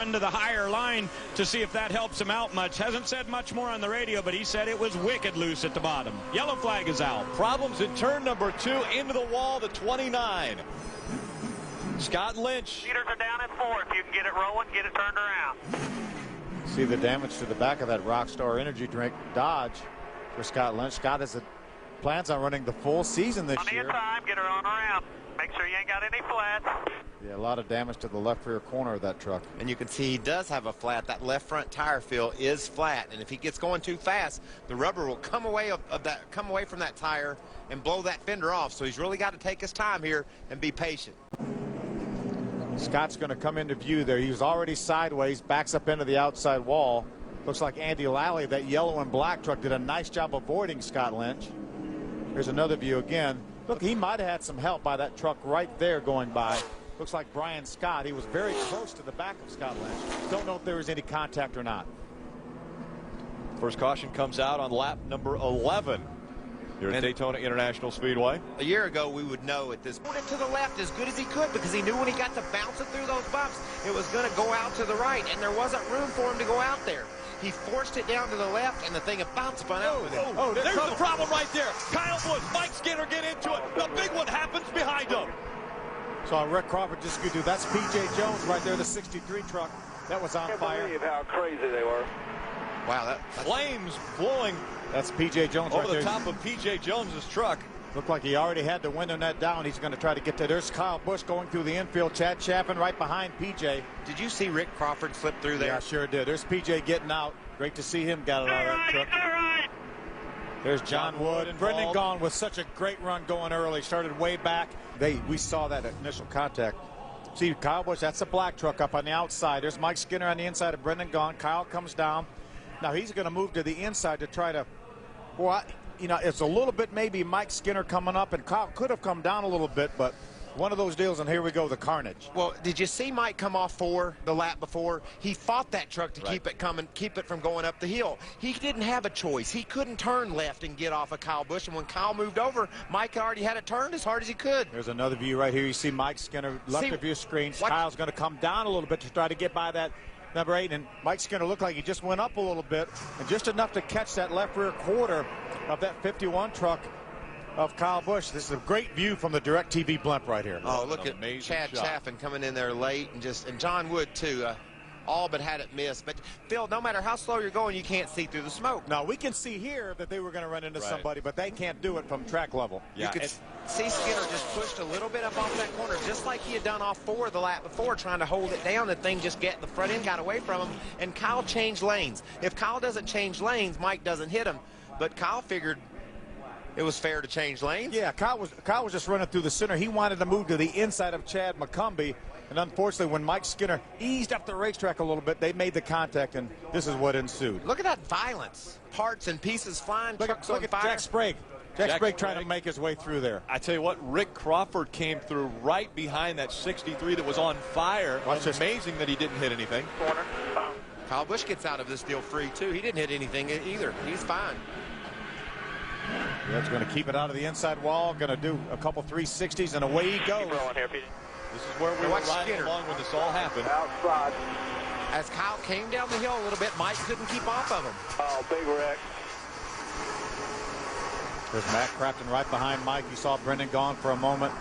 Into the higher line to see if that helps him out much. Hasn't said much more on the radio, but he said it was wicked loose at the bottom. Yellow flag is out. Problems in turn number 2, into the wall, the 29. Scott Lynch. Leaders are down at 4. If you can get it rolling, get it turned around. See the damage to the back of that Rockstar energy drink Dodge for Scott Lynch. Scott has plans on running the full season this year. Plenty of time, get her on around. Make sure you ain't got any flats. Yeah, a lot of damage to the left rear corner of that truck. And you can see he does have a flat. That left front tire fill is flat, and if he gets going too fast, the rubber will come away from that tire and blow that fender off. So he's really got to take his time here and be patient. Scott's going to come into view there. He was already sideways, backs up into the outside wall. Looks like Andy Lally, that yellow and black truck, did a nice job avoiding Scott Lynch. Here's another view again. Look, he might have had some help by that truck right there going by. Looks like Brian Scott. He was very close to the back of Scott Lynch. Don't know if there was any contact or not. First caution comes out on lap number 11 here at Daytona International Speedway. A year ago, we would know at this point to the left as good as he could, because he knew when he got to bouncing through those bumps, it was going to go out to the right, and there wasn't room for him to go out there. He forced it down to the left, and the thing about spun out with him. Oh, there's the problem right there. Kyle Busch, Mike Skinner get into it. The big one happens behind him. So Rick Crawford just could do. That's P.J. Jones right there, the 63 truck. That was on fire. I can't believe how crazy they were. Wow, that's flames blowing. That's P.J. Jones over right there. the top of P.J. Jones's truck. Looked like he already had the window net down. He's going to try to get to. There's Kyle Busch going through the infield. Chad Chapin right behind P.J. Did you see Rick Crawford slip through there? Yeah, sure did. There's P.J. getting out. Great to see him got it out of that truck. There's John Wood. Brendan Gaughan with such a great run going early. Started way back. We saw that initial contact. See Kyle Busch, that's a black truck up on the outside. There's Mike Skinner on the inside of Brendan Gaughan. Kyle comes down. Now he's going to move to the inside to try to, well, you know, it's a little bit maybe Mike Skinner coming up, and Kyle could have come down a little bit, but one of those deals, and here we go, the carnage. Well, did you see Mike come off 4 the lap before? He fought that truck to keep it coming, keep it from going up the hill. He didn't have a choice. He couldn't turn left and get off of Kyle Busch, and when Kyle moved over, Mike already had it turned as hard as he could. There's another view right here. You see Mike Skinner left of your screen. Kyle's going to come down a little bit to try to get by that number 8, and Mike Skinner looked like he just went up a little bit, and just enough to catch that left rear quarter of that 51 truck of Kyle Busch. This is a great view from the DirecTV blimp right here. Oh, look at Chad Chaffin coming in there late, and John Wood too. All but had it missed. But Phil, no matter how slow you're going, you can't see through the smoke. Now we can see here that they were going to run into somebody, but they can't do it from track level. Yeah, you could see Skinner just pushed a little bit up off that corner, just like he had done off 4 the lap before, trying to hold it down. The thing just the front end got away from him, and Kyle changed lanes. If Kyle doesn't change lanes, Mike doesn't hit him. But Kyle figured it was fair to change lanes. Yeah, Kyle was just running through the center. He wanted to move to the inside of Chad McCumbee, and unfortunately, when Mike Skinner eased up the racetrack a little bit, they made the contact, and this is what ensued. Look at that violence. Parts and pieces flying, trucks on fire. Jack Sprague. Jack Sprague trying to make his way through there. I tell you what, Rick Crawford came through right behind that 63 that was on fire. It's amazing that he didn't hit anything. Kyle Busch gets out of this deal free, too. He didn't hit anything either. He's fine. That's going to keep it out of the inside wall. Going to do a couple 360s, and away he goes. This is where we were riding along when this all happened. Outside. As Kyle came down the hill a little bit, Mike couldn't keep off of him. Oh, big wreck. There's Matt Crafton right behind Mike. You saw Brendan Gaughan for a moment.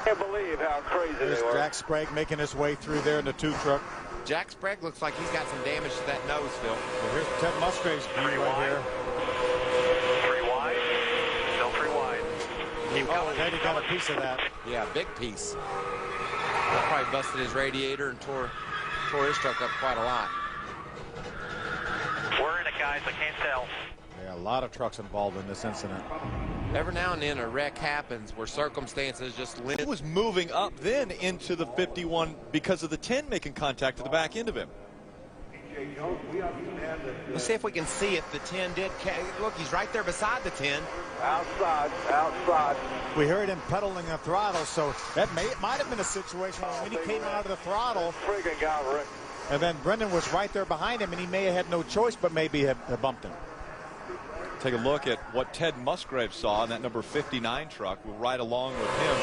Can't believe how crazy they were. Jack Sprague making his way through there in the 2 truck. Jack Sprague looks like he's got some damage to that nose, Phil. Well, here's Ted Musgrave's view right here. 3 wide. Still 3 wide. Teddy got a piece of that. Yeah, big piece. That probably busted his radiator and tore his truck up quite a lot. We're in it, guys. I can't tell. Yeah, a lot of trucks involved in this incident. Every now and then a wreck happens where circumstances just limit. He was moving up then into the 51 because of the 10 making contact to the back end of him. Let's see if we can see if the 10 did. Look, he's right there beside the 10. Outside. We heard him pedaling the throttle, so that might have been a situation when he came out of the throttle. Freaking guy, Rick. And then Brendan was right there behind him, and he may have had no choice, but maybe have bumped him. Take a look at what Ted Musgrave saw in that number 59 truck. We'll ride along with him.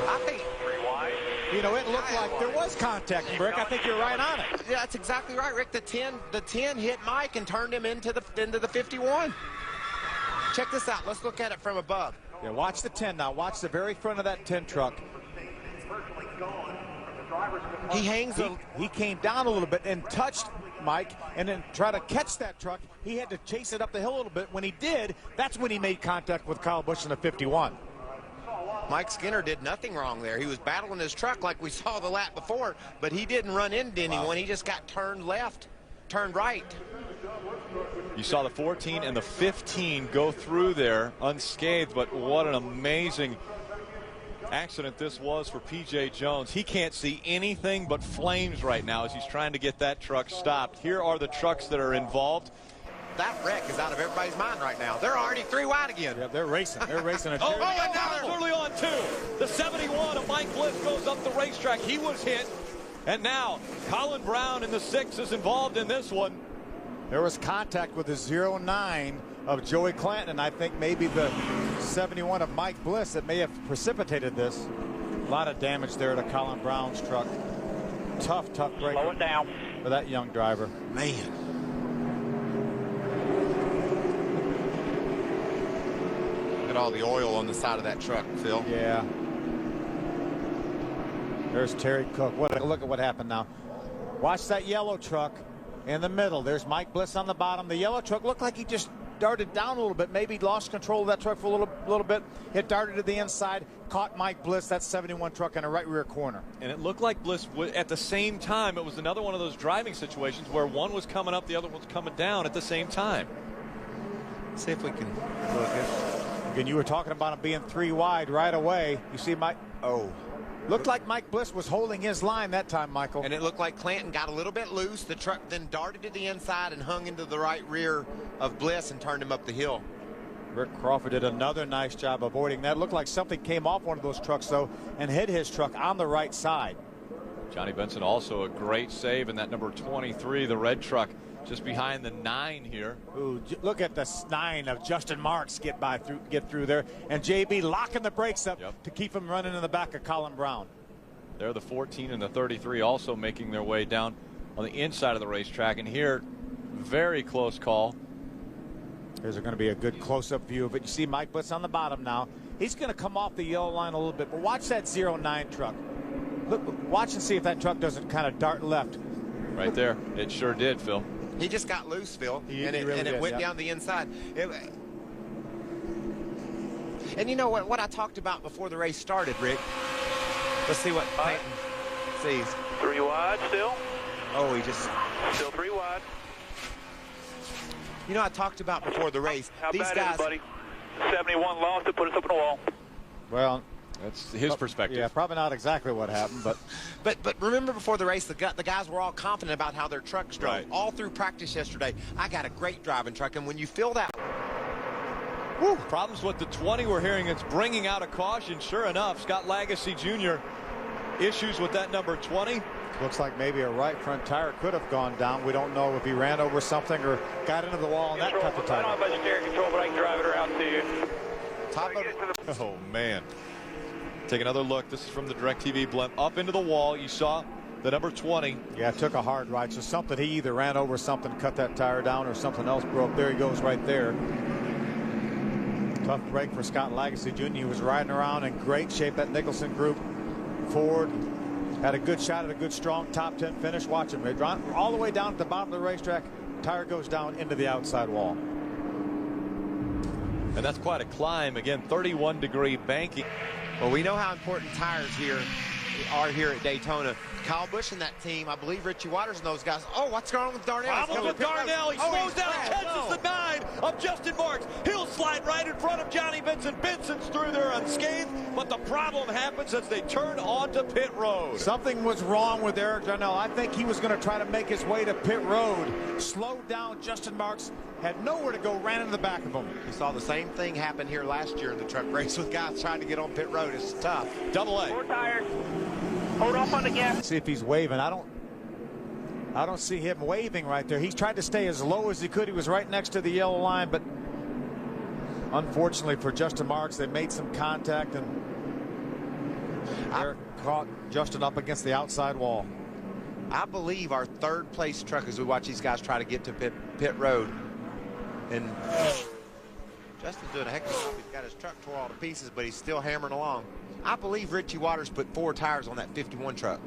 I think You know, it looked like there was contact, Rick. I think you're right on it. Yeah, that's exactly right, Rick. The 10 hit Mike and turned him into the 51. Check this out. Let's look at it from above. Yeah, watch the 10 now. Watch the very front of that 10 truck. He hangs. He came down a little bit and touched Mike, and then try to catch that truck. He had to chase it up the hill a little bit. When he did, that's when he made contact with Kyle Busch in the 51. Mike Skinner did nothing wrong there. He was battling his truck like we saw the lap before, but he didn't run into anyone. He just got turned left, turned right. You saw the 14 and the 15 go through there unscathed, but what an amazing accident this was for P.J. Jones. He can't see anything but flames right now as he's trying to get that truck stopped. Here are the trucks that are involved. That wreck is out of everybody's mind right now. They're already 3 wide again. Yeah, they're racing. They're racing. And early on, too. The 71 of Mike Bliss goes up the racetrack. He was hit. And now Colin Brown in the 6 is involved in this one. There was contact with the 09 of Joey Clanton, and I think maybe the 71 of Mike Bliss that may have precipitated this. A lot of damage there to Colin Brown's truck. Tough break. Slow it down for that young driver. Man. Look at all the oil on the side of that truck, Phil. Yeah. There's Terry Cook. Look at what happened now. Watch that yellow truck in the middle. There's Mike Bliss on the bottom. The yellow truck looked like he just darted down a little bit, maybe lost control of that truck for a little bit. It darted to the inside, caught Mike Bliss, that 71 truck, in a right rear corner. And it looked like Bliss, at the same time, it was another one of those driving situations where one was coming up, the other one's coming down at the same time. See if we can look at. Again, you were talking about him being 3 wide right away. You see Mike? Oh. Looked like Mike Bliss was holding his line that time, Michael. And it looked like Clanton got a little bit loose. The truck then darted to the inside and hung into the right rear of Bliss and turned him up the hill. Rick Crawford did another nice job avoiding that. Looked like something came off one of those trucks, though, and hit his truck on the right side. Johnny Benson also a great save in that number 23, the red truck, just behind the 9 here. Ooh, look at the 9 of Justin Marks get through there, and JB locking the brakes up to keep him running in the back of Colin Brown. There the 14 and the 33 also making their way down on the inside of the racetrack, and here very close call. There's going to be a good close-up view of it. You see Mike Bliss on the bottom now. He's going to come off the yellow line a little bit, but watch that 09 truck. Look, watch and see if that truck doesn't kind of dart left. Right there. It sure did, Phil. He just got loose, Phil, and it went down the inside. And you know what I talked about before the race started, Rick? Let's see what Clanton sees. 3 wide still. Oh, he just... Still 3 wide. You know, I talked about before the race. How These bad guys... is it, buddy? 71 lost it, put us up in the wall. Well... That's his perspective. Yeah, probably not exactly what happened, but but remember before the race, the guys were all confident about how their trucks drove. Right. All through practice yesterday. I got a great driving truck, and when you feel that... Woo, problems with the 20 we're hearing. It's bringing out a caution. Sure enough, Scott Lagasse Jr. issues with that number 20. Looks like maybe a right front tire could have gone down. We don't know if he ran over something or got into the wall and that cut the tire. I don't have budgetary control, but I can drive it around to you. Oh, man. Take another look. This is from the DirecTV blimp. Up into the wall. You saw the number 20. Yeah, it took a hard ride. So something, he either ran over something, cut that tire down, or something else broke. There he goes right there. Tough break for Scott Lagasse Jr. He was riding around in great shape. That Nicholson group. Ford had a good shot at a good, strong top 10 finish. Watch him. All the way down at the bottom of the racetrack. Tire goes down into the outside wall. And that's quite a climb. Again, 31-degree banking. Well, we know how important tires are here at Daytona. Kyle Busch and that team, I believe Richie Waters and those guys. Oh, what's going on with Darnell? Problem with Darnell. He slows down, catches the 9 of Justin Marks. He'll slide right in front of Johnny Benson. Benson's through there unscathed, but the problem happens as they turn onto pit road. Something was wrong with Eric Darnell. I think he was going to try to make his way to pit road. Slowed down. Justin Marks had nowhere to go, ran into the back of him. We saw the same thing happen here last year in the truck race with guys trying to get on pit road. It's tough. Double A. 4 tires. Hold off on the gas. See if he's waving. I don't see him waving right there. He tried to stay as low as he could. He was right next to the yellow line, but unfortunately for Justin Marks, they made some contact. And Eric caught Justin up against the outside wall. I believe our third place truck, as we watch these guys try to get to pit road. And Justin's doing a heck of a job. He's got his truck tore all to pieces, but he's still hammering along. I believe Richie Waters put 4 tires on that 51 truck.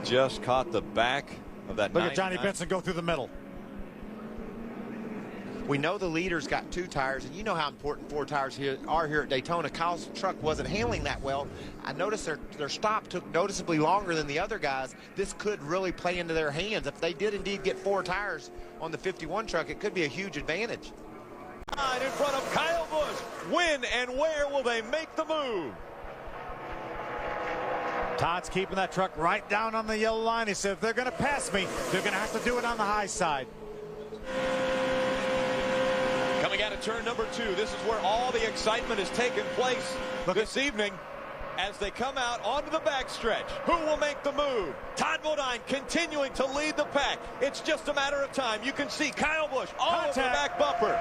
Just caught the back of that. Look at Johnny Benson go through the middle. We know the leader's got 2 tires, and you know how important 4 tires are here at Daytona. Kyle's truck wasn't handling that well. I noticed their stop took noticeably longer than the other guys. This could really play into their hands. If they did indeed get 4 tires on the 51 truck, it could be a huge advantage. In front of Kyle Busch. When and where will they make the move? Todd's keeping that truck right down on the yellow line. He said, if they're going to pass me, they're going to have to do it on the high side. Coming out of turn number 2, this is where all the excitement is taking place this evening as they come out onto the backstretch. Who will make the move? Todd Bodine continuing to lead the pack. It's just a matter of time. You can see Kyle Busch all over the back bumper.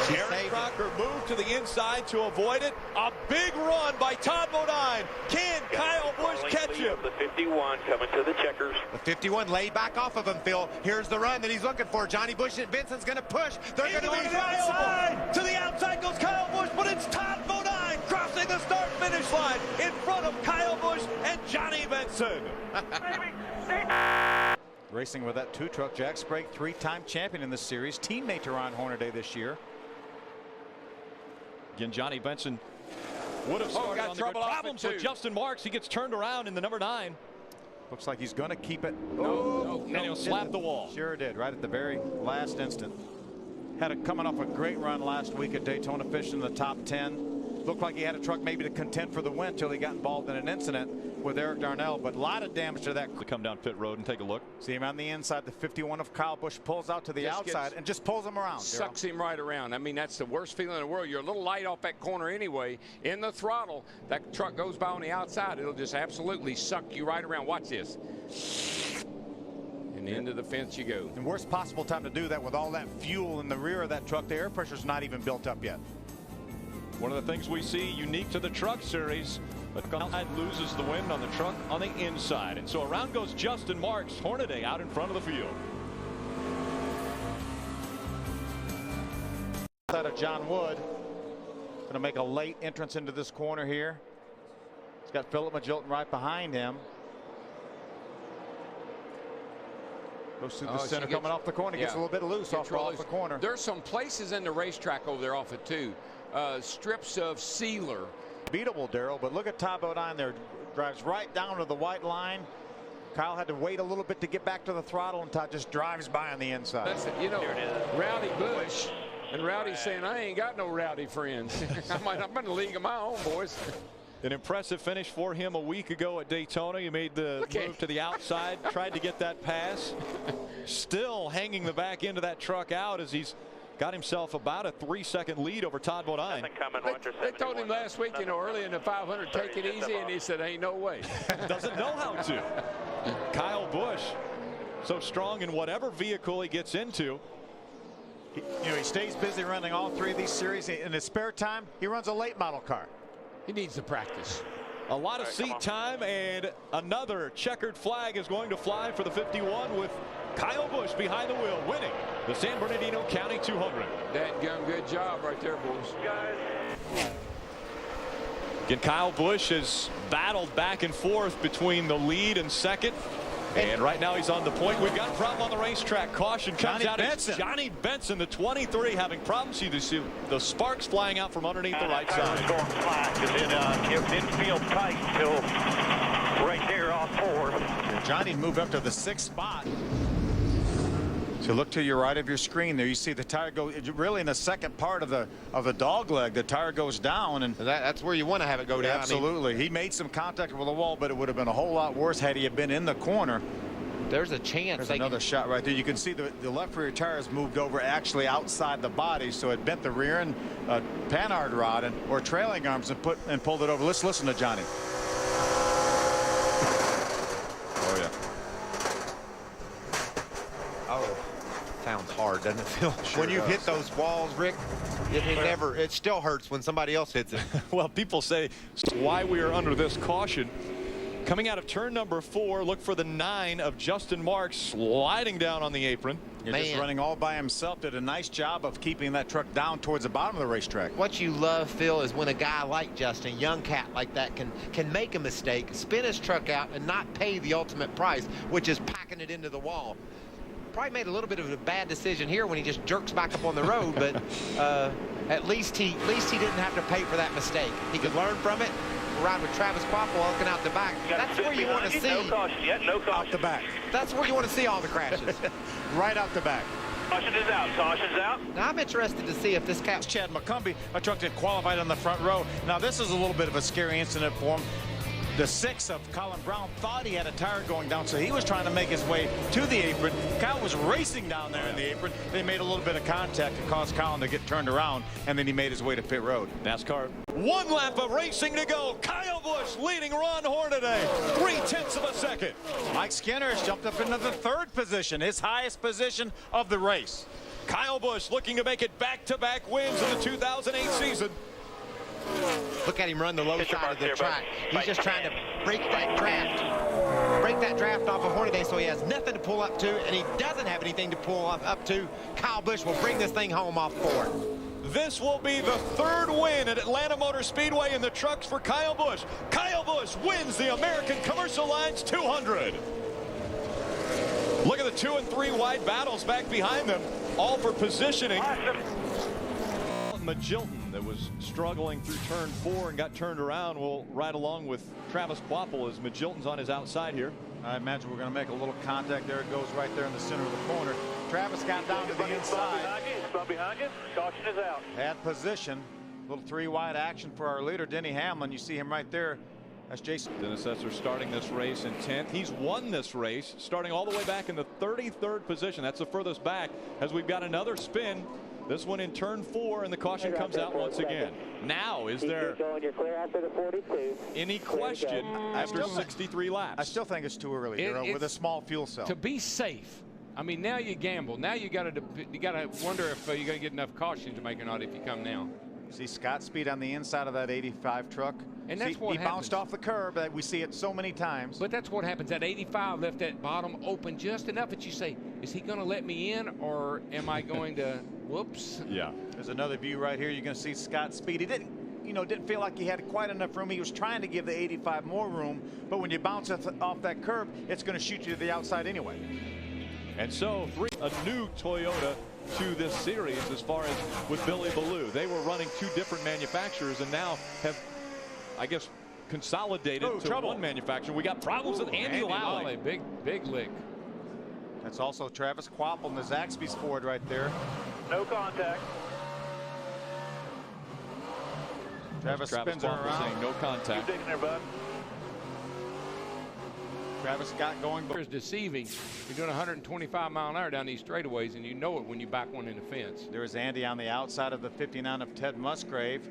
Aaron Crocker moved to the inside to avoid it. A big run by Todd Bodine. Can Kyle Busch catch him? The 51 coming to the checkers. The 51 laid back off of him, Phil. Here's the run that he's looking for. Johnny Busch and Benson's going to push. They're going to be outside. To the outside goes Kyle Busch, but it's Todd Bodine crossing the start-finish line in front of Kyle Busch and Johnny Benson. Racing with that 2 truck, Jack Sprague, 3-time champion in this series. Teammate to Ron Hornaday this year. Again, Johnny Benson would have started on the grid. Problems with Justin Marks. He gets turned around in the number 9. Looks like he's going to keep it. And he'll slap the wall. Sure did, right at the very last instant. Had it coming off a great run last week at Daytona, fishing in the top 10. Looked like he had a truck maybe to contend for the win until he got involved in an incident with Eric Darnell, but a lot of damage to that. To come down pit road and take a look. See him on the inside. The 51 of Kyle Busch pulls out to the outside and just pulls him around. Sucks him right around. I mean, that's the worst feeling in the world. You're a little light off that corner anyway. In the throttle, that truck goes by on the outside. It'll just absolutely suck you right around. Watch this. And into the fence you go. And worst possible time to do that with all that fuel in the rear of that truck. The air pressure's not even built up yet. One of the things we see unique to the truck series, but Kyle loses the wind on the truck on the inside. And so around goes Justin Marks. Hornaday out in front of the field. Outside of John Wood. Going to make a late entrance into this corner here. He's got Philip Magilton right behind him. Goes through the center, coming off the corner. Gets a little bit loose off the corner. There's some places in the racetrack over there off it too. Strips of sealer. Beatable, Darrell, but look at Todd Bodine there. Drives right down to the white line. Kyle had to wait a little bit to get back to the throttle, and Todd just drives by on the inside. That's it. You know, Rowdy Busch. And Rowdy's saying, I ain't got no rowdy friends. I'm in a league of my own, boys. An impressive finish for him a week ago at Daytona. He made the move to the outside, tried to get that pass. Still hanging the back end of that truck out as he's got himself about a 3-second lead over Todd Bodine. They told him last week, you know, early in the 500, take it easy, and he said, ain't no way. Doesn't know how to. Kyle Busch, so strong in whatever vehicle he gets into. You know, he stays busy running all 3 of these series. In his spare time, he runs a late model car. He needs to practice. A lot of seat time, and another checkered flag is going to fly for the 51 with Kyle Busch behind the wheel, winning the San Bernardino County 200. Dadgum, good job right there, boys. Again, Kyle Busch has battled back and forth between the lead and second. And right now he's on the point. We've got a problem on the racetrack. Caution comes out. It's Johnny Benson, the 23, having problems. You see the sparks flying out from underneath the right side. Going flat because it didn't feel tight until right there on 4. Johnny moved up to the 6th spot. So look to your right of your screen there. You see the tire go really in the second part of the dog leg. The tire goes down, and that's where you want to have it go down. Absolutely. I mean, he made some contact with the wall, but it would have been a whole lot worse had he had been in the corner. There's a chance. There's another shot right there. You can see the left rear tire has moved over actually outside the body, so it bent the rear end panhard rod or trailing arms and pulled it over. Let's listen to Johnny. Oh yeah. Oh. Sounds hard, doesn't it, Phil? Sure when you hit those walls, Rick, It still hurts when somebody else hits it. Well, people say why we are under this caution. Coming out of turn number 4, look for the 9 of Justin Marks sliding down on the apron. Just running all by himself. Did a nice job of keeping that truck down towards the bottom of the racetrack. What you love, Phil, is when a guy like Justin, young cat like that, can make a mistake, spin his truck out, and not pay the ultimate price, which is packing it into the wall. Probably made a little bit of a bad decision here when he just jerks back up on the road, but at least he didn't have to pay for that mistake. He could learn from it. Ride with Travis Quapple looking out the back. That's where you want to see. No caution yet. No caution. Out the back. That's where you want to see all the crashes. Right out the back. Caution is out. Caution's out. Now I'm interested to see if this cat. Chad McCumbee, a truck that qualified on the front row. Now this is a little bit of a scary incident for him. The 6 of Colin Brown thought he had a tire going down, so he was trying to make his way to the apron. Kyle was racing down there in the apron. They made a little bit of contact to cause Colin to get turned around, and then he made his way to pit road. NASCAR, 1 lap of racing to go. Kyle Busch leading Ron Hornaday 0.3 of a second. Mike Skinner has jumped up into the 3rd position, his highest position of the race. Kyle Busch looking to make it back-to-back wins in the 2008 season. Look at him run the low side of the track. He's just trying to break that draft off of Hornaday so he has nothing to pull up to, and he doesn't have anything to pull up to. Kyle Busch will bring this thing home off 4. This will be the 3rd win at Atlanta Motor Speedway in the trucks for Kyle Busch. Kyle Busch wins the American Commercial Lines 200. Look at the 2 and 3 wide battles back behind them, all for positioning. Magilton that was struggling through turn 4 and got turned around will ride along with Travis Quapple as Magilton's on his outside here. I imagine we're going to make a little contact. There it goes right there in the center of the corner. Travis got down to the inside. Behind you. Caution is out. Had position. Little 3 wide action for our leader, Denny Hamlin. You see him right there. That's Jason. Dennis Setzer starting this race in 10th. He's won this race starting all the way back in the 33rd position. That's the furthest back as we've got another spin. This one in turn 4, and the caution comes out once again. Now, is there any question after 63 laps? I still think it's too early with a small fuel cell. To be safe. I mean, now you gamble. Now you got to wonder if you're going to get enough caution to make or not if you come now. See Scott Speed on the inside of that 85 truck. And that's what he bounced off the curb. We see it so many times. But that's what happens. That 85 left that bottom open just enough that you say, is he going to let me in, or am I going to, whoops? Yeah. There's another view right here. You're going to see Scott Speed. He didn't feel like he had quite enough room. He was trying to give the 85 more room, but when you bounce off that curb, it's going to shoot you to the outside anyway. And so a new Toyota to this series as far as with Billy Ballou. They were running 2 different manufacturers and now have, I guess, consolidated to one manufacturer. We got problems with Andy Lally. Big lick. That's also Travis Quapple and the Zaxby's Ford right there. No contact. Travis spins around. Saying no contact. Keep digging there, bud. Travis got going. It's deceiving. You're doing 125 mile an hour down these straightaways, and you know it when you back one in the fence. There's Andy on the outside of the 59 of Ted Musgrave.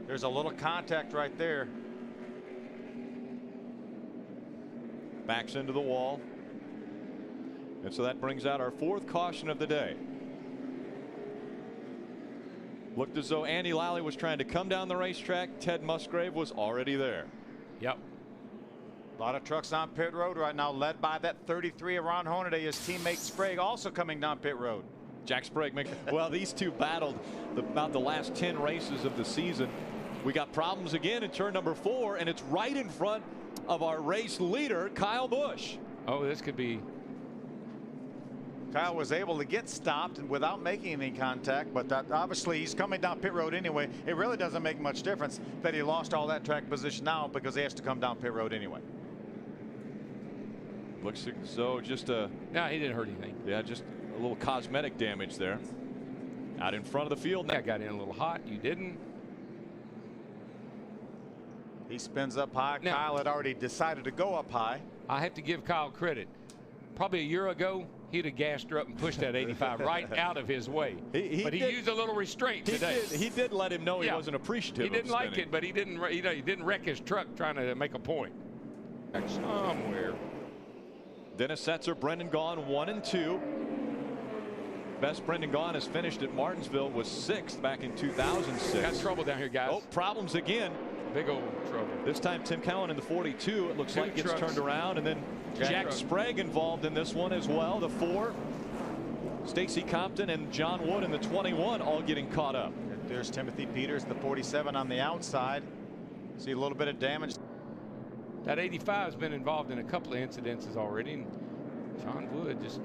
There's a little contact right there. Backs into the wall. And so that brings out our 4th caution of the day. Looked as though Andy Lally was trying to come down the racetrack. Ted Musgrave was already there. Yep. A lot of trucks on pit road right now, led by that 33 of Ron Hornaday. His teammate Sprague also coming down pit road. Jack Sprague. Well, these two battled about the last 10 races of the season. We got problems again in turn number 4, and it's right in front of our race leader, Kyle Busch. Oh, this could be. Kyle was able to get stopped and without making any contact, but obviously he's coming down pit road anyway. It really doesn't make much difference that he lost all that track position now because he has to come down pit road anyway. Looks as though just a. No, he didn't hurt anything. Yeah, just a little cosmetic damage there. Out in front of the field. I got in a little hot. You didn't. He spins up high. Now, Kyle had already decided to go up high. I have to give Kyle credit. Probably a year ago, he'd have gassed her up and pushed that 85 right out of his way. But he used a little restraint today. He did let him know he wasn't appreciative. He didn't like it, but he didn't wreck his truck trying to make a point. Somewhere. Dennis Setzer, Brendan Gaughan 1 and 2. Best Brendan Gaughan has finished at Martinsville was 6th back in 2006. Got trouble down here, guys. Oh, problems again. Big old trouble. This time Tim Cowan in the 42. It looks like gets turned around, and then Jack Sprague involved in this one as well. The 4. Stacy Compton and John Wood in the 21 all getting caught up. There's Timothy Peters, the 47 on the outside. See a little bit of damage. That 85 has been involved in a couple of incidences already. And John Wood just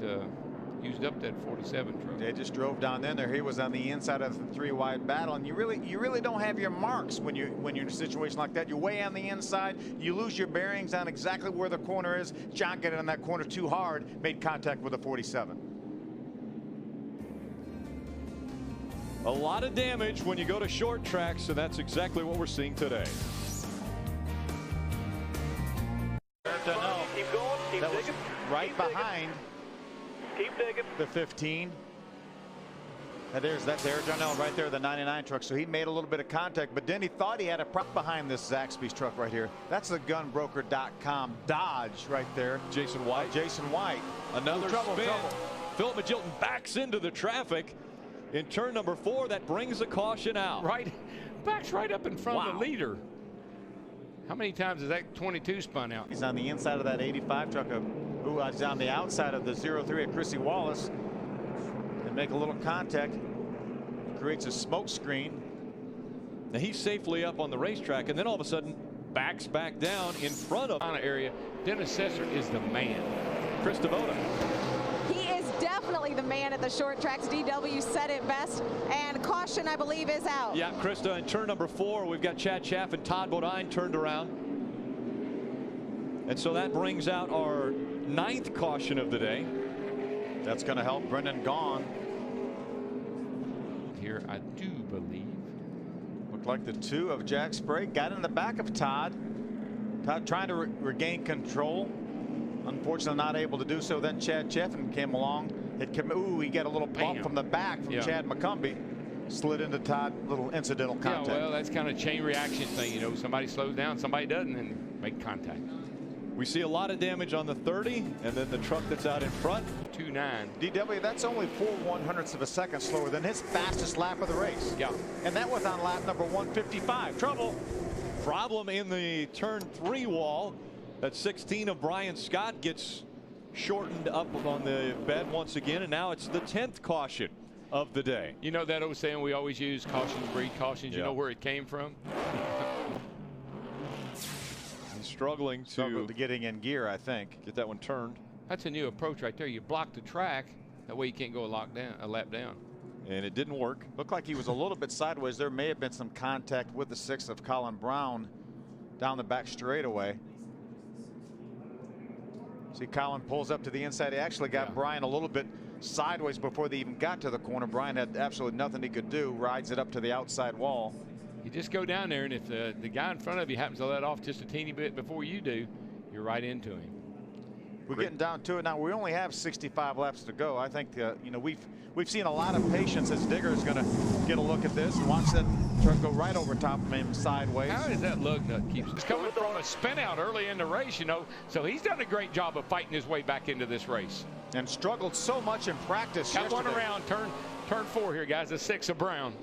used up that 47 truck. They just drove down in there. He was on the inside of the 3-wide battle, and you really don't have your marks when you're in a situation like that. You're way on the inside. You lose your bearings on exactly where the corner is. John got in that corner too hard, made contact with the 47. A lot of damage when you go to short tracks, so that's exactly what we're seeing today. Keep going. Keep That was digging. right behind Keep digging. the 15. And there's Darnell right there, the 99 truck. So he made a little bit of contact, but then he thought he had a prop behind this Zaxby's truck right here. That's the gunbroker.com Dodge right there. Jason White. Jason White. Another spin. Philip Magilton backs into the traffic in turn number 4. That brings the caution out. Right. Backs right up in front of the leader. How many times has that 22 spun out? He's on the inside of that 85 truck who was on the outside of the 03 at Chrissy Wallace. And make a little contact. Creates a smoke screen. Now he's safely up on the racetrack, and then all of a sudden backs back down in front of area. Dennis Sesser is the man. Chris Devoto. He is definitely the man at the short tracks. DW said it best, and caution, I believe, is out. Yeah, Krista, in turn number 4, we've got Chad Chaff and Todd Bodine turned around. And so that brings out our 9th caution of the day. That's going to help Brendan Gaughan. Here, I do believe. Looked like the 2 of Jack Sprague got in the back of Todd. Todd trying to regain control. Unfortunately not able to do so. Then Chad Cheffin came along. He got a little bump from the back from Chad McCumbee. Slid into Todd, little incidental contact. Yeah, well, that's kind of a chain reaction thing. You know, somebody slows down, somebody doesn't, and make contact. We see a lot of damage on the 30, and then the truck that's out in front. 2.9. DW, that's only 4/100ths of a second slower than his fastest lap of the race. Yeah. And that was on lap number 155. Trouble. Problem in the turn 3 wall. That 16 of Brian Scott gets shortened up on the bed once again, and now it's the 10th caution of the day. You know that old saying we always use, cautions breed cautions. You know where it came from? He's struggling to getting in gear, I think. Get that one turned. That's a new approach right there. You block the track. That way you can't go a lap down. And it didn't work. Looked like he was a little bit sideways. There may have been some contact with the 6 of Colin Brown down the back straightaway. See, Colin pulls up to the inside. He actually got Brian a little bit sideways before they even got to the corner. Brian had absolutely nothing he could do. Rides it up to the outside wall. You just go down there, and if the guy in front of you happens to let off just a teeny bit before you do, you're right into him. We're getting down to it now. We only have 65 laps to go. I think you know, we've seen a lot of patience as Digger is going to get a look at this and watch that truck go right over top of him sideways. How does that lug nut keep? He's coming from a spin out early in the race, you know, so he's done a great job of fighting his way back into this race. And struggled so much in practice. Got one around turn 4 here, guys. The 6 of Brown.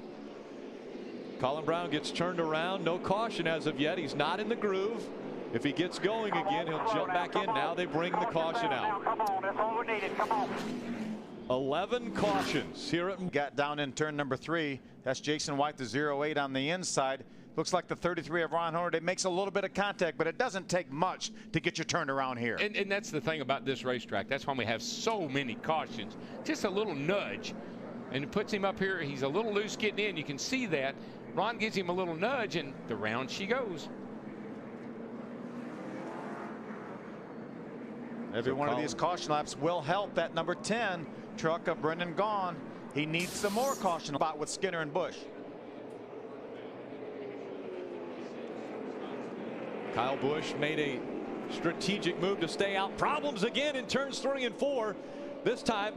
Colin Brown gets turned around. No caution as of yet. He's not in the groove. If he gets going again, he'll jump back in. Now they bring the caution out. Come on, that's all we needed. Come on. 11 cautions here at. Got down in turn number 3. That's Jason White, the 08 on the inside. Looks like the 33 of Ron Horner. It makes a little bit of contact, but it doesn't take much to get you turned around here. And that's the thing about this racetrack. That's why we have so many cautions. Just a little nudge, and it puts him up here. He's a little loose getting in. You can see that. Ron gives him a little nudge, and the round she goes. Every one of these caution laps will help that number 10 truck of Brendan Gaughan. He needs some more caution spot with Skinner and Bush. Kyle Busch made a strategic move to stay out. Problems again in turns 3 and 4. This time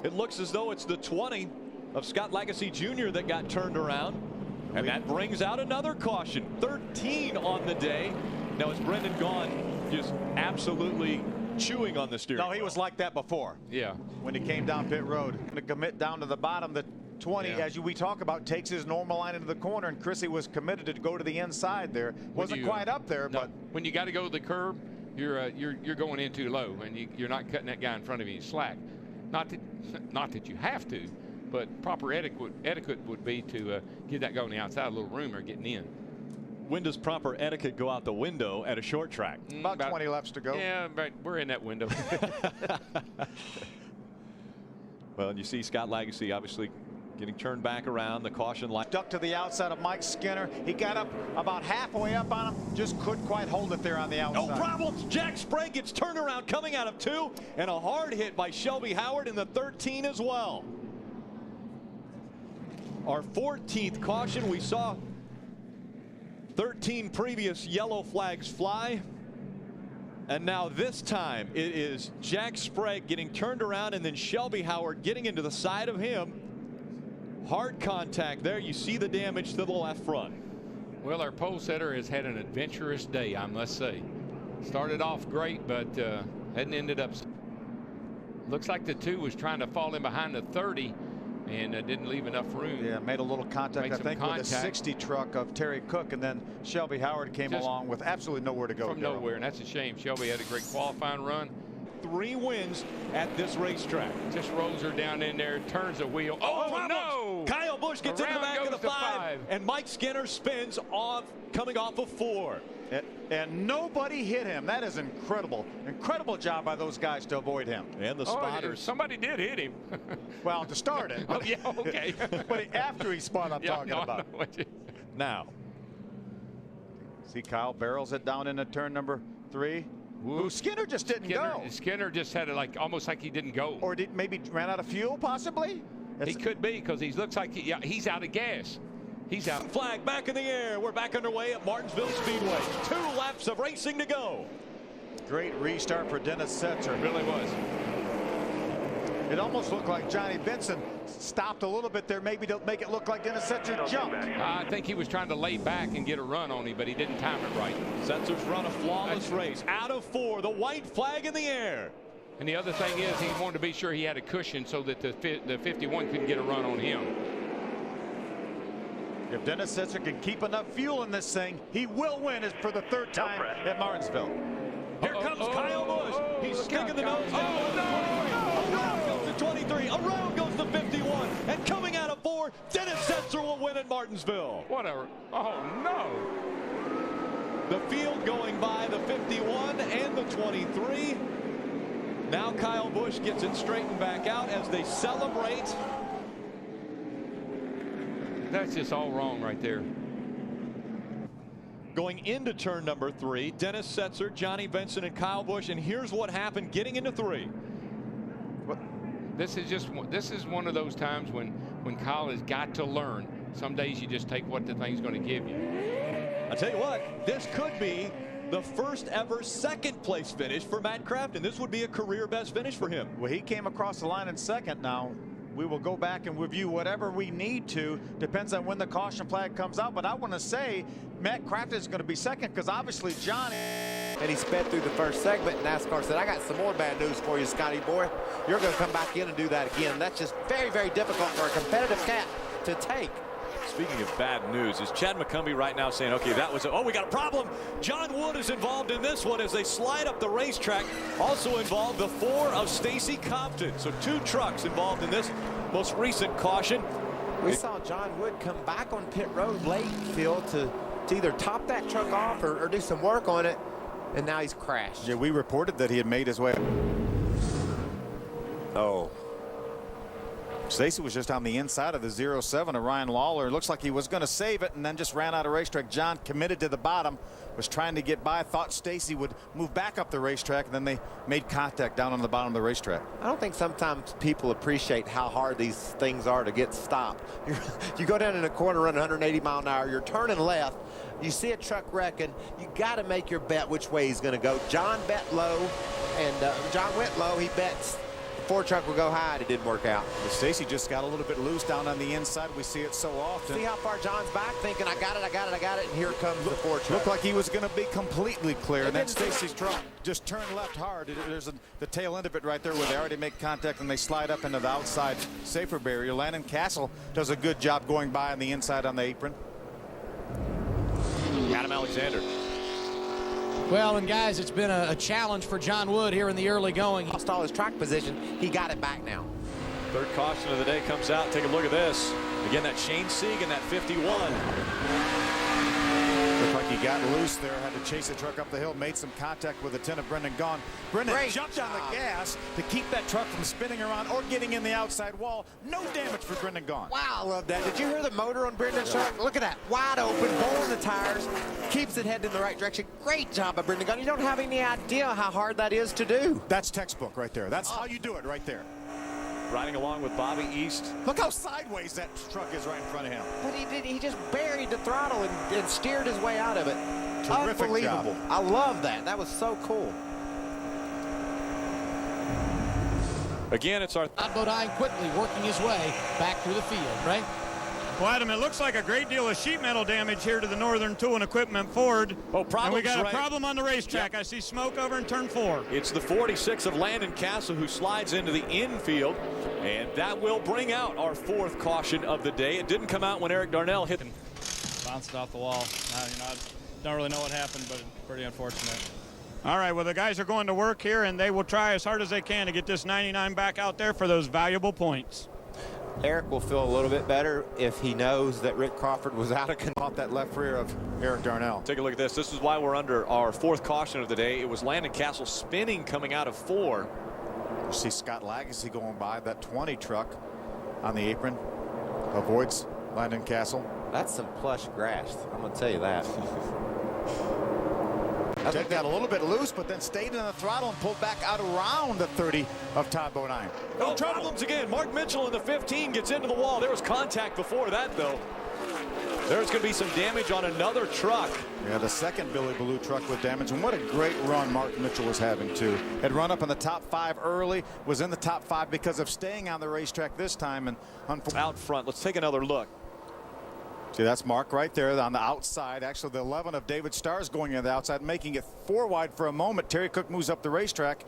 it looks as though it's the 20 of Scott Lagasse Jr. that got turned around. And that brings out another caution. 13 on the day. Now it's Brendan Gaughan just absolutely chewing on the steering No, he wheel. was like that before. Yeah. When he came down pit road. Going to commit down to the bottom. The 20, as we talk about, takes his normal line into the corner, and Chrissy was committed to go to the inside there. Wasn't quite up there, no, but when you got to go to the curb, you're going in too low, and you're not cutting that guy in front of you slack. Not that you have to, but proper etiquette would be to give that guy on the outside a little room or getting in. When does proper etiquette go out the window at a short track? About 20 laps to go. Yeah, but we're in that window. Well, you see Scott Lagasse obviously getting turned back around. The caution light. Duck to the outside of Mike Skinner. He got up about halfway up on him. Just couldn't quite hold it there on the outside. No problems. Jack Sprague gets turned around coming out of 2, and a hard hit by Shelby Howard in the 13 as well. Our 14th caution. We saw 13 previous yellow flags fly. And now this time it is Jack Sprague getting turned around, and then Shelby Howard getting into the side of him. Hard contact there. You see the damage to the left front. Well, our pole setter has had an adventurous day, I must say. Started off great, but hadn't ended up. Looks like the 2 was trying to fall in behind the 30 and didn't leave enough room. Yeah, made a little contact, I think, with the 60 truck of Terry Cook, and then Shelby Howard came along with absolutely nowhere to go. From nowhere, and that's a shame. Shelby had a great qualifying run. 3 wins at this racetrack. Just rolls her down in there, turns a wheel. Oh, no! Kyle Busch gets in the back of the 5, and Mike Skinner spins off, coming off of 4. And nobody hit him. That is incredible. Incredible job by those guys to avoid him. And the spotters. Somebody did hit him. Well, to start it. Oh, yeah, okay. But after he spun, I'm talking about. Now. See Kyle barrels it down into turn number 3. Who Skinner just didn't go. Skinner just had it almost like he didn't go. Or maybe ran out of fuel, possibly? He could be, because he looks like he's out of gas. He's out. Flag back in the air. We're back underway at Martinsville Speedway. 2 laps of racing to go. Great restart for Dennis Setzer. It really was. It almost looked like Johnny Benson stopped a little bit there, maybe to make it look like Dennis Setzer jumped. I think he was trying to lay back and get a run on him, but he didn't time it right. Setzer's run a flawless race. Out of 4, the white flag in the air. And the other thing is he wanted to be sure he had a cushion so that the 51 couldn't get a run on him. If Dennis Setzer can keep enough fuel in this thing, he will win for the 3rd time at Martinsville. Here comes Kyle Busch. He's sticking the nose down. Around goes the 23. Around goes the 51. And coming out of 4, Dennis Setzer will win at Martinsville. Oh, no. The field going by the 51 and the 23. Now Kyle Busch gets it straightened back out as they celebrate. That's just all wrong right there. Going into turn number 3, Dennis Setzer, Johnny Benson, and Kyle Busch. And here's what happened getting into 3. This is one of those times when Kyle has got to learn. Some days you just take what the thing's going to give you. I tell you what, this could be the first ever 2nd place finish for Matt Crafton. This would be a career best finish for him. Well, he came across the line in 2nd. Now we will go back and review whatever we need to. Depends on when the caution flag comes out. But I want to say Matt Crafton is going to be 2nd, because obviously Johnny. And he sped through the first segment. NASCAR said, I got some more bad news for you, Scotty boy. You're going to come back in and do that again. That's just very, very difficult for a competitive cat to take. Speaking of bad news, is Chad McCumbee right now saying, okay, that was, we got a problem. John Wood is involved in this one as they slide up the racetrack. Also involved the 4 of Stacy Compton. So 2 trucks involved in this most recent caution. We saw John Wood come back on pit road late, Phil, to either top that truck off or do some work on it, and now he's crashed. Yeah, we reported that he had made his way. Oh. Stacy was just on the inside of the 07 of Ryan Lawler. It looks like he was going to save it and then just ran out of racetrack. John committed to the bottom, was trying to get by, thought Stacy would move back up the racetrack, and then they made contact down on the bottom of the racetrack. I don't think sometimes people appreciate how hard these things are to get stopped. You go down in a corner, run 180 mile an hour, you're turning left, you see a truck wrecking, you got to make your bet which way he's going to go. John bet low, and John went low. He bets 4 truck would go high, and it didn't work out. But Stacy just got a little bit loose down on the inside. We see it so often. See how far John's back, thinking, I got it, and here comes the 4 truck. Looked like he was going to be completely clear, and then Stacy's truck just turned left hard. There's the tail end of it right there where they already make contact and they slide up into the outside safer barrier. Landon Castle does a good job going by on the inside on the apron. Adam Alexander. Well, and guys, it's been a challenge for John Wood here in the early going. Lost all his track position. He got it back now. Third caution of the day comes out. Take a look at this. Again, that Shane Sieg in that 51. Looked like he got loose there, had to chase the truck up the hill, made some contact with the 10 of Brendan Gaughan. Brendan jumped on the gas to keep that truck from spinning around or getting in the outside wall. No damage for Brendan Gaughan. Wow, I love that. Did you hear the motor on Brendan's truck? Look at that. Wide open, bowling the tires, keeps it headed in the right direction. Great job by Brendan Gaughan. You don't have any idea how hard that is to do. That's textbook right there. That's how you do it right there. Riding along with Bobby East. Look how sideways that truck is right in front of him. But he just buried the throttle and steered his way out of it. Terrific Unbelievable. job. I love that. That was so cool. Again, it's our Bodine quickly working his way back through the field, right? Well, Adam, it looks like a great deal of sheet metal damage here to the Northern Tool and Equipment Ford. Oh, problems, and we got a right. problem on the racetrack. Yep. I see smoke over in turn 4. It's the 46 of Landon Castle who slides into the infield, and that will bring out our 4th caution of the day. It didn't come out when Eric Darnell hit him. Bounced off the wall. I don't really know what happened, but it's pretty unfortunate. All right, well, the guys are going to work here, and they will try as hard as they can to get this 99 back out there for those valuable points. Eric will feel a little bit better if he knows that Rick Crawford was out of control. Off that left rear of Eric Darnell. Take a look at this. This is why we're under our 4th caution of the day. It was Landon Castle spinning coming out of 4. You see Scott Lagacy going by. That 20 truck on the apron avoids Landon Castle. That's some plush grass. I'm going to tell you that. Ted got a little bit loose, but then stayed in the throttle and pulled back out around the 30 of Todd Bodine. No problems again. Mark Mitchell in the 15 gets into the wall. There was contact before that, though. There's going to be some damage on another truck. Yeah, the second Billy Ballou truck with damage. And what a great run Mark Mitchell was having, too. Had run up in the top 5 early, was in the top 5 because of staying on the racetrack this time. And out front, let's take another look. See, that's Mark right there on the outside. Actually, the 11 of David Starr's going in the outside, making it 4 wide for a moment. Terry Cook moves up the racetrack.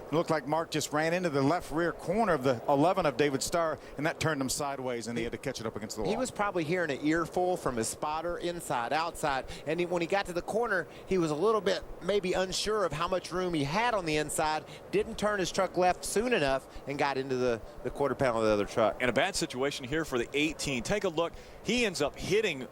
It looked like Mark just ran into the left rear corner of the 11 of David Starr, and that turned him sideways, and he had to catch it up against the wall. He was probably hearing an earful from his spotter inside, outside, and when he got to the corner, he was a little bit maybe unsure of how much room he had on the inside, didn't turn his truck left soon enough, and got into the quarter panel of the other truck. And a bad situation here for the 18. Take a look. He ends up hitting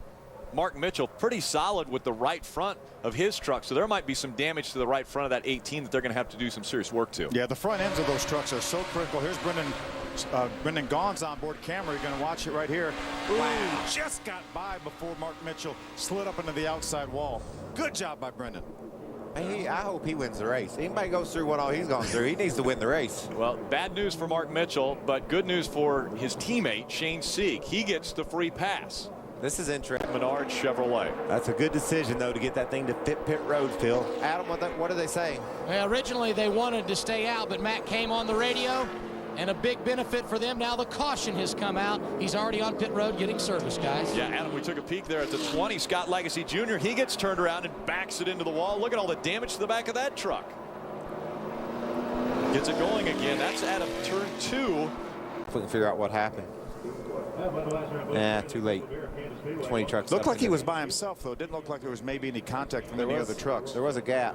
Mark Mitchell pretty solid with the right front of his truck, so there might be some damage to the right front of that 18 that they're going to have to do some serious work to. Yeah, the front ends of those trucks are so critical. Here's Brendan Gaughan's onboard camera. You're going to watch it right here. Wow. Just got by before Mark Mitchell slid up into the outside wall. Good job by Brendan. I hope he wins the race. Anybody goes through what all he's gone through, he needs to win the race. Well, bad news for Mark Mitchell, but good news for his teammate, Shane Sieg. He gets the free pass. This is interesting. Menard Chevrolet. That's a good decision, though, to get that thing to fit pit road, Phil. Adam, what are they saying? Well, originally they wanted to stay out, but Matt came on the radio, and a big benefit for them. Now the caution has come out. He's already on pit road getting service, guys. Yeah, Adam, we took a peek there at the 20. Scott Legacy Jr., he gets turned around and backs it into the wall. Look at all the damage to the back of that truck. Gets it going again. That's out of turn 2. If we can figure out what happened. Nah, too late. 20 trucks. Looked like he was by himself, though. It didn't look like there was maybe any contact from any other trucks. There was a gap.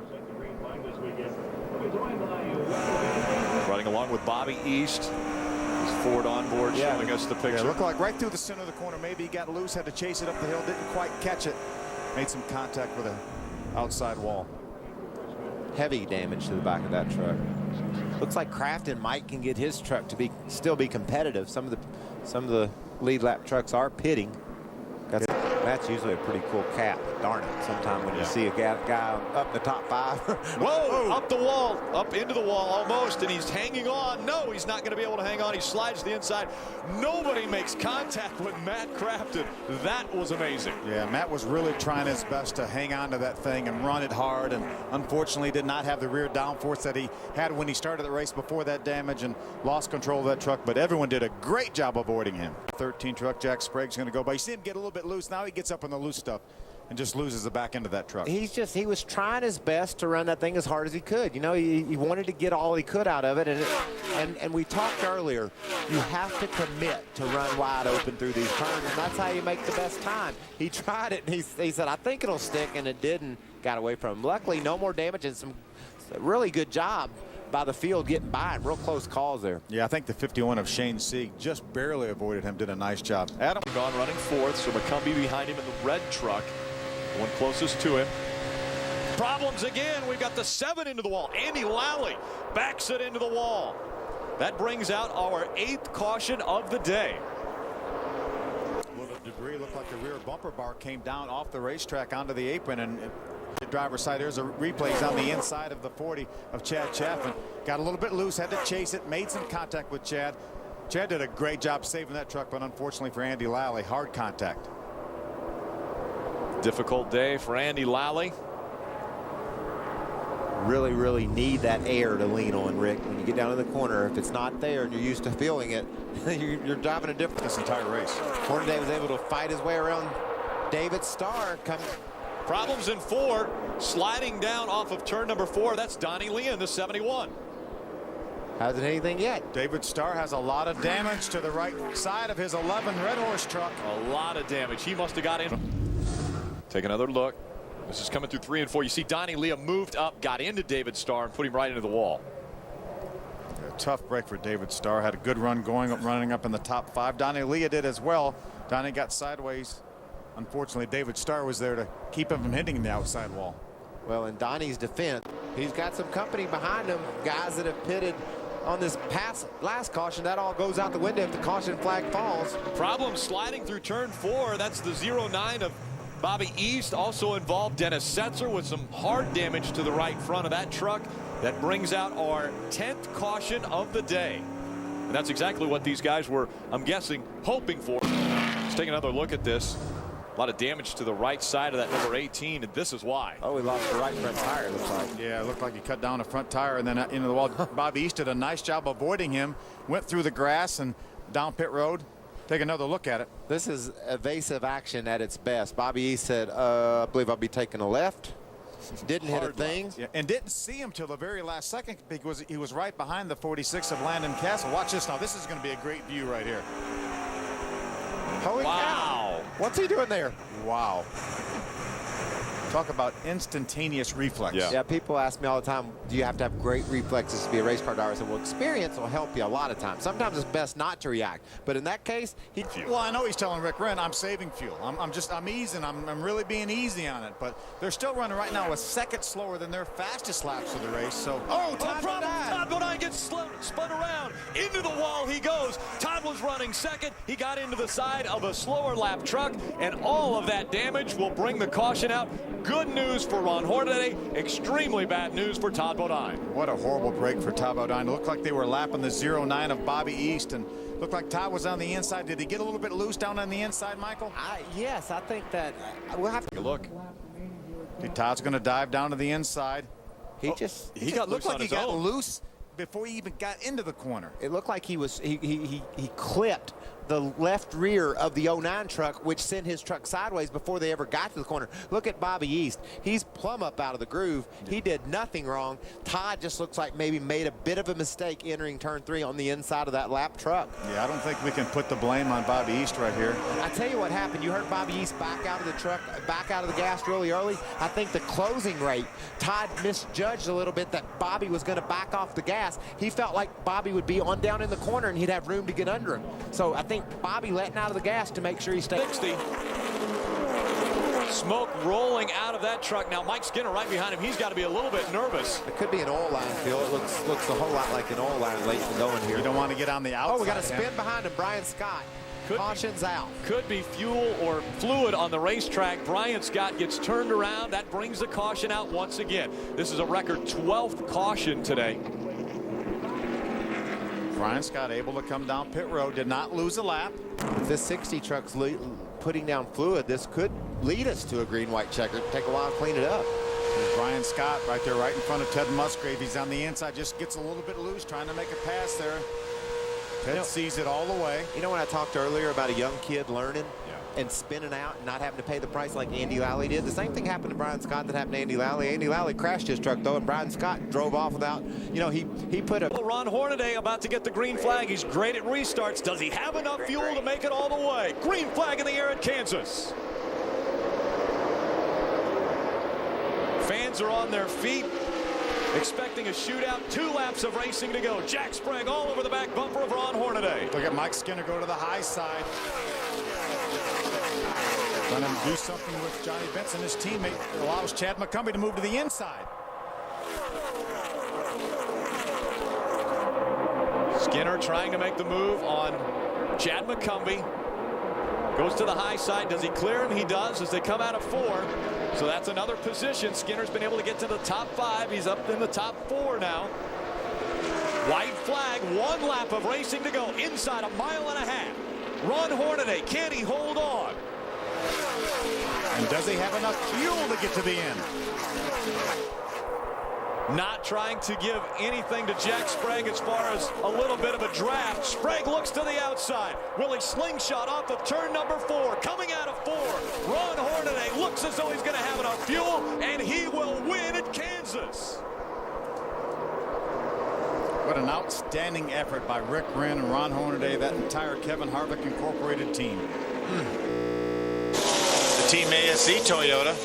Riding along with Bobby East. His Ford onboard showing us the picture. Yeah, looked like right through the center of the corner. Maybe he got loose, had to chase it up the hill, didn't quite catch it. Made some contact with an outside wall. Heavy damage to the back of that truck. Looks like Kraft and Mike can get his truck to still be competitive. Some of the lead lap trucks are pitting. That's that's usually a pretty cool cap. Darn it, sometime when you see a guy up the top 5. Whoa, up the wall, up into the wall almost, and he's hanging on. No, he's not going to be able to hang on. He slides to the inside. Nobody makes contact with Matt Crafton. That was amazing. Yeah, Matt was really trying his best to hang on to that thing and run it hard, and unfortunately did not have the rear downforce that he had when he started the race before that damage and lost control of that truck, but everyone did a great job avoiding him. 13 truck, Jack Sprague's going to go by. You see him get a little bit loose. Now he gets up on the loose stuff and just loses the back end of that truck. He was trying his best to run that thing as hard as he could. You know, he wanted to get all he could out of it, and we talked earlier, you have to commit to run wide open through these turns, and that's how you make the best time. He tried it, and he said, I think it'll stick, and it didn't. Got away from him. Luckily, no more damage, and some really good job by the field getting by him. Real close calls there. Yeah, I think the 51 of Shane Sieg just barely avoided him. Did a nice job. Adam gone running fourth, so McCumbee behind him in the red truck. One closest to him. Problems again. We've got the 7 into the wall. Andy Lally backs it into the wall. That brings out our 8th caution of the day. A little debris. Looked like the rear bumper bar came down off the racetrack onto the apron, and the driver's side. There's a replay. He's on the inside of the 40 of Chad Chaffin. Got a little bit loose, had to chase it, made some contact with Chad. Chad did a great job saving that truck, but unfortunately for Andy Lally, hard contact. Difficult day for Andy Lally. Really need that air to lean on, Rick. When you get down in the corner, if it's not there and you're used to feeling it, you're driving a different this entire race. Hornaday was able to fight his way around David Starr. Problems in 4, sliding down off of turn number 4. That's Donnie Lee in the 71. Hasn't anything yet. David Starr has a lot of damage to the right side of his 11 Red Horse truck. A lot of damage. He must have got in. Take another look. This is coming through 3 and 4. You see Donnie Lee moved up, got into David Starr, and put him right into the wall. A tough break for David Starr. Had a good run running up in the top 5. Donnie Lee did as well. Donnie got sideways. Unfortunately, David Starr was there to keep him from hitting the outside wall. Well, in Donnie's defense, he's got some company behind him, guys that have pitted on this last caution. That all goes out the window if the caution flag falls. Problem sliding through turn 4. That's the 09 of Bobby East. Also involved Dennis Setzer with some hard damage to the right front of that truck. That brings out our 10th caution of the day. And that's exactly what these guys were, I'm guessing, hoping for. Let's take another look at this. A lot of damage to the right side of that number 18, and this is why. Oh, he lost the right front tire, looks like. Yeah, it looked like he cut down the front tire and then into the wall. Bobby East did a nice job avoiding him, went through the grass and down pit road. Take another look at it. This is evasive action at its best. Bobby East said, I believe I'll be taking a left. Didn't hit a thing. Yeah, and didn't see him till the very last second because he was right behind the 46 of Landon Castle. Watch this now. This is going to be a great view right here. Holy cow. What's he doing there? Wow. Talk about instantaneous reflex. Yeah, people ask me all the time, do you have to have great reflexes to be a race car driver? I said, well, experience will help you a lot of times. Sometimes it's best not to react. But in that case, well, I know he's telling Rick Wren, I'm saving fuel. I'm easing. I'm really being easy on it. But they're still running right now a second slower than their fastest laps of the race. So, Todd Bodine gets spun around. Into the wall he goes. Todd was running second. He got into the side of a slower lap truck, and all of that damage will bring the caution out. Good news for Ron Hornaday. Extremely bad news for Todd Bodine. What a horrible break for Todd Bodine. It looked like they were lapping the 09 of Bobby East, and looked like Todd was on the inside. Did he get a little bit loose down on the inside, Michael? Yes, I think that we'll have to look. Todd's going to dive down to the inside. He got loose on his own. Looked like he got loose before he even got into the corner. It looked like he clipped the left rear of the 09 truck, which sent his truck sideways before they ever got to the corner. Look at Bobby East. He's plumb up out of the groove. He did nothing wrong. Todd just looks like maybe made a bit of a mistake entering turn 3 on the inside of that lap truck. Yeah, I don't think we can put the blame on Bobby East right here. I tell you what happened. You heard Bobby East back out of the truck, back out of the gas really early. I think the closing rate, Todd misjudged a little bit that Bobby was going to back off the gas. He felt like Bobby would be on down in the corner and he'd have room to get under him. So I think Bobby letting out of the gas to make sure he stays. 60. Smoke rolling out of that truck. Now Mike Skinner right behind him. He's got to be a little bit nervous. It could be an oil line, Phil. It looks a whole lot like an oil line late going here. You don't want to get on the outside. Oh, we got a spin behind him. Brian Scott. Caution's out. Could be fuel or fluid on the racetrack. Brian Scott gets turned around. That brings the caution out once again. This is a record 12th caution today. Brian Scott able to come down pit road, did not lose a lap. If this 60 truck's putting down fluid, this could lead us to a green-white checker. Take a while to clean it up. There's Brian Scott right there, right in front of Ted Musgrave. He's on the inside, just gets a little bit loose, trying to make a pass there. Ted sees it all the way. You know when I talked earlier about a young kid learning and spinning out and not having to pay the price like Andy Lally did? The same thing happened to Brian Scott that happened to Andy Lally. Andy Lally crashed his truck, though, and Brian Scott drove off without, you know, he put a... Ron Hornaday about to get the green flag. He's great at restarts. Does he have enough fuel to make it all the way? Green flag in the air at Kansas. Fans are on their feet, expecting a shootout. 2 laps of racing to go. Jack Sprague all over the back bumper of Ron Hornaday. Look at Mike Skinner go to the high side. Trying to do something with Johnny Benson, his teammate. It allows Chad McCumbee to move to the inside. Skinner trying to make the move on Chad McCumbee. Goes to the high side. Does he clear him? He does as they come out of 4. So that's another position. Skinner's been able to get to the top 5. He's up in the top 4 now. White flag, 1 lap of racing to go. Inside 1.5 miles. Ron Hornaday, can he hold on? And does he have enough fuel to get to the end? Not trying to give anything to Jack Sprague as far as a little bit of a draft. Sprague looks to the outside. Will he slingshot off of turn number 4? Coming out of 4. Ron Hornaday looks as though he's going to have enough fuel, and he will win at Kansas. What an outstanding effort by Rick Wren and Ron Hornaday, that entire Kevin Harvick Incorporated team. The Team ASE Toyota.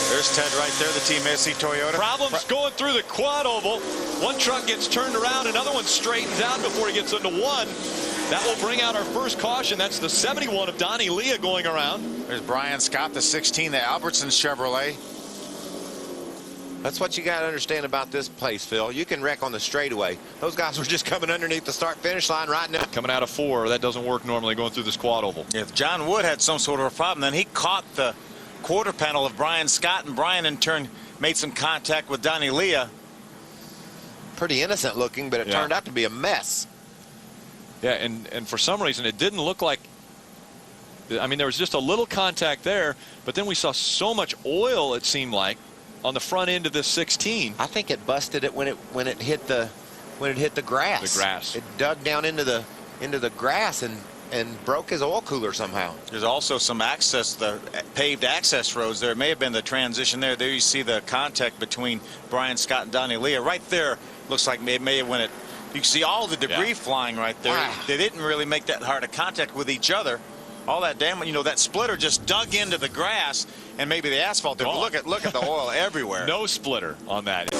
There's Ted right there, the Team ASE Toyota. Problems going through the quad oval. One truck gets turned around, another one straightens out before he gets into 1. That will bring out our first caution. That's the 71 of Donnie Leah going around. There's Brian Scott, the 16, the Albertson Chevrolet. That's what you got to understand about this place, Phil. You can wreck on the straightaway. Those guys were just coming underneath the start-finish line right now. Coming out of 4, that doesn't work normally going through this quad oval. If John Wood had some sort of a problem, then he caught the quarter panel of Brian Scott, and Brian in turn made some contact with Donnie Leah. Pretty innocent looking, but it turned out to be a mess. Yeah, and for some reason it didn't look like, I mean, there was just a little contact there, but then we saw so much oil, it seemed like, on the front end of this 16. I think it busted it when it hit the grass. The grass. It dug down into the grass and broke his oil cooler somehow. There's also some access, the paved access roads there. It may have been the transition there. There you see the contact between Brian Scott and Donnie Leah. Right there looks like it may have when it, you can see all the debris flying right there. Wow. They didn't really make that hard a contact with each other. All that damage, you know, that splitter just dug into the grass and maybe the asphalt there. Look at the oil everywhere. No splitter on that.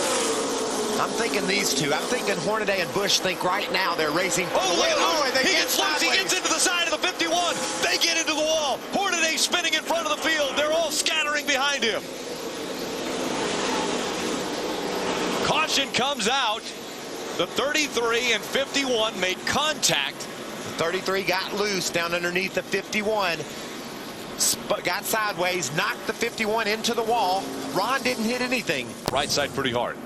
I'm thinking these two. I'm thinking Hornaday and Busch think right now they're racing. He gets loose. He gets into the side of the 51. They get into the wall. Hornaday spinning in front of the field. They're all scattering behind him. Caution comes out. The 33 and 51 made contact. The 33 got loose down underneath the 51. Got sideways, knocked the 51 into the wall. Ron didn't hit anything. Right side pretty hard.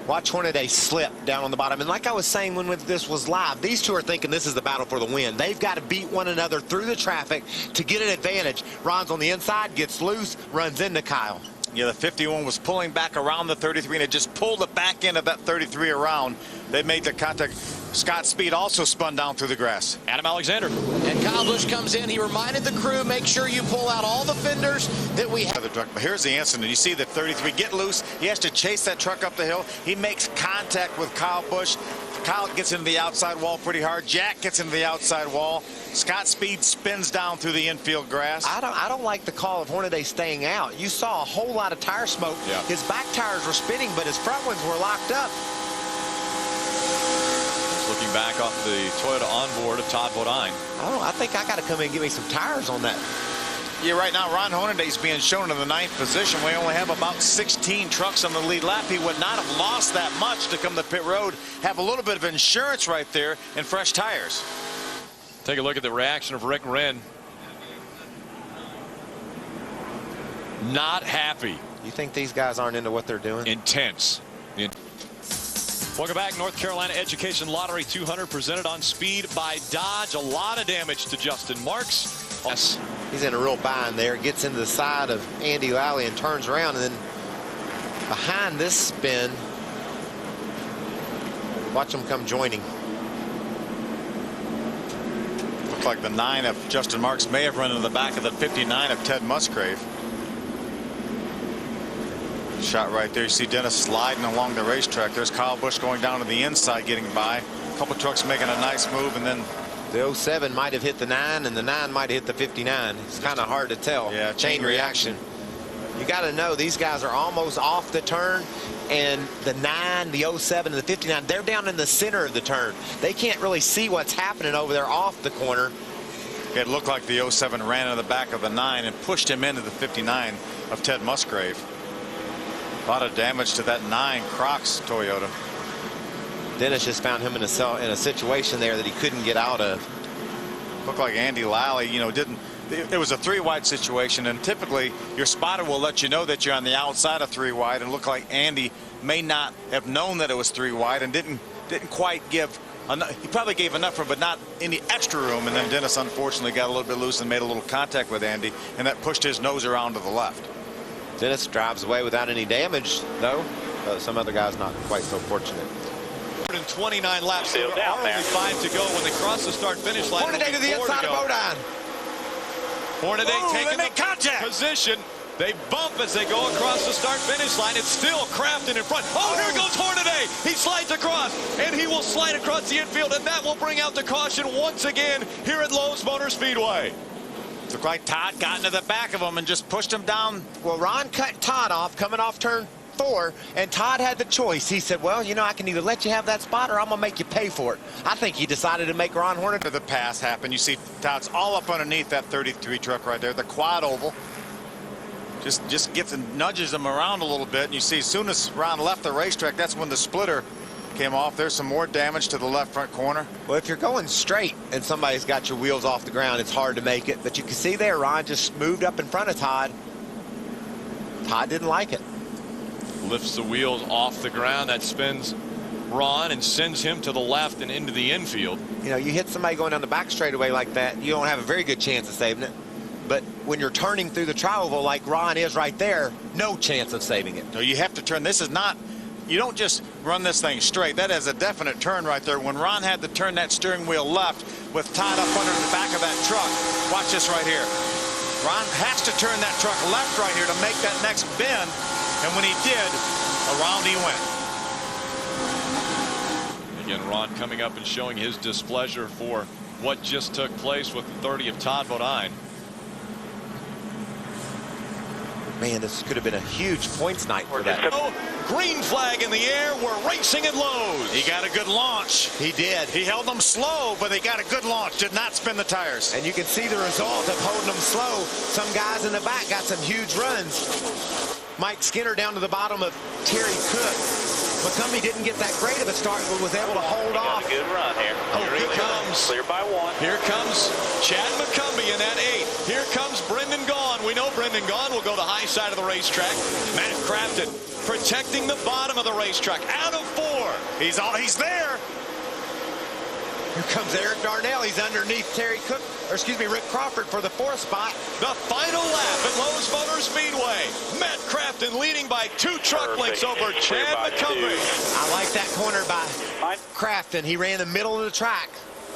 Watch Hornaday slip down on the bottom. And like I was saying when this was live, these two are thinking this is the battle for the win. They've got to beat one another through the traffic to get an advantage. Ron's on the inside, gets loose, runs into Kyle. Yeah, the 51 was pulling back around the 33, and it just pulled the back end of that 33 around. They made the contact. Scott Speed also spun down through the grass. Adam Alexander. And Kyle Busch comes in. He reminded the crew, make sure you pull out all the fenders that we have. But here's the incident. You see the 33 get loose. He has to chase that truck up the hill. He makes contact with Kyle Busch. Kyle gets into the outside wall pretty hard. Jack gets into the outside wall. Scott Speed spins down through the infield grass. I don't like the call of Hornaday staying out. You saw a whole lot of tire smoke. Yeah. His back tires were spinning, but his front ones were locked up. Looking back off the Toyota onboard of Todd Bodine. I think I got to come in and give me some tires on that. Yeah, right now Ron Hornaday's being shown in the 9th position. We only have about 16 trucks on the lead lap. He would not have lost that much to come to pit road, have a little bit of insurance right there and fresh tires. Take a look at the reaction of Rick Wren. Not happy. You think these guys aren't into what they're doing? Intense. Welcome back. North Carolina Education Lottery 200 presented on speed by Dodge. A lot of damage to Justin Marks. Yes. He's in a real bind there. Gets into the side of Andy Lally and turns around, and then behind this spin, watch him come joining. Looked like the 9 of Justin Marks may have run into the back of the 59 of Ted Musgrave. Shot right there. You see Dennis sliding along the racetrack. There's Kyle Busch going down to the inside, getting by. A couple trucks making a nice move, and then the 07 might have hit the 9, and the 9 might have hit the 59. It's kind of hard to tell. Yeah, chain reaction. You got to know these guys are almost off the turn, and the 9, the 07, and the 59, they're down in the center of the turn. They can't really see what's happening over there off the corner. It looked like the 07 ran in the back of the 9 and pushed him into the 59 of Ted Musgrave. A lot of damage to that 9 Crocs Toyota. Dennis just found him in a situation there that he couldn't get out of. Looked like Andy Lally, you know, didn't. It was a 3-wide situation, and typically your spotter will let you know that you're on the outside of 3-wide, and it looked like Andy may not have known that it was 3-wide and didn't quite give enough. He probably gave enough room, but not any extra room, and then Dennis unfortunately got a little bit loose and made a little contact with Andy, and that pushed his nose around to the left. Dennis drives away without any damage, though. Some other guys not quite so fortunate. 129 laps. There are only 5 to go when they cross the start-finish line. Hornaday to the inside of Bodine. Hornaday taking the contact position. They bump as they go across the start-finish line. It's still Crafton in front. Oh, here goes Hornaday. He slides across, and he will slide across the infield, and that will bring out the caution once again here at Lowe's Motor Speedway. Looked like Todd got into the back of him and just pushed him down. Well, Ron cut Todd off coming off turn 4, and Todd had the choice. He said, well, you know, I can either let you have that spot or I'm going to make you pay for it. I think he decided to make Ron Hornaday. The pass happened. You see Todd's all up underneath that 33 truck right there, the quad oval. Just gets and nudges him around a little bit, and you see as soon as Ron left the racetrack, that's when the splitter came off. There's some more damage to the left front corner. Well, if you're going straight and somebody's got your wheels off the ground, it's hard to make it. But you can see there, Ron just moved up in front of Todd. Todd didn't like it. Lifts the wheels off the ground. That spins Ron and sends him to the left and into the infield. You know, you hit somebody going down the back straightaway like that, you don't have a very good chance of saving it. But when you're turning through the tri-oval like Ron is right there, no chance of saving it. So you have to turn. This is not, you don't just run this thing straight. That is a definite turn right there. When Ron had to turn that steering wheel left with Todd up under the back of that truck, watch this right here. Ron has to turn that truck left right here to make that next bend, and when he did, around he went. Again, Ron coming up and showing his displeasure for what just took place with the 30 of Todd Bodine. Man, this could have been a huge points night for that. Oh, green flag in the air. We're racing at Lowe's. He got a good launch. He did. He held them slow, but he got a good launch. Did not spin the tires. And you can see the result of holding them slow. Some guys in the back got some huge runs. Mike Skinner down to the bottom of Terry Cook. McCumbee didn't get that great of a start, but was able to hold off. A good run here. Oh, here he comes. Clear by 1. Here comes Chad McCumbee in that 8. Here comes Brendan Gaughan. We know Brendan Gaughan will go the high side of the racetrack. Matt Crafton protecting the bottom of the racetrack. Out of 4. He's there. Here comes Eric Darnell. He's underneath Terry Cook, or excuse me, Rick Crawford for the 4th spot. The final lap at Lowe's Motor Speedway. Matt Crafton leading by 2 truck lengths over Chad McCumbee. I like that corner by Crafton. He ran the middle of the track.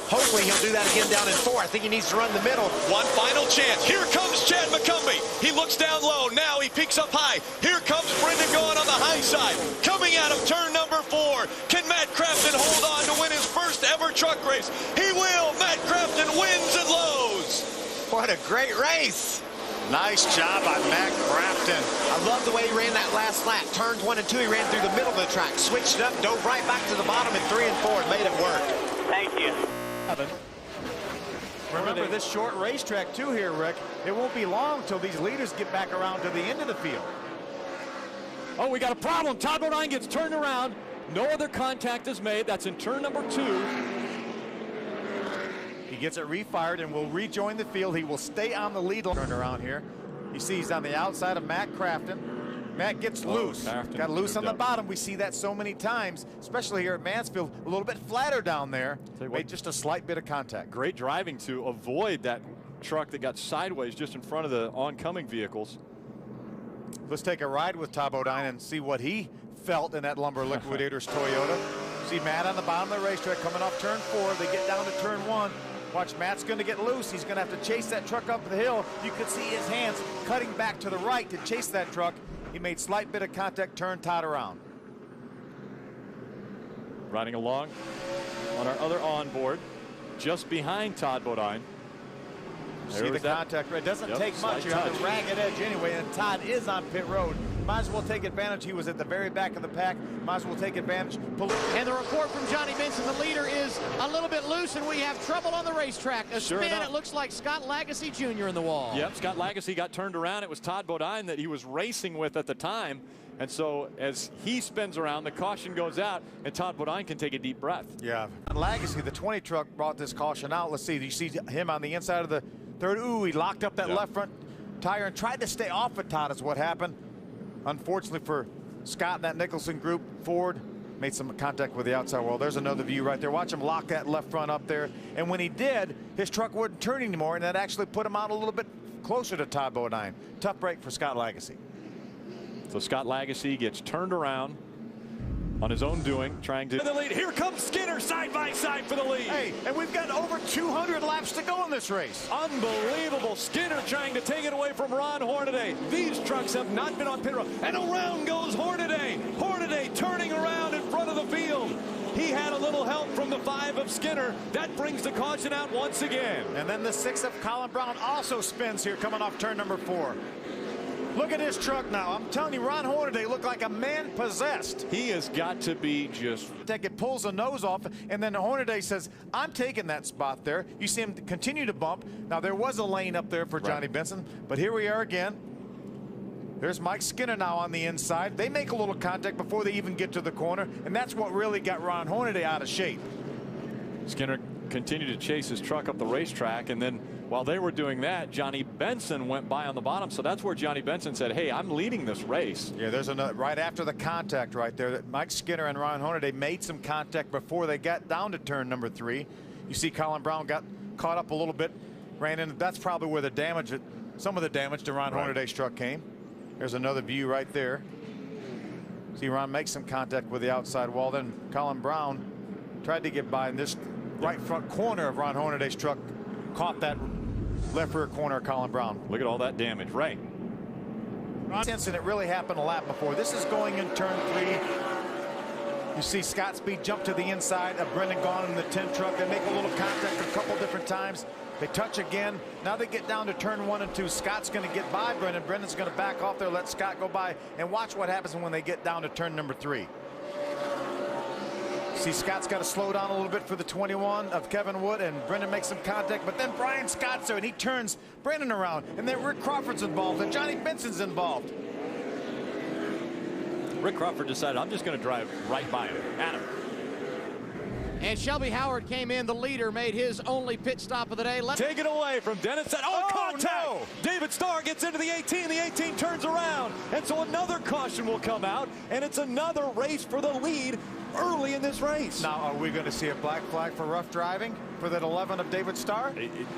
Hopefully he'll do that again down in 4. I think he needs to run the middle. One final chance. Here comes Chad McCumbee. He looks down low. Now he peaks up high. Here comes Brendan Gaughan on the high side. Coming out of turn number 4. Can Matt Crafton hold on to win his first ever truck race? He will. Matt Crafton wins at Lowe's. What a great race. Nice job by Matt Crafton. I love the way he ran that last lap. Turns 1 and 2, he ran through the middle of the track, switched it up, dove right back to the bottom in 3 and 4, and made it work. Thank you. Remember this short racetrack too here, Rick. It won't be long till these leaders get back around to the end of the field. Oh, we got a problem. Todd Bodine gets turned around. No other contact is made. That's in turn number 2. He gets it refired and will rejoin the field. He will stay on the lead. Turn around here. You see he's on the outside of Matt Crafton. Matt gets loose. Got loose on the bottom. We see that so many times, especially here at Mansfield. A little bit flatter down there. Made just a slight bit of contact. Great driving to avoid that truck that got sideways just in front of the oncoming vehicles. Let's take a ride with Todd Bodine and see what he felt in that Lumber Liquidators Toyota. See Matt on the bottom of the racetrack coming off turn 4. They get down to turn 1. Watch, Matt's going to get loose. He's going to have to chase that truck up the hill. You can see his hands cutting back to the right to chase that truck. He made slight bit of contact, turned Todd around. Riding along on our other onboard, just behind Todd Bodine. See the contact. It doesn't take much. You're on the ragged edge anyway, and Todd is on pit road. Might as well take advantage. He was at the very back of the pack. Might as well take advantage. And the report from Johnny Benson, the leader, is a little bit loose, and we have trouble on the racetrack. A spin, it looks like Scott Lagasse Jr. in the wall. Yep, Scott Lagasse got turned around. It was Todd Bodine that he was racing with at the time. And so as he spins around, the caution goes out, and Todd Bodine can take a deep breath. Yeah. Lagasse, the 20 truck, brought this caution out. Let's see. You see him on the inside of the third. Ooh, he locked up that left front tire and tried to stay off of Todd is what happened. Unfortunately for Scott and that Nicholson group, Ford made some contact with the outside wall. There's another view right there. Watch him lock that left front up there. And when he did, his truck wouldn't turn anymore, and that actually put him out a little bit closer to Todd Bodine. Tough break for Scott Lagasse. So Scott Lagasse gets turned around on his own doing, trying to the lead. Here comes Skinner side by side for the lead. Hey, and we've got over 200 laps to go in this race. Unbelievable. Skinner trying to take it away from Ron Hornaday. These trucks have not been on pit road. And around goes Hornaday. Hornaday turning around in front of the field. He had a little help from the 5 of Skinner. That brings the caution out once again. And then the 6 of Colin Brown also spins here coming off turn number 4. Look at his truck now. I'm telling you, Ron Hornaday looked like a man possessed. He has got to be just... It pulls the nose off, and then Hornaday says, I'm taking that spot there. You see him continue to bump. Now, there was a lane up there for Johnny Benson, but here we are again. There's Mike Skinner now on the inside. They make a little contact before they even get to the corner, and that's what really got Ron Hornaday out of shape. Skinner continued to chase his truck up the racetrack, and then while they were doing that, Johnny Benson went by on the bottom. So that's where Johnny Benson said, hey, I'm leading this race. Yeah, there's another right after the contact right there that Mike Skinner and Ron Hornaday made some contact before they got down to turn number 3. You see Colin Brown got caught up a little bit, ran in. That's probably where the damage, some of the damage to Ron Hornaday's truck came. There's another view right there. See Ron make some contact with the outside wall. Then Colin Brown tried to get by in this right front corner of Ron Hornaday's truck, caught that left rear corner of Colin Brown. Look at all that damage. Right. This incident really happened a lap before. This is going in turn 3. You see Scott Speed jump to the inside of Brendan Gaughan in the 10 truck. They make a little contact a couple different times. They touch again. Now they get down to turn 1 and 2. Scott's going to get by Brendan. Brendan's going to back off there, let Scott go by, and watch what happens when they get down to turn number 3. See, Scott's got to slow down a little bit for the 21 of Kevin Wood, and Brendan makes some contact, but then Brian Scott's there, and he turns Brendan around, and then Rick Crawford's involved, and Johnny Benson's involved. Rick Crawford decided, I'm just going to drive right by him. Adam. And Shelby Howard came in. The leader made his only pit stop of the day. Take it away from Dennis. Contact! No. David Starr gets into the 18. The 18 turns around. And so another caution will come out. And it's another race for the lead early in this race. Now, are we going to see a black flag for rough driving for that 11 of David Starr?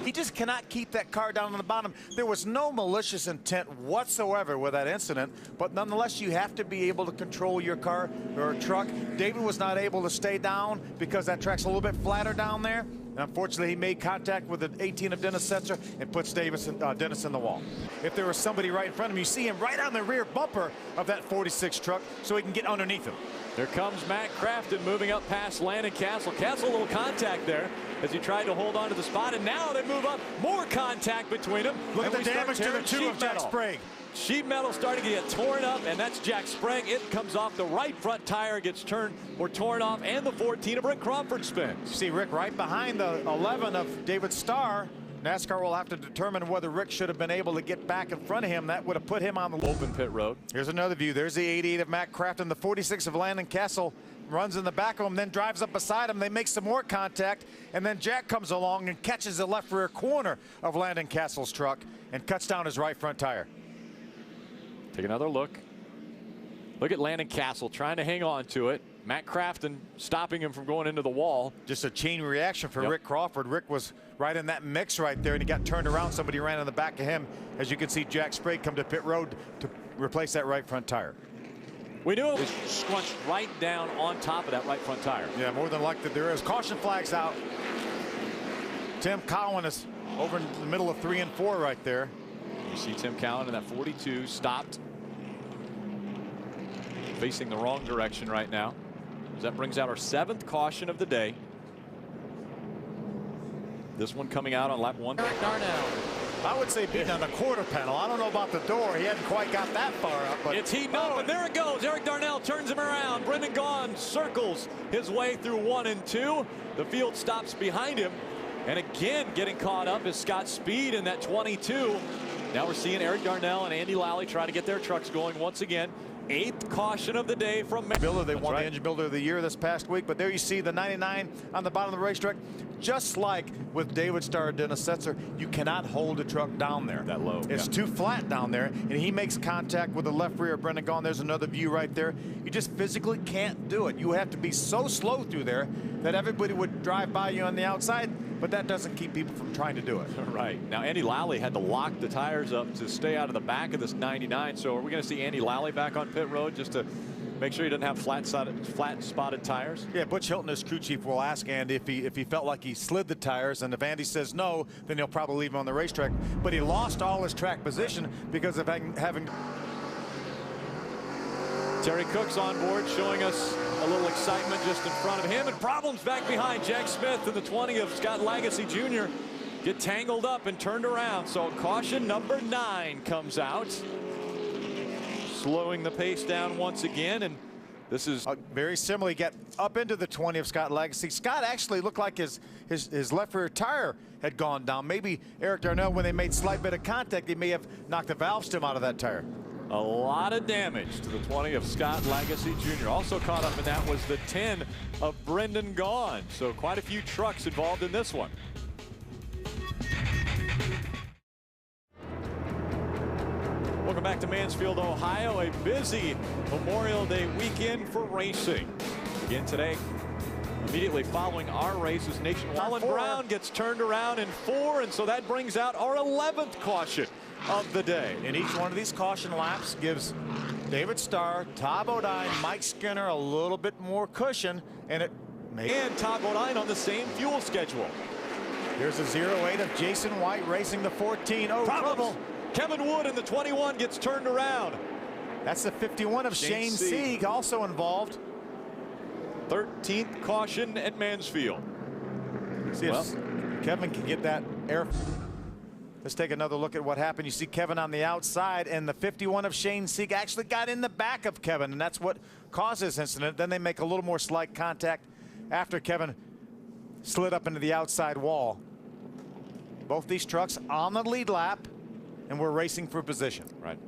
He just cannot keep that car down on the bottom. There was no malicious intent whatsoever with that incident, but nonetheless, you have to be able to control your car or truck. David was not able to stay down because that track's a little bit flatter down there. And unfortunately, he made contact with the 18 of Dennis Setzer and puts Dennis in the wall. If there was somebody right in front of him, you see him right on the rear bumper of that 46 truck so he can get underneath him. Here comes Matt Crafton moving up past Landon Castle. Castle, a little contact there as he tried to hold on to the spot, and now they move up. More contact between them. Look at the damage to the 2 of Jack Sprague. Sheet metal starting to get torn up, and that's Jack Sprague. It comes off the right front tire, gets turned or torn off, and the 14 of Rick Crawford spins. You see Rick right behind the 11 of David Starr. NASCAR will have to determine whether Rick should have been able to get back in front of him. That would have put him on the open pit road. Here's another view. There's the 88 of Matt Crafton, the 46 of Landon Castle. runs in the back of him, then drives up beside him. They make some more contact, and then Jack comes along and catches the left rear corner of Landon Castle's truck and cuts down his right front tire. Take another look. Look at Landon Castle trying to hang on to it. Matt Crafton stopping him from going into the wall. Just a chain reaction for Rick Crawford. Rick was right in that mix right there, and he got turned around. Somebody ran in the back of him. As you can see, Jack Sprague come to pit road to replace that right front tire. We knew it was scrunched right down on top of that right front tire. Yeah, more than likely there is. Caution flags out. Tim Cowan is over in the middle of 3 and 4 right there. You see Tim Cowan in that 42 stopped, facing the wrong direction right now. That brings out our 7th caution of the day. This one coming out on lap 1. Eric Darnell. I would say beating on the quarter panel. I don't know about the door. He hadn't quite got that far up. But it's heating up, and there it goes. Eric Darnell turns him around. Brendan Gaughan circles his way through 1 and 2. The field stops behind him. And again, getting caught up is Scott Speed in that 22. Now we're seeing Eric Darnell and Andy Lally try to get their trucks going once again. 8th caution of the day from Miller. They won the Engine Builder of the Year this past week, but there you see the 99 on the bottom of the racetrack. Just like with David Starr and Dennis Setzer, you cannot hold the truck down there. That low. It's too flat down there, and he makes contact with the left rear of Brendan Gaughan. There's another view right there. You just physically can't do it. You have to be so slow through there that everybody would drive by you on the outside, but that doesn't keep people from trying to do it. Right. Now, Andy Lally had to lock the tires up to stay out of the back of this 99. So are we going to see Andy Lally back on pit road just to make sure he doesn't have flat spotted tires? Yeah, Butch Hilton, his crew chief, will ask Andy if he felt like he slid the tires, and if Andy says no, then he'll probably leave him on the racetrack. But he lost all his track position because of having. Terry Cook's on board, showing us a little excitement just in front of him, and problems back behind. Jack Smith and the 20 of Scott Lagasse Jr. get tangled up and turned around. So caution number 9 comes out, slowing the pace down once again. And this is very similar. Get up into the 20 of Scott Lagasse. Scott actually looked like his left rear tire had gone down. Maybe Eric Darnell, when they made slight bit of contact, he may have knocked the valve stem out of that tire. A lot of damage to the 20 of Scott Lagasse Jr. Also caught up in that was the 10 of Brendan Gaughan. So quite a few trucks involved in this one. Welcome back to Mansfield, Ohio. A busy Memorial Day weekend for racing. Again today, immediately following our races, nationwide. Alan Brown gets turned around in 4, and so that brings out our 11th caution of the day. And each one of these caution laps gives David Starr, Todd Bodine, Mike Skinner a little bit more cushion, and it makes. And Todd Bodine on the same fuel schedule. Here's a 08 of Jason White racing the 14. Oh, trouble. Kevin Wood in the 21 gets turned around. That's the 51 of Shane Sieg, also involved. 13th caution at Mansfield. See if Kevin can get that air. Let's take another look at what happened. You see Kevin on the outside, and the 51 of Shane Sieg actually got in the back of Kevin, and that's what caused this incident. Then they make a little more slight contact after Kevin slid up into the outside wall. Both these trucks on the lead lap, and we're racing for position. Right.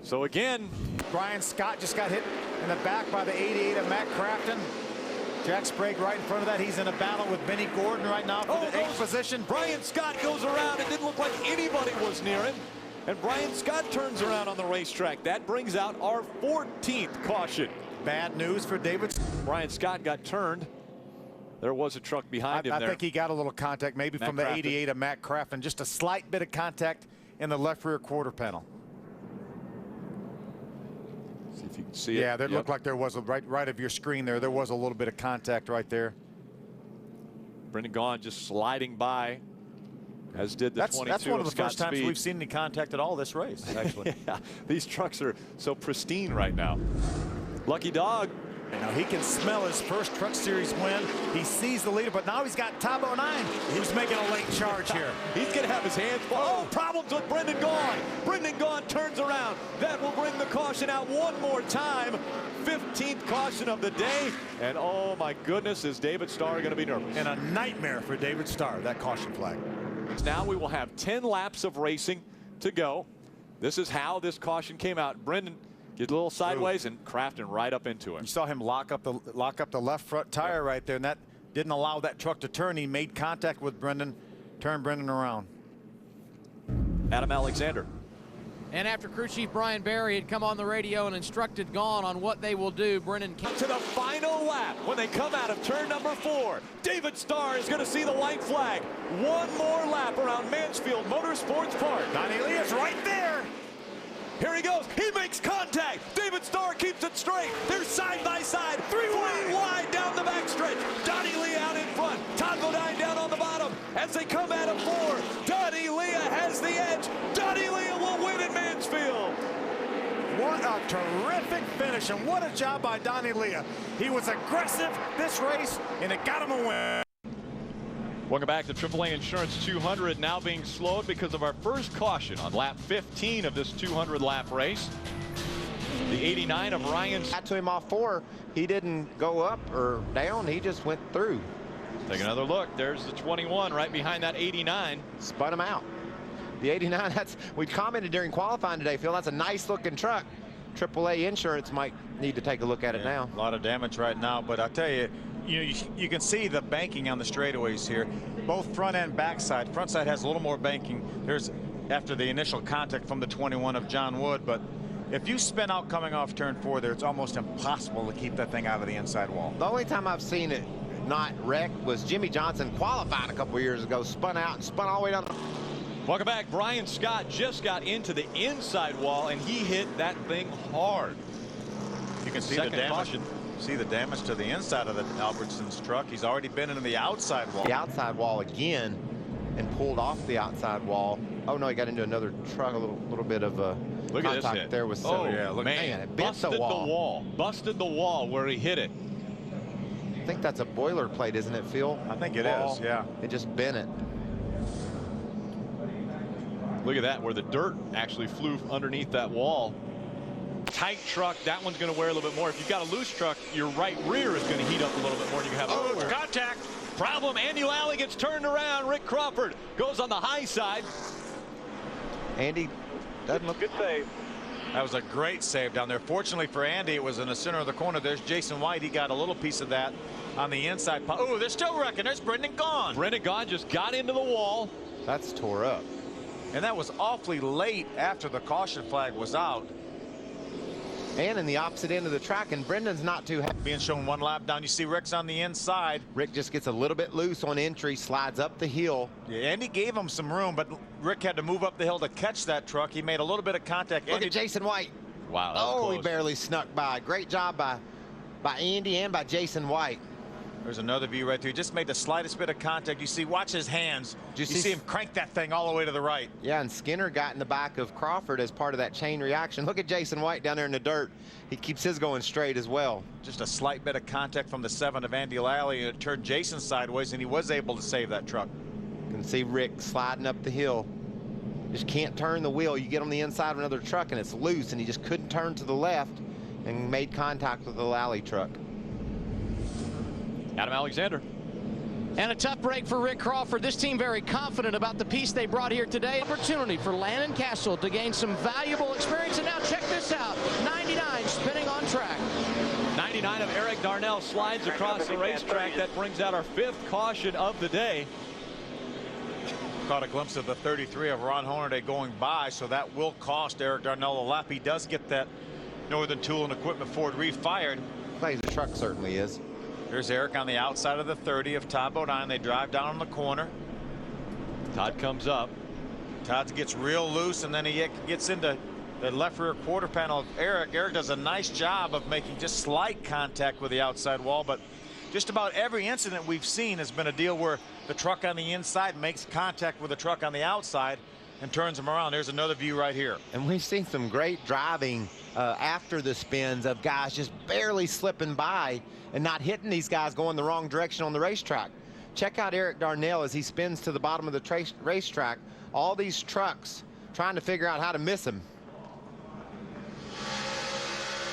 So again, Brian Scott just got hit in the back by the 88 of Matt Crafton. Jack Sprague right in front of that. He's in a battle with Benny Gordon right now for the 8th position. Brian Scott goes around. It didn't look like anybody was near him. And Brian Scott turns around on the racetrack. That brings out our 14th caution. Bad news for David. Brian Scott got turned. There was a truck behind him there. I think he got a little contact maybe from the 88 of Matt Crafton. Just a slight bit of contact in the left rear quarter panel. See if you can see it. Yeah, that looked like there was right of your screen there. There was a little bit of contact right there. Brendan Gaughan just sliding by, as did the 22. That's one of the Scott first times Speed. we've seen any contact at all this race, actually. Yeah, these trucks are so pristine right now. Lucky Dog. Now he can smell his first Truck Series win. He sees the leader, but now he's got Tabo 9. He's making a late charge here. He's going to have his hands full. Oh, problems with Brendan Gaughan. Brendan Gaughan turns around. That will bring the caution out one more time. 15th caution of the day. And oh my goodness, is David Starr going to be nervous? And a nightmare for David Starr, that caution flag. Now we will have 10 laps of racing to go. This is how this caution came out. Brendan Get a little sideways and crafting right up into him. You saw him lock up the left front tire right there, and that didn't allow that truck to turn. He made contact with Brendan, turned Brendan around. Adam Alexander. And after crew chief Brian Barry had come on the radio and instructed Gone on what they will do, Brendan came to the final lap when they come out of turn number 4. David Starr is going to see the white flag. One more lap around Mansfield Motorsports Park. Donnie Lee is right there. Here he goes. He makes contact. David Starr keeps it straight. They're side by side. Three wide down the backstretch. Donnie Lee out in front. Todd Bodine down on the bottom. As they come out of 4, Donnie Lee has the edge. Donnie Lee will win in Mansfield. What a terrific finish, and what a job by Donnie Lee. He was aggressive this race, and it got him a win. Welcome back to AAA Insurance 200, now being slowed because of our first caution on lap 15 of this 200-lap race. The 89 of Ryan. Got to him off 4. He didn't go up or down. He just went through. Take another look. There's the 21 right behind that 89. Spun him out. The 89, we commented during qualifying today, Phil, that's a nice-looking truck. AAA Insurance might need to take a look at it now. A lot of damage right now, but I'll tell you, you can see the banking on the straightaways here. Both front and back side. Front side has a little more banking. There's after the initial contact from the 21 of John Wood, but if you spin out coming off turn 4 there, it's almost impossible to keep that thing out of the inside wall. The only time I've seen it not wrecked was Jimmy Johnson qualifying a couple years ago, spun out and spun all the way down. Welcome back. Brian Scott just got into the inside wall, and he hit that thing hard. You can see the damage. See the damage to the inside of the Albertson's truck. He's already been into the outside wall. The outside wall again, and pulled off the outside wall. Oh no, he got into another truck. A little bit of a look at this hit. There was oh yeah, look, man, it bent busted the wall. Busted the wall where he hit it. I think that's a boilerplate, isn't it, Phil? I think it is. Yeah. It just bent it. Look at that, where the dirt actually flew underneath that wall. Tight truck, that one's going to wear a little bit more. If you've got a loose truck, your right rear is going to heat up a little bit more. And you can have contact. Problem. Andy Lally gets turned around. Rick Crawford goes on the high side. Andy doesn't look good save. That was a great save down there. Fortunately for Andy, it was in the center of the corner. There's Jason White. He got a little piece of that on the inside. Oh, they're still wrecking. There's Brendan Gaughan. Brendan Gaughan just got into the wall. That's tore up. And that was awfully late after the caution flag was out. And in the opposite end of the track, and Brendan's not too happy. Being shown one lap down. You see Rick's on the inside. Rick just gets a little bit loose on entry, slides up the hill. Yeah, Andy gave him some room, but Rick had to move up the hill to catch that truck. He made a little bit of contact. Look at Jason White. Wow, that was close. He barely snuck by. Great job by Andy and by Jason White. There's another view right there. He just made the slightest bit of contact. You see, watch his hands. You see him crank that thing all the way to the right. Yeah, and Skinner got in the back of Crawford as part of that chain reaction. Look at Jason White down there in the dirt. He keeps his going straight as well. Just a slight bit of contact from the 7 of Andy Lally, and it turned Jason sideways, and he was able to save that truck. You can see Rick sliding up the hill. Just can't turn the wheel. You get on the inside of another truck, and it's loose, and he just couldn't turn to the left and made contact with the Lally truck. Adam Alexander. And a tough break for Rick Crawford. This team very confident about the piece they brought here today. Opportunity for Landon Castle to gain some valuable experience. And now check this out. 99 spinning on track. 99 of Eric Darnell slides across the racetrack. That brings out our 5th caution of the day. Caught a glimpse of the 33 of Ron Hornaday going by, so that will cost Eric Darnell a lap. He does get that Northern Tool and Equipment Ford refired. The truck certainly is. There's Eric on the outside of the 30 of Todd Bodine. They drive down on the corner. Todd comes up. Todd gets real loose, and then he gets into the left rear quarter panel of Eric. Eric does a nice job of making just slight contact with the outside wall, but just about every incident we've seen has been a deal where the truck on the inside makes contact with the truck on the outside and turns them around. There's another view right here. And we've seen some great driving after the spins of guys just barely slipping by and not hitting these guys going the wrong direction on the racetrack. Check out Eric Darnell as he spins to the bottom of the racetrack. All these trucks trying to figure out how to miss him.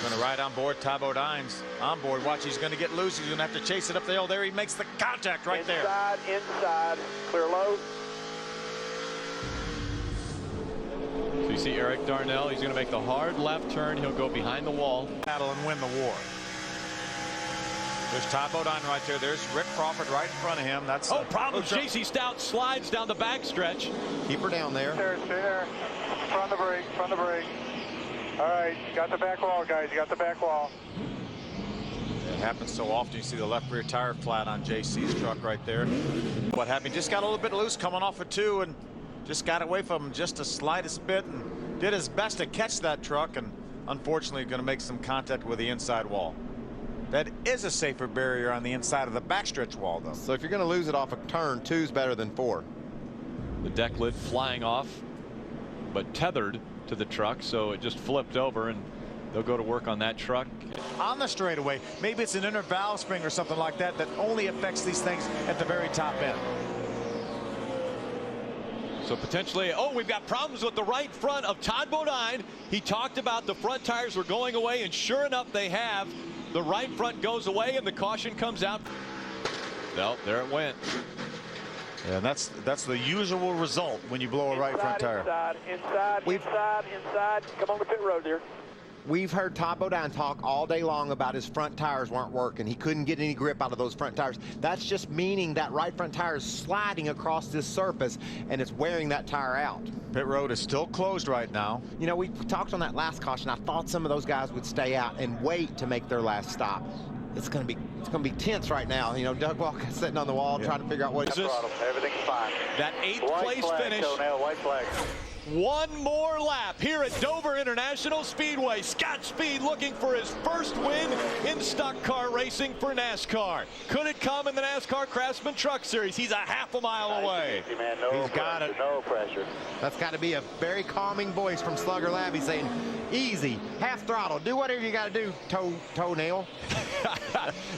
Going to ride on board. Todd Bodine's on board. Watch, he's going to get loose. He's going to have to chase it up the hill. There he makes the contact right there. Inside, clear low. So you see Eric Darnell, he's going to make the hard left turn. He'll go behind the wall. Battle and win the war. There's Todd Bodine right there. There's Rick Crawford right in front of him. That's problems. J.C. Stout slides down the backstretch. Keep her down there. Stay there. Front of the brake. Front of the brake. All right. You got the back wall, guys. You got the back wall. It happens so often. You see the left rear tire flat on JC's truck right there. What happened? Just got a little bit loose coming off of 2 and just got away from him just the slightest bit and did his best to catch that truck, and unfortunately going to make some contact with the inside wall. That is a safer barrier on the inside of the backstretch wall, though. So if you're going to lose it off a turn, 2's better than 4. The deck lid flying off, but tethered to the truck, so it just flipped over, and they'll go to work on that truck. On the straightaway, maybe it's an inner valve spring or something like that that only affects these things at the very top end. So potentially, we've got problems with the right front of Todd Bodine. He talked about the front tires were going away, and sure enough, they have. The right front goes away, and the caution comes out. No, there it went. Yeah, and that's the usual result when you blow a right front tire. Inside. Come on the pit road there. We've heard Todd Bodine talk all day long about his front tires weren't working. He couldn't get any grip out of those front tires. That's just meaning that right front tire is sliding across this surface, and it's wearing that tire out. Pit road is still closed right now. You know, we talked on that last caution. I thought some of those guys would stay out and wait to make their last stop. It's gonna be tense right now. You know, Doug Walker sitting on the wall trying to figure out what. Everything's fine. That 8th place finish. White flag. One more lap here at Dover International Speedway. Scott Speed looking for his first win in stock car racing for NASCAR. Could it come in the NASCAR Craftsman Truck Series? He's a half a mile away. Easy, man. No He's got it. No pressure. That's got to be a very calming voice from Slugger Labby saying, easy, half throttle, do whatever you got to do, toenail.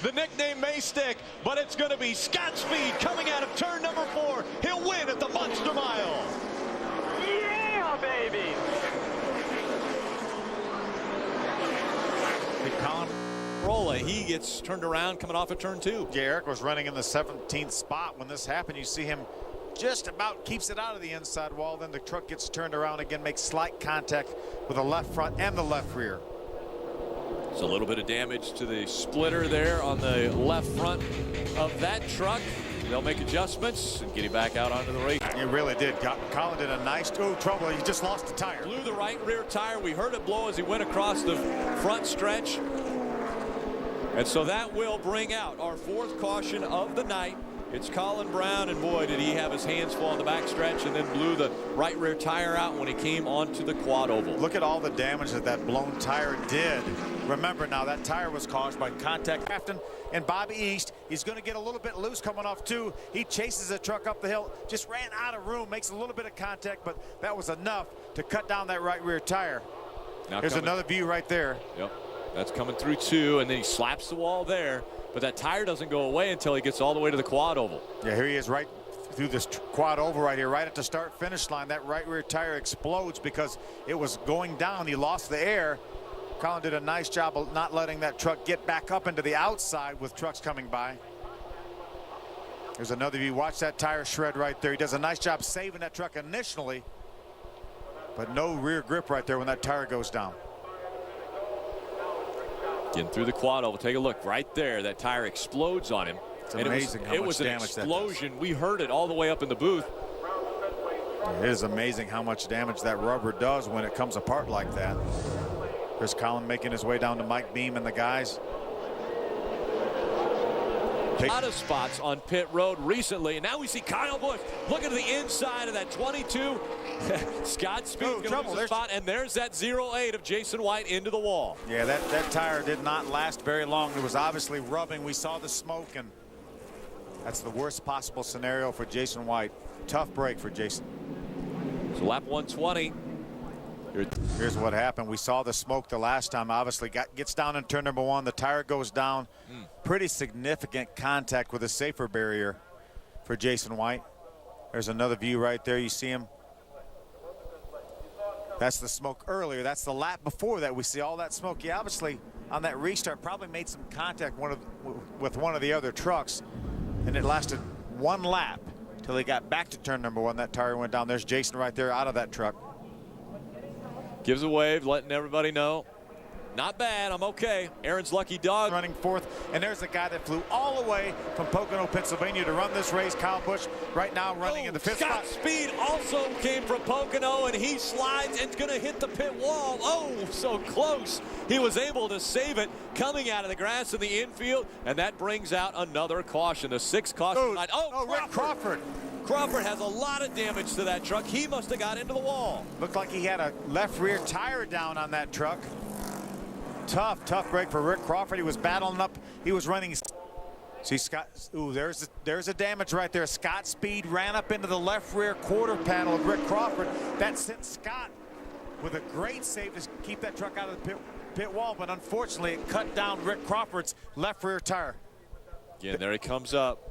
The nickname may stick, but it's going to be Scott Speed coming out of turn number 4. He'll win at the Monster Mile. Yeah, baby. Colin Rolla, he gets turned around coming off of turn 2. Yeah, Eric was running in the 17th spot when this happened. You see him just about keeps it out of the inside wall. Then the truck gets turned around again, makes slight contact with the left front and the left rear. It's a little bit of damage to the splitter there on the left front of that truck. They'll make adjustments and get him back out onto the race. He really did. Colin did a nice trouble. He just lost the tire. Blew the right rear tire. We heard it blow as he went across the front stretch. And so that will bring out our 4th caution of the night. It's Colin Brown, and boy, did he have his hands full on the back stretch and then blew the right rear tire out when he came onto the quad oval. Look at all the damage that blown tire did. Remember now, that tire was caused by contact. Afton and Bobby East, he's going to get a little bit loose coming off 2. He chases the truck up the hill, just ran out of room, makes a little bit of contact, but that was enough to cut down that right rear tire. There's another view right there. Yep, that's coming through 2, and then he slaps the wall there. But that tire doesn't go away until he gets all the way to the quad oval. Yeah, here he is right through this quad oval right here, right at the start finish line. That right rear tire explodes because it was going down. He lost the air. Colin did a nice job of not letting that truck get back up into the outside with trucks coming by. There's another view. Watch that tire shred right there. He does a nice job saving that truck initially, but no rear grip right there when that tire goes down. Getting through the quad oval. Take a look right there. That tire explodes on him. It's amazing how much damage that does. It was an explosion. We heard it all the way up in the booth. It is amazing how much damage that rubber does when it comes apart like that. There's Colin making his way down to Mike Beam and the guys. A lot of spots on pit road recently, and now we see Kyle Busch looking to the inside of that 22. Scott Speed's going to lose the spot, and there's that 08 of Jason White into the wall. Yeah, that tire did not last very long. It was obviously rubbing. We saw the smoke, and that's the worst possible scenario for Jason White. Tough break for Jason. So lap 120. Here's what happened. We saw the smoke the last time. Obviously gets down in turn number 1. The tire goes down. Pretty significant contact with a safer barrier for Jason White. There's another view right there. You see him. That's the smoke earlier. That's the lap before that. We see all that smoke. He obviously on that restart probably made some contact with one of the other trucks, and it lasted 1 lap till he got back to turn number 1. That tire went down. There's Jason right there out of that truck. Gives a wave, letting everybody know. Not bad, I'm okay. Aaron's lucky dog. Running fourth, and there's the guy that flew all the way from Pocono, Pennsylvania to run this race. Kyle Busch right now running in the fifth spot. Scott Speed also came from Pocono, and he slides and going to hit the pit wall. Oh, so close. He was able to save it coming out of the grass in the infield, and that brings out another caution. The sixth caution. Rick Crawford. Crawford has a lot of damage to that truck. He must have got into the wall. Looked like he had a left rear tire down on that truck. Tough break for Rick Crawford. He was battling up. He was running. See Scott. Ooh, there's a damage right there. Scott Speed ran up into the left rear quarter panel of Rick Crawford. That sent Scott with a great save to keep that truck out of the pit wall. But unfortunately, it cut down Rick Crawford's left rear tire. Again, there he comes up.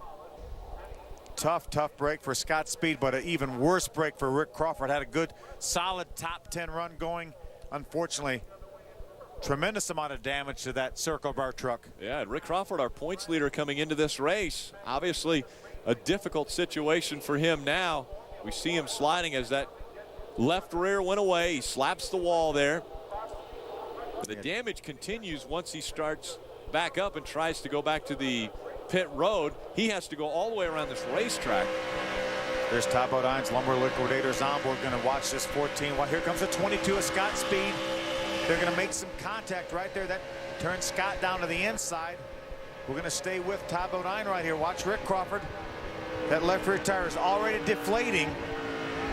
Tough break for Scott Speed, but an even worse break for Rick Crawford. Had a good, solid top 10 run going. Unfortunately, tremendous amount of damage to that circle bar truck. Yeah, and Rick Crawford, our points leader coming into this race. Obviously, a difficult situation for him now. We see him sliding as that left rear went away. He slaps the wall there. But the damage continues once he starts back up and tries to go back to the pit road. He has to go all the way around this racetrack. There's Todd Bodine's Lumber Liquidators on. We're going to watch this 14. Well, here comes the 22 of Scott Speed. They're going to make some contact right there. That turns Scott down to the inside. We're going to stay with Todd Bodine right here. Watch Rick Crawford. That left rear tire is already deflating.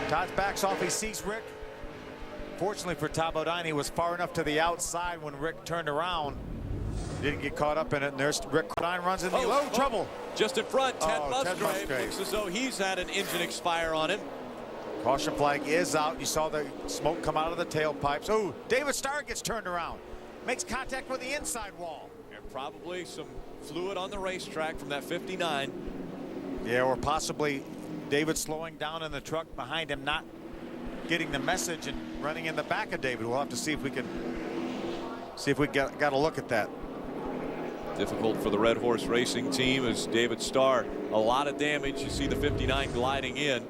Todd backs off. He sees Rick. Fortunately for Todd Bodine, he was far enough to the outside when Rick turned around. Didn't get caught up in it, and there's Rick Bodine runs into trouble. Just in front, Ted Musgrave looks as though he's had an engine expire on him. Caution flag is out. You saw the smoke come out of the tailpipes. Oh, David Starr gets turned around. Makes contact with the inside wall. And probably some fluid on the racetrack from that 59. Yeah, or possibly David slowing down in the truck behind him, not getting the message and running in the back of David. We'll have to see if we got a look at that. Difficult for the Red Horse Racing team as David Starr. A lot of damage. You see the 59 gliding in.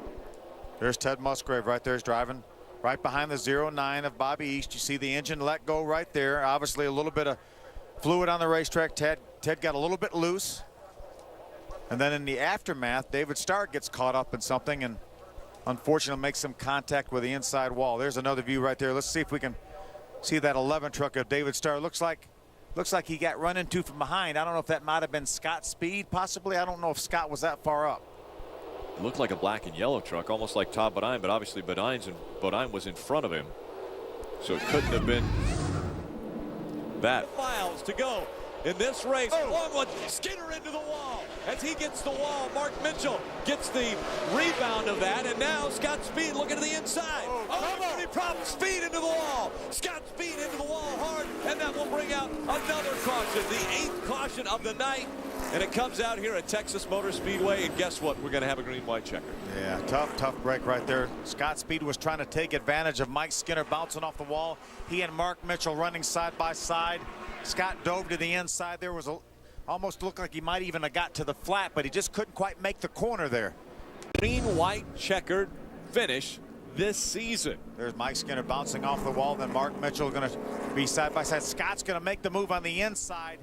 There's Ted Musgrave right there. He's driving right behind the 09 of Bobby East. You see the engine let go right there. Obviously a little bit of fluid on the racetrack. Ted got a little bit loose. And then in the aftermath, David Starr gets caught up in something and unfortunately makes some contact with the inside wall. There's another view right there. Let's see if we can see that 11 truck of David Starr. Looks like he got run into from behind. I don't know if that might have been Scott Speed, possibly. I don't know if Scott was that far up. It looked like a black and yellow truck, almost like Todd Bodine, but obviously Bodine was in front of him. So it couldn't have been that. Miles to go in this race. Long one, Skinner into the wall. As he gets the wall, Mark Mitchell gets the rebound of that, and now Scott Speed looking to the inside. Pretty prompt. Speed into the wall. Scott Speed into the wall hard, and that will bring out another caution, the 8th caution of the night. And it comes out here at Texas Motor Speedway, and guess what? We're going to have a green-white checker. Yeah, tough break right there. Scott Speed was trying to take advantage of Mike Skinner bouncing off the wall. He and Mark Mitchell running side by side. Scott dove to the inside. There was almost looked like he might even have got to the flat, but he just couldn't quite make the corner there. Green-white checkered finish this season. There's Mike Skinner bouncing off the wall. Then Mark Mitchell going to be side by side. Scott's going to make the move on the inside.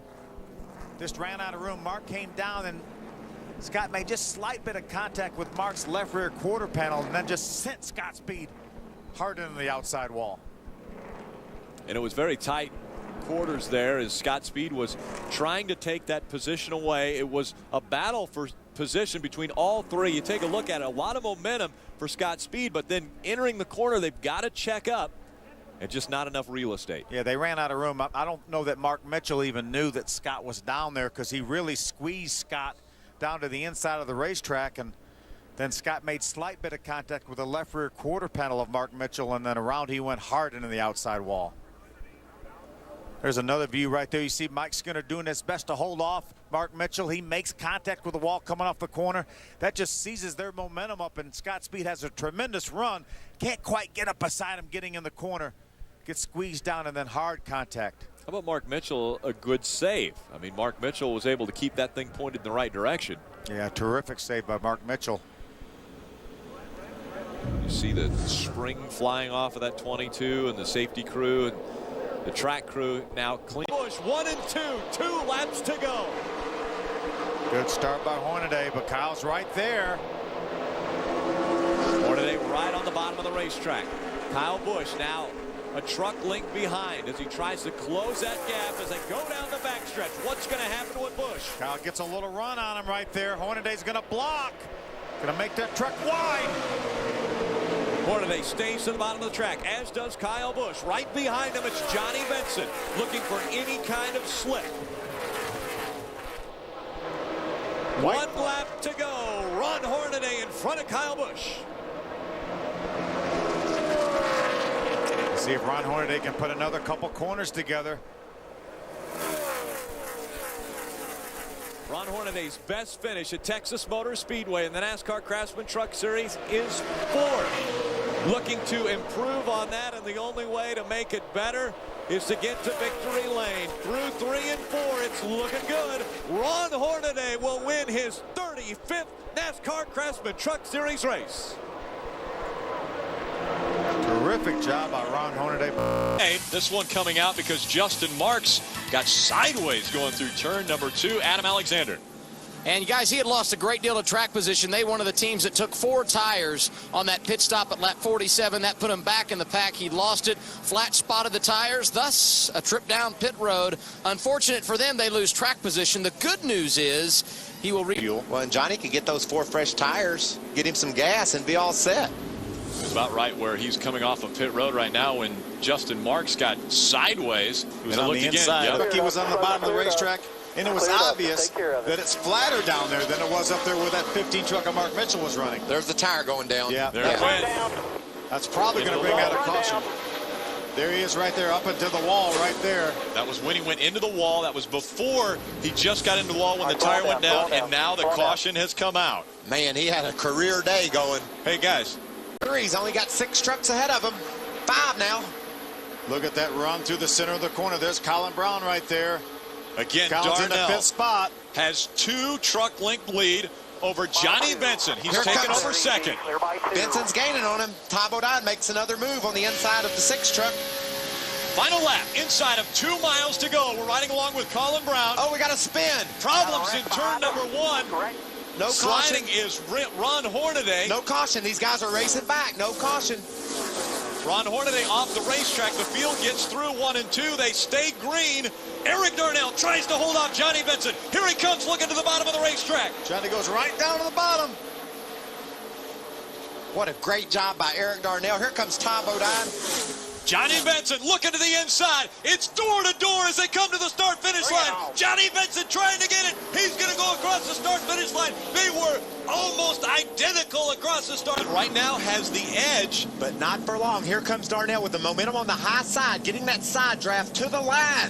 Just ran out of room. Mark came down, and Scott made just slight bit of contact with Mark's left rear quarter panel, and then just sent Scott Speed hard into the outside wall. And it was very tight quarters there as Scott Speed was trying to take that position away. It was a battle for position between all three. You take a look at it, a lot of momentum for Scott Speed, but then entering the corner, they've got to check up. And just not enough real estate. Yeah, they ran out of room. I don't know that Mark Mitchell even knew that Scott was down there because he really squeezed Scott down to the inside of the racetrack. And then Scott made slight bit of contact with the left rear quarter panel of Mark Mitchell, and then around he went hard into the outside wall. There's another view right there. You see Mike Skinner doing his best to hold off Mark Mitchell. He makes contact with the wall coming off the corner. That just seizes their momentum up, and Scott Speed has a tremendous run. Can't quite get up beside him getting in the corner. Gets squeezed down and then hard contact. How about Mark Mitchell? A good save. I mean, Mark Mitchell was able to keep that thing pointed in the right direction. Yeah, terrific save by Mark Mitchell. You see the spring flying off of that 22 and the safety crew and the track crew now clean. Busch 1 and 2, 2 laps to go. Good start by Hornaday, but Kyle's right there. Hornaday right on the bottom of the racetrack. Kyle Busch now a truck length behind as he tries to close that gap as they go down the backstretch. What's going to happen with Busch? Kyle gets a little run on him right there. Hornaday's going to block. Going to make that truck wide. Hornaday stays to the bottom of the track, as does Kyle Busch. Right behind him, it's Johnny Benson looking for any kind of slip. One lap to go. Ron Hornaday in front of Kyle Busch. See if Ron Hornaday can put another couple corners together. Ron Hornaday's best finish at Texas Motor Speedway in the NASCAR Craftsman Truck Series is 4th. Looking to improve on that, and the only way to make it better is to get to victory lane. Through 3 and 4, it's looking good. Ron Hornaday will win his 35th NASCAR Craftsman Truck Series race. Terrific job by Ron Hornaday. This one coming out because Justin Marks got sideways going through turn number 2. Adam Alexander. And guys, he had lost a great deal of track position. They were one of the teams that took 4 tires on that pit stop at lap 47. That put him back in the pack. He lost it, flat spotted the tires, thus a trip down pit road. Unfortunate for them, they lose track position. The good news is he will refuel. Well, and Johnny can get those 4 fresh tires, get him some gas, and be all set. It's about right where he's coming off of pit road right now when Justin Marks got sideways. It was and a on look the again. inside, Yep. look, he was on the bottom of the racetrack. And it was obvious that it's flatter down there than it was up there where that 15 truck of Mark Mitchell was running. There's the tire going down. Yeah, There it went. That's probably going to bring out a caution. There he is right there up into the wall right there. That was when he went into the wall. That was before he just got into the wall when the tire went down, and now the caution has come out. Man, he had a career day going. Hey, guys. He's only got 6 trucks ahead of him. 5 now. Look at that run through the center of the corner. There's Colin Brown right there. Again, Colin's in the 5th spot. Has 2 truck length lead over Johnny Benson. He's taken over 2nd. Benson's gaining on him. Ty Bodine makes another move on the inside of the 6 truck. Final lap inside of 2 miles to go. We're riding along with Colin Brown. Oh, we got a spin. Problems in turn number 1. No caution. Sliding is Ron Hornaday. No caution. These guys are racing back. No caution. Ron Hornaday off the racetrack. The field gets through 1 and 2. They stay green. Eric Darnell tries to hold off Johnny Benson. Here he comes looking to the bottom of the racetrack. Johnny goes right down to the bottom. What a great job by Eric Darnell. Here comes Ty Bodine. Johnny Benson looking to the inside. It's door to door as they come to the start-finish line. Johnny Benson trying to get it. He's going to go across the start-finish line. They were almost identical across the start. Right now has the edge. But not for long. Here comes Darnell with the momentum on the high side, getting that side draft to the line.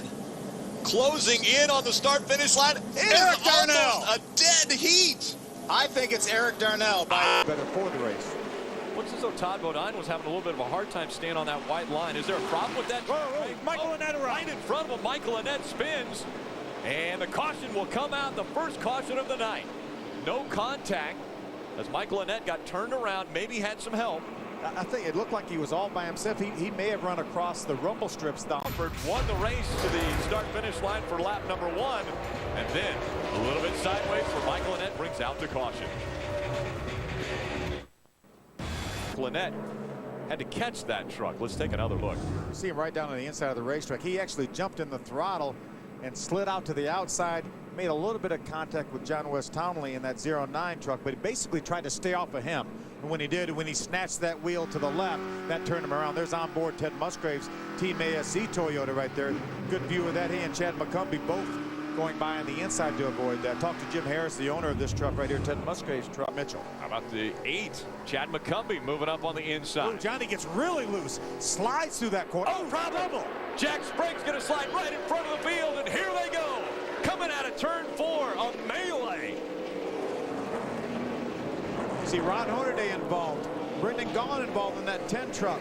Closing in on the start-finish line. Eric Darnell. A dead heat. I think it's Eric Darnell by better for the race. Looks as though Todd Bodine was having a little bit of a hard time staying on that white line. Is there a problem with that? Michael Annett right in front of him. Michael Annett spins. And the caution will come out, the first caution of the night. No contact as Michael Annett got turned around, maybe had some help. I think it looked like he was all by himself. He may have run across the rumble strips down. Won the race to the start-finish line for lap number 1. And then a little bit sideways for Michael Annett brings out the caution. Annett had to catch that truck. Let's take another look. You see him right down on the inside of the racetrack. He actually jumped in the throttle and slid out to the outside, made a little bit of contact with John West Townley in that 09 truck, but he basically tried to stay off of him. And when he did, when he snatched that wheel to the left, that turned him around. There's onboard Ted Musgrave's Team ASC Toyota right there. Good view of that. He and Chad McCumbee both going by on the inside to avoid that. Talk to Jim Harris, the owner of this truck right here, Ted Musgrave's truck. Mitchell. How about the 8? Chad McCumbee moving up on the inside. Ooh, Johnny gets really loose, slides through that corner. Oh, trouble! Jack Sprague's going to slide right in front of the field, and here they go. Coming out of turn 4, a melee. See Ron Hornaday involved, Brendan Gaughan involved in that 10 truck,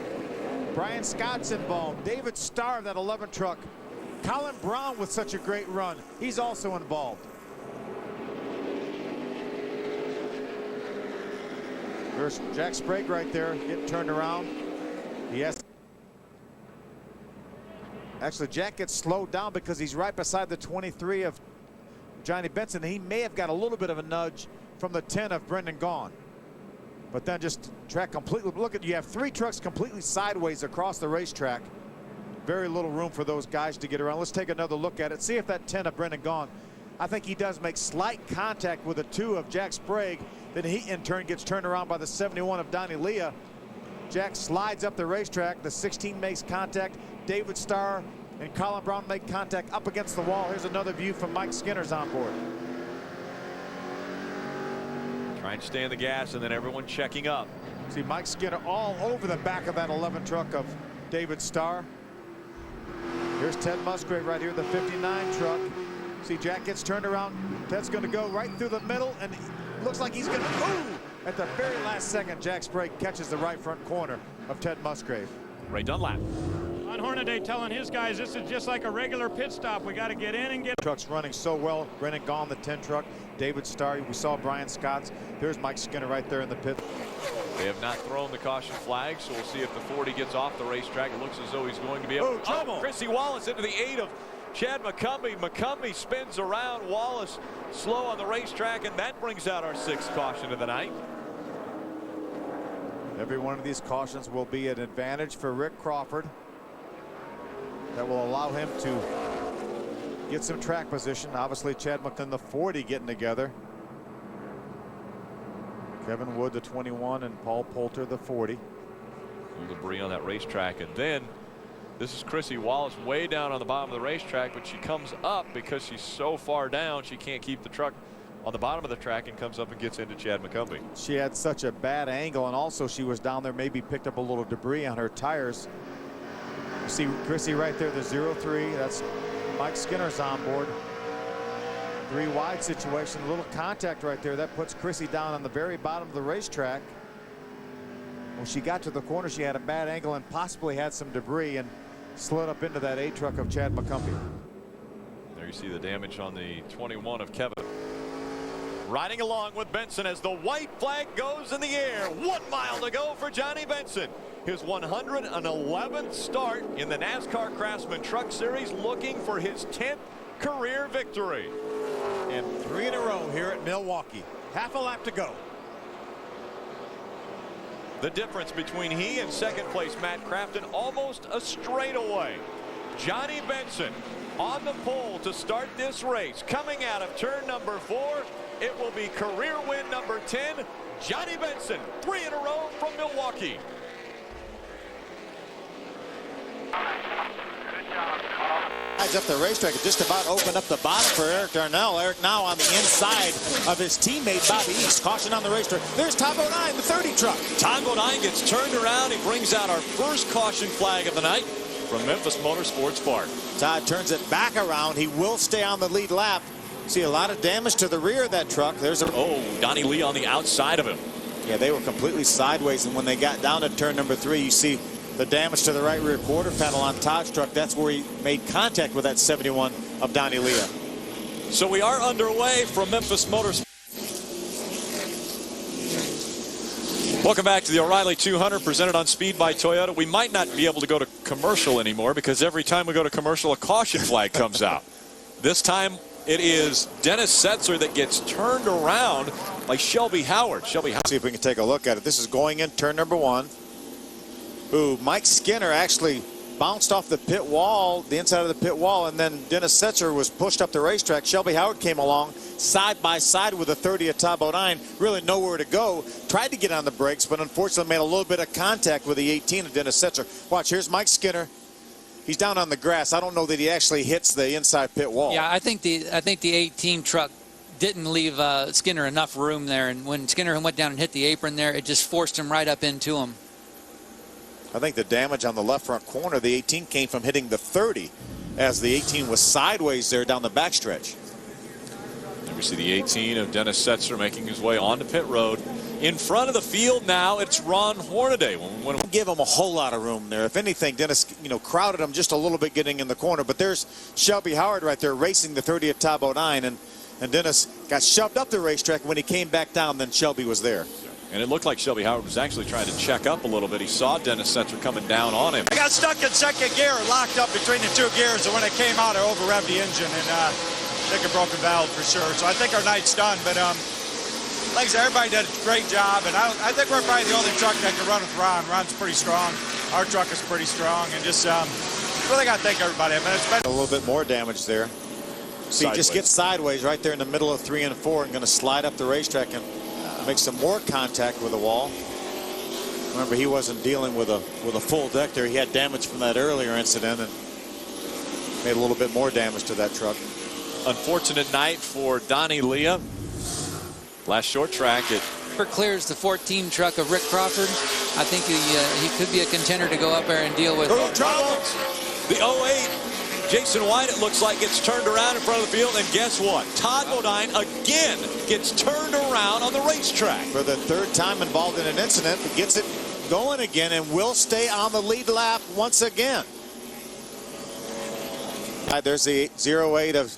Brian Scott's involved, David Starr of that 11 truck, Colin Brown with such a great run, he's also involved. There's Jack Sprague right there getting turned around. Actually, Jack gets slowed down because he's right beside the 23 of Johnny Benson. He may have got a little bit of a nudge from the 10 of Brendan Gaughan. But then just track completely. Look at, you have 3 trucks completely sideways across the racetrack. Very little room for those guys to get around. Let's take another look at it. See if that 10 of Brendan Gaughan, I think he does make slight contact with the 2 of Jack Sprague. Then he in turn gets turned around by the 71 of Donnie Leah. Jack slides up the racetrack. The 16 makes contact. David Starr and Colin Brown make contact up against the wall. Here's another view from Mike Skinner's on board. Trying to stay on the gas, and then everyone checking up. See Mike Skinner all over the back of that 11 truck of David Starr. Here's Ted Musgrave right here, the 59 truck. See Jack gets turned around. Ted's going to go right through the middle, and looks like he's going to move. At the very last second, Jack Sprague catches the right front corner of Ted Musgrave. Ray Dunlap. On Hornaday telling his guys this is just like a regular pit stop. We got to get in and get. Trucks running so well. Brendan Gaughan, the 10 truck. David Starr. We saw Brian Scott's. There's Mike Skinner right there in the pit. They have not thrown the caution flag, so we'll see if the 40 gets off the racetrack. It looks as though he's going to be able. Oh, trouble. Chrissy Wallace into the 8 of Chad McCumbee. McCumbee spins around. Wallace slow on the racetrack, and that brings out our 6th caution of the night. Every one of these cautions will be an advantage for Rick Crawford. That will allow him to get some track position. Obviously, Chad McCumbee, the 40 getting together. Kevin Wood, the 21, and Paul Poulter, the 40. Debris on that racetrack, and then this is Chrissy Wallace way down on the bottom of the racetrack, but she comes up because she's so far down she can't keep the truck on the bottom of the track and comes up and gets into Chad McCumbee. She had such a bad angle, and also she was down there, maybe picked up a little debris on her tires. You see Chrissy right there, the 03. That's Mike Skinner's on board. 3 wide situation, a little contact right there. That puts Chrissy down on the very bottom of the racetrack. When she got to the corner, she had a bad angle and possibly had some debris and slid up into that 8 truck of Chad McCumbee. There you see the damage on the 21 of Kevin. Riding along with Benson as the white flag goes in the air. 1 mile to go for Johnny Benson. His 111th start in the NASCAR Craftsman Truck Series, looking for his 10th career victory. And 3 in a row here at Milwaukee. Half a lap to go. The difference between he and second place Matt Crafton, almost a straightaway. Johnny Benson on the pole to start this race. Coming out of turn number 4, it will be career win number 10. Johnny Benson, 3 in a row from Milwaukee. Up the racetrack, just about opened up the bottom for Eric Darnell. Eric now on the inside of his teammate Bobby East. Caution on the racetrack. There's Tom Bodine, the 30 truck. Tom Bodine gets turned around. He brings out our first caution flag of the night from Memphis Motorsports Park. Todd turns it back around. He will stay on the lead lap. See a lot of damage to the rear of that truck. There's a Donnie Lee on the outside of him. Yeah, they were completely sideways, and when they got down to turn number 3, you see the damage to the right rear quarter panel on Todd's truck. That's where he made contact with that 71 of Donnie Leah. So we are underway from Memphis Motorsports. Welcome back to the O'Reilly 200 presented on Speed by Toyota. We might not be able to go to commercial anymore because every time we go to commercial a caution flag comes out. This time it is Dennis Setzer that gets turned around by Shelby Howard. See if we can take a look at it. This is going in turn number 1. Ooh, Mike Skinner actually bounced off the pit wall, the inside of the pit wall, and then Dennis Setzer was pushed up the racetrack. Shelby Howard came along side by side with the 30 of Tom Bodine, really nowhere to go. Tried to get on the brakes, but unfortunately made a little bit of contact with the 18 of Dennis Setzer. Watch, here's Mike Skinner. He's down on the grass. I don't know that he actually hits the inside pit wall. Yeah, I think the 18 truck didn't leave Skinner enough room there, and when Skinner went down and hit the apron there, it just forced him right up into him. I think the damage on the left front corner, the 18 came from hitting the 30 as the 18 was sideways there down the backstretch. There we see the 18 of Dennis Setzer making his way onto pit road. In front of the field now, it's Ron Hornaday. When give him a whole lot of room there. If anything, Dennis, crowded him just a little bit getting in the corner. But there's Shelby Howard right there racing the 30 of Tom Bodine, and Dennis got shoved up the racetrack. When he came back down, then Shelby was there. And it looked like Shelby Howard was actually trying to check up a little bit. He saw Dennis Setzer coming down on him. I got stuck in second gear, locked up between the two gears, and when I came out, I over-revved the engine, and I think a broken valve for sure. So I think our night's done, but like I said, everybody did a great job, and I think we're probably the only truck that can run with Ron. Ron's pretty strong. Our truck is pretty strong, and just really got to thank everybody. I mean, it's been a little bit more damage there. See, just get sideways right there in the middle of 3 and 4 and going to slide up the racetrack and make some more contact with the wall. Remember, he wasn't dealing with a full deck there. He had damage from that earlier incident and made a little bit more damage to that truck. Unfortunate night for Donnie Leah. Last short track. It clears the 14 truck of Rick Crawford. I think he could be a contender to go up there and deal with. The 08 Jason White, it looks like, gets turned around in front of the field, and guess what? Todd Bodine again gets turned around on the racetrack. For the third time involved in an incident, but gets it going again and will stay on the lead lap once again. There's the 08 of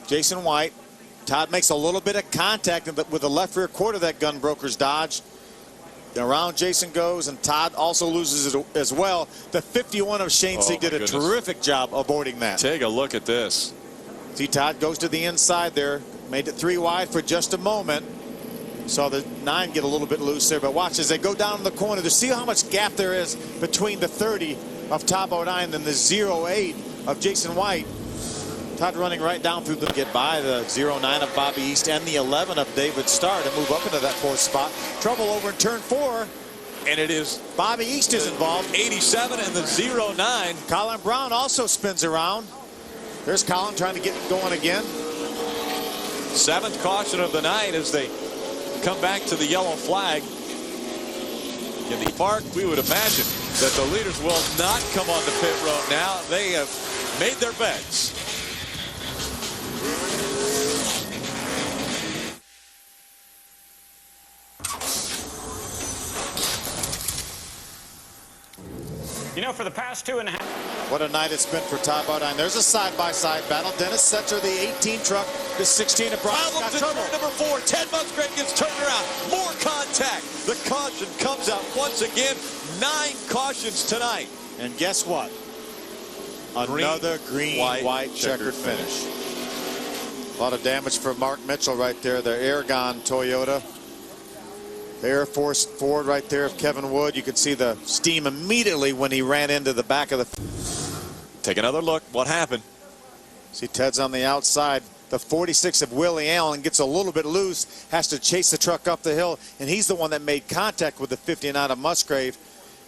Jason White. Todd makes a little bit of contact with the left rear quarter of that Gunbroker's Dodge. Around Jason goes, and Todd also loses it as well. The 51 of Shane Sieg did a terrific job avoiding that. Take a look at this. See, Todd goes to the inside there, made it 3 wide for just a moment. Saw the 9 get a little bit loose there, but watch as they go down in the corner to see how much gap there is between the 30 of Todd Bodine and the 08 of Jason White. Todd running right down through the get by the 09 of Bobby East and the 11 of David Starr to move up into that 4th spot. Trouble over in turn 4. And it is Bobby East is involved. 87 and the 09. Colin Brown also spins around. There's Colin trying to get going again. 7th caution of the night as they come back to the yellow flag. In the park, we would imagine that the leaders will not come on the pit road now. They have made their beds. You know, for the past 2.5. What a night it's been for Todd Bodine. There's a side-by-side battle. Dennis Setzer, the 18 truck, the 16 of Brian. Problem to turn number 4. Ted Musgrave gets turned around. More contact. The caution comes out once again. 9 cautions tonight. And guess what? Another green, white checkered finish. A lot of damage for Mark Mitchell right there, the Aragon Toyota. The Air Force Ford right there of Kevin Wood. You could see the steam immediately when he ran into the back of the. Take another look. What happened? See Ted's on the outside. The 46 of Willie Allen gets a little bit loose, has to chase the truck up the hill, and he's the one that made contact with the 59 of Musgrave.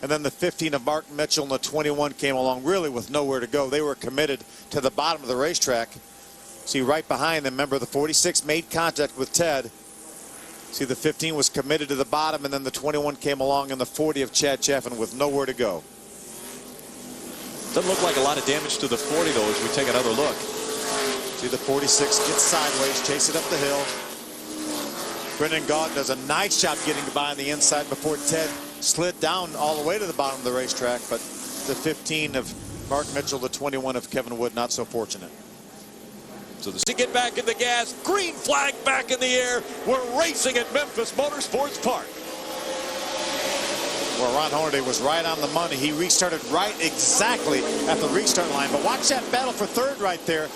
And then the 15 of Mark Mitchell and the 21 came along really with nowhere to go. They were committed to the bottom of the racetrack. See right behind them, remember the 46 made contact with Ted. See, the 15 was committed to the bottom, and then the 21 came along in the 40 of Chad Chaffin with nowhere to go. Doesn't look like a lot of damage to the 40, though, as we take another look. See, the 46 gets sideways, chase it up the hill. Brendan Gaughan does a nice job getting by on the inside before Ted slid down all the way to the bottom of the racetrack, but the 15 of Mark Mitchell, the 21 of Kevin Wood, not so fortunate. So to get back in the gas, green flag back in the air. We're racing at Memphis Motorsports Park. Well, Ron Hornaday was right on the money. He restarted right exactly at the restart line. But watch that battle for third right there.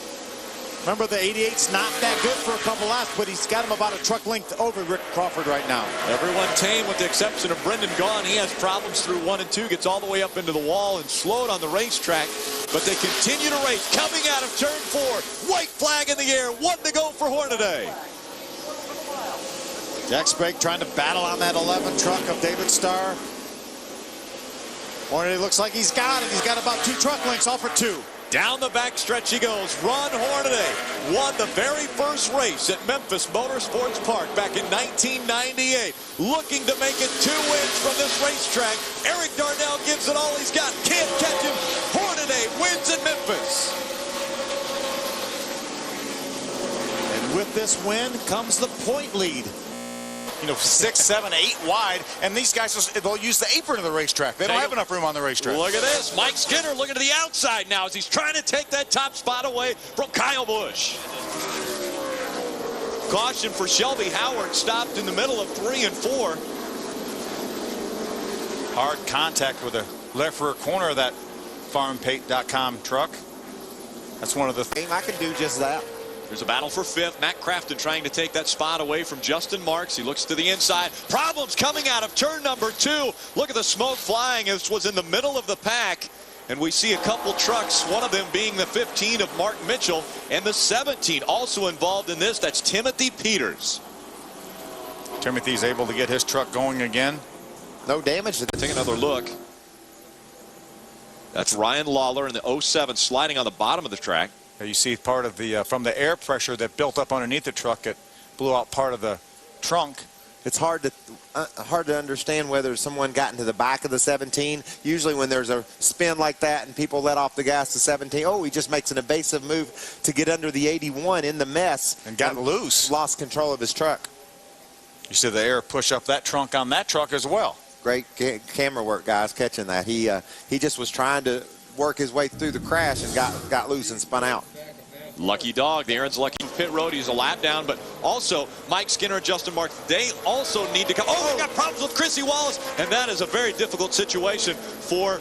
Remember, the 88's not that good for a couple laps, but he's got him about a truck length over Rick Crawford right now. Everyone tame with the exception of Brendan Gaughan. He has problems through 1 and 2, gets all the way up into the wall and slowed on the racetrack. But they continue to race. Coming out of turn 4, white flag in the air, 1 to go for Hornaday. Jack Sprague trying to battle on that 11 truck of David Starr. Hornaday looks like he's got it. He's got about 2 truck lengths, all for 2. Down the backstretch he goes. Ron Hornaday won the very first race at Memphis Motorsports Park back in 1998. Looking to make it 2 wins from this racetrack. Eric Darnell gives it all he's got. Can't catch him. Hornaday wins in Memphis. And with this win comes the point lead. You know, 6, 7, 8 wide, and these guys, they'll use the apron of the racetrack. They don't have enough room on the racetrack. Look at this. Mike Skinner looking to the outside now as he's trying to take that top spot away from Kyle Busch. Caution for Shelby Howard, stopped in the middle of 3 and 4. Hard contact with the left rear corner of that farmpate.com truck. That's one of the things. I can do just that. There's a battle for fifth. Matt Crafton trying to take that spot away from Justin Marks. He looks to the inside. Problems coming out of turn number 2. Look at the smoke flying. This was in the middle of the pack. And we see a couple trucks, one of them being the 15 of Mark Mitchell, and the 17 also involved in this. That's Timothy Peters. Timothy's able to get his truck going again. No damage. Take another look. That's Ryan Lawler in the 07 sliding on the bottom of the track. You see part of the from the air pressure that built up underneath the truck, it blew out part of the trunk. It's hard to understand whether someone got into the back of the 17. Usually when there's a spin like that and people let off the gas to 17, oh, he just makes an evasive move to get under the 81 in the mess. And got loose. Lost control of his truck. You see the air push up that trunk on that truck as well. Great camera work, guys, catching that. He just was trying to work his way through the crash and got loose and spun out. Lucky dog. The Aaron's lucky pit road. He's a lap down, but also Mike Skinner and Justin Marks, they also need to come. Oh, we've got problems with Chrissy Wallace, and that is a very difficult situation for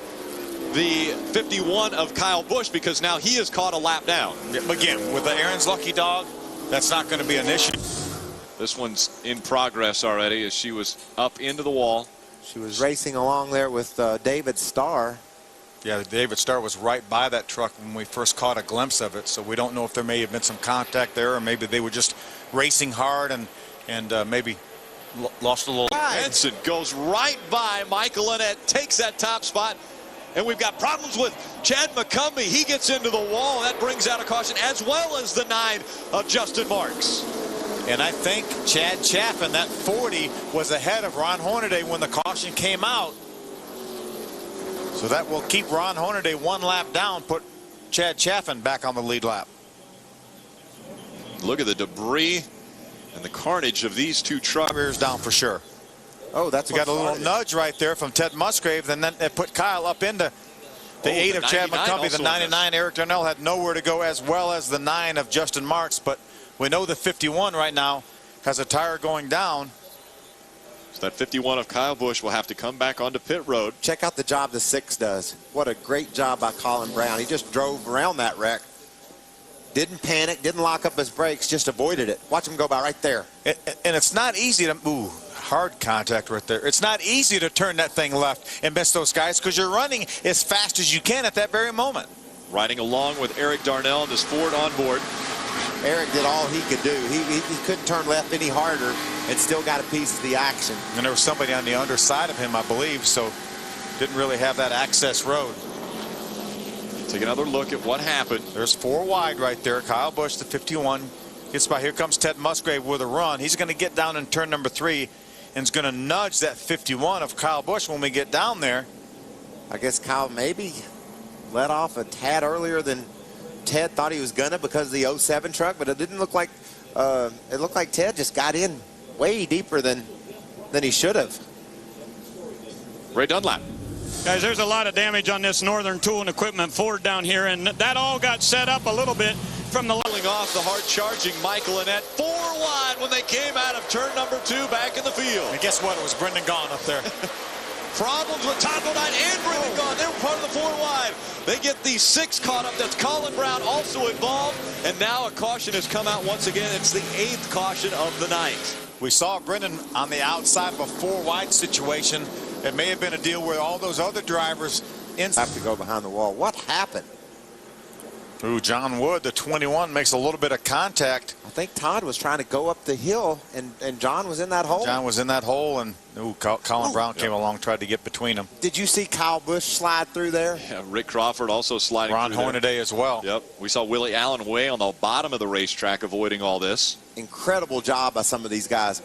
the 51 of Kyle Busch because now he is caught a lap down. Yeah, again, with the Aaron's lucky dog, that's not going to be an issue. This one's in progress already as she was up into the wall. She was racing along there with David Starr. Yeah, David Starr was right by that truck when we first caught a glimpse of it, so we don't know if there may have been some contact there, or maybe they were just racing hard and maybe lost a little. Benson goes right by Michael Annett, takes that top spot, and we've got problems with Chad McCumbee. He gets into the wall. That brings out a caution, as well as the 9 of Justin Marks. And I think Chad Chaffin, that 40, was ahead of Ron Hornaday when the caution came out. So that will keep Ron Hornaday 1 lap down, put Chad Chaffin back on the lead lap. Look at the debris and the carnage of these two trucks. Rears down for sure. Oh, that's we got a little nudge right there from Ted Musgrave, and then it put Kyle up into the 8 of Chad McCumbee. The 99 Eric Darnell had nowhere to go, as well as the 9 of Justin Marks, but we know the 51 right now has a tire going down. So that 51 of Kyle Busch will have to come back onto pit road. Check out the job the 6 does. What a great job by Colin Brown. He just drove around that wreck. Didn't panic, didn't lock up his brakes, just avoided it. Watch him go by right there. And it's not easy to, ooh, hard contact right there. It's not easy to turn that thing left and miss those guys because you're running as fast as you can at that very moment. Riding along with Eric Darnell and this Ford on board. Eric did all he could do. He couldn't turn left any harder and still got a piece of the action. And there was somebody on the underside of him, I believe, so didn't really have that access road. Take another look at what happened. There's 4 wide right there. Kyle Busch, the 51, gets by. Here comes Ted Musgrave with a run. He's going to get down in turn number 3 and is going to nudge that 51 of Kyle Busch when we get down there. I guess Kyle maybe let off a tad earlier than Ted thought he was gonna because of the 07 truck, but it didn't look like it looked like Ted just got in way deeper than he should have. Ray Dunlap. Guys, there's a lot of damage on this Northern Tool and Equipment Ford down here, and that all got set up a little bit from the off the hard charging Michael Annett 4 wide when they came out of turn number 2 back in the field. And guess what? It was Brendan Gaughan up there. Problems with Todd Bodine and Brendan Gaughan. They were part of the 4 wide. They get the 6 caught up. That's Colin Brown also involved. And now a caution has come out once again. It's the 8th caution of the night. We saw Brendan on the outside of a 4 wide situation. It may have been a deal where all those other drivers have to go behind the wall. What happened? Ooh, John Wood, the 21, makes a little bit of contact. I think Todd was trying to go up the hill, and John was in that hole. John was in that hole, and ooh, Colin Brown came along, tried to get between them. Did you see Kyle Busch slide through there? Yeah, Rick Crawford also sliding Ron through Hornaday as well. Yep. We saw Willie Allen way on the bottom of the racetrack avoiding all this. Incredible job by some of these guys.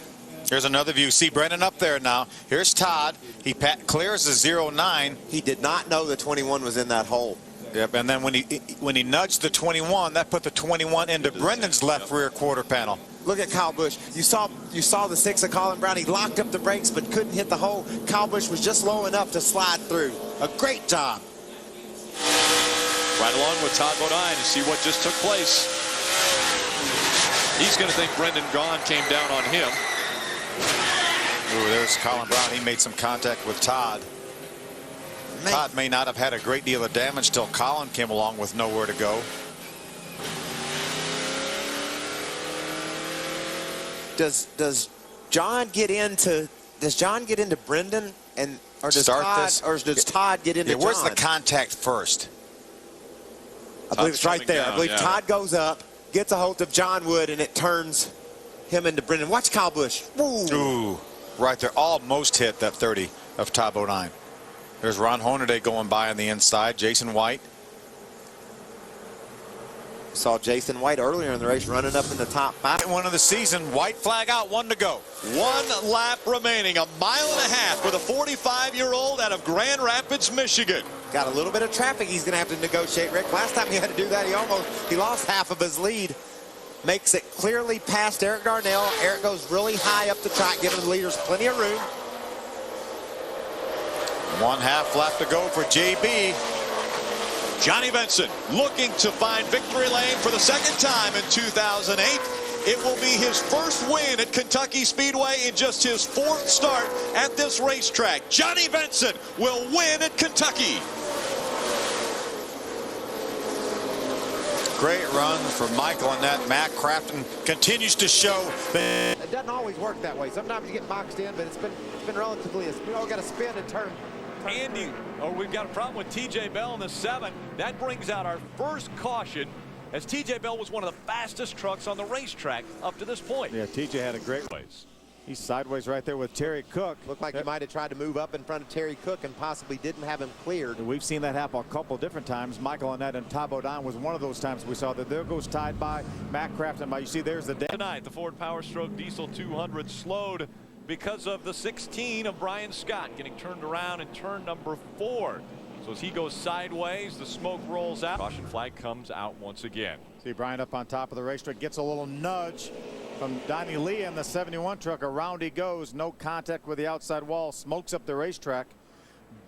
Here's another view. See Brendan up there now. Here's Todd. He clears the 09. He did not know the 21 was in that hole. Yep, and then when he nudged the 21, that put the 21 into Brendan's left rear quarter panel. Look at Kyle Busch. You saw the 6 of Colin Brown. He locked up the brakes but couldn't hit the hole. Kyle Busch was just low enough to slide through. A great job. Right along with Todd Bodine to see what just took place. He's going to think Brendan Gaughan came down on him. Ooh, there's Colin Brown. He made some contact with Todd. Todd may not have had a great deal of damage till Colin came along with nowhere to go. Does John get into Brendan or does Todd get into John? Where's the contact first? I believe it's right there. Down, I believe Todd goes up, gets a hold of John Wood, and it turns him into Brendan. Watch Kyle Busch. Ooh, right there. Almost hit that 30 of top 09. There's Ron Hornaday going by on the inside. Jason White. Saw Jason White earlier in the race running up in the top 5. One of the season. White flag out, 1 to go. 1 lap remaining, 1.5 miles for the 45-year-old out of Grand Rapids, Michigan. Got a little bit of traffic he's going to have to negotiate, Rick. Last time he had to do that, he lost half of his lead. Makes it clearly past Eric Darnell. Eric goes really high up the track, giving the leaders plenty of room. 1/2 lap to go for JB. Johnny Benson looking to find victory lane for the second time in 2008. It will be his first win at Kentucky Speedway in just his 4th start at this racetrack. Johnny Benson will win at Kentucky. Great run for Michael and that. Matt Crafton continues to show. It doesn't always work that way. Sometimes you get boxed in, but it's been relatively. We all got to spin and turn. Andy, we've got a problem with TJ Bell in the 7. That brings out our first caution, as TJ Bell was one of the fastest trucks on the racetrack up to this point. Yeah, TJ had a great race. He's sideways right there with Terry Cook. Looked like he might have tried to move up in front of Terry Cook and possibly didn't have him cleared. We've seen that happen a couple different times. Michael Annett and Todd Bodine was one of those times we saw that. There goes tied by Matt Crafton by. You see, there's the tonight. The Ford Power Stroke Diesel 200 slowed because of the 16 of Brian Scott getting turned around in turn number 4. So as he goes sideways, the smoke rolls out. Caution flag comes out once again. See Brian up on top of the racetrack, gets a little nudge from Donnie Lee in the 71 truck. Around he goes, no contact with the outside wall, smokes up the racetrack.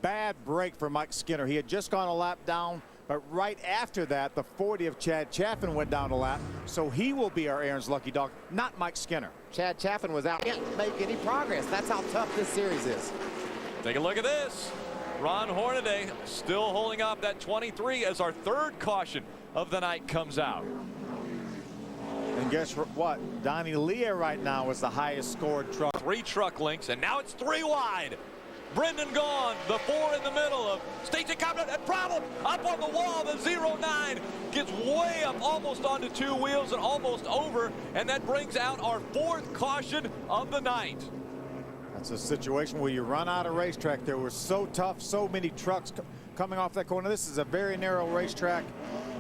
Bad break for Mike Skinner. He had just gone a lap down, but right after that, the 40 of Chad Chaffin went down a lap, so he will be our Aaron's lucky dog, not Mike Skinner. Chad Chaffin was out. Can't make any progress. That's how tough this series is. Take a look at this. Ron Hornaday still holding up that 23 as our 3rd caution of the night comes out. And guess what? Donnie Leah right now is the highest scored truck. 3 truck links, and now it's 3 wide. Brendan gone, the 4 in the middle of Stacey Cobb. That problem up on the wall. The 09 gets way up, almost onto 2 wheels and almost over, and that brings out our 4th caution of the night. That's a situation where you run out of racetrack. There was so tough, so many trucks coming off that corner. This is a very narrow racetrack.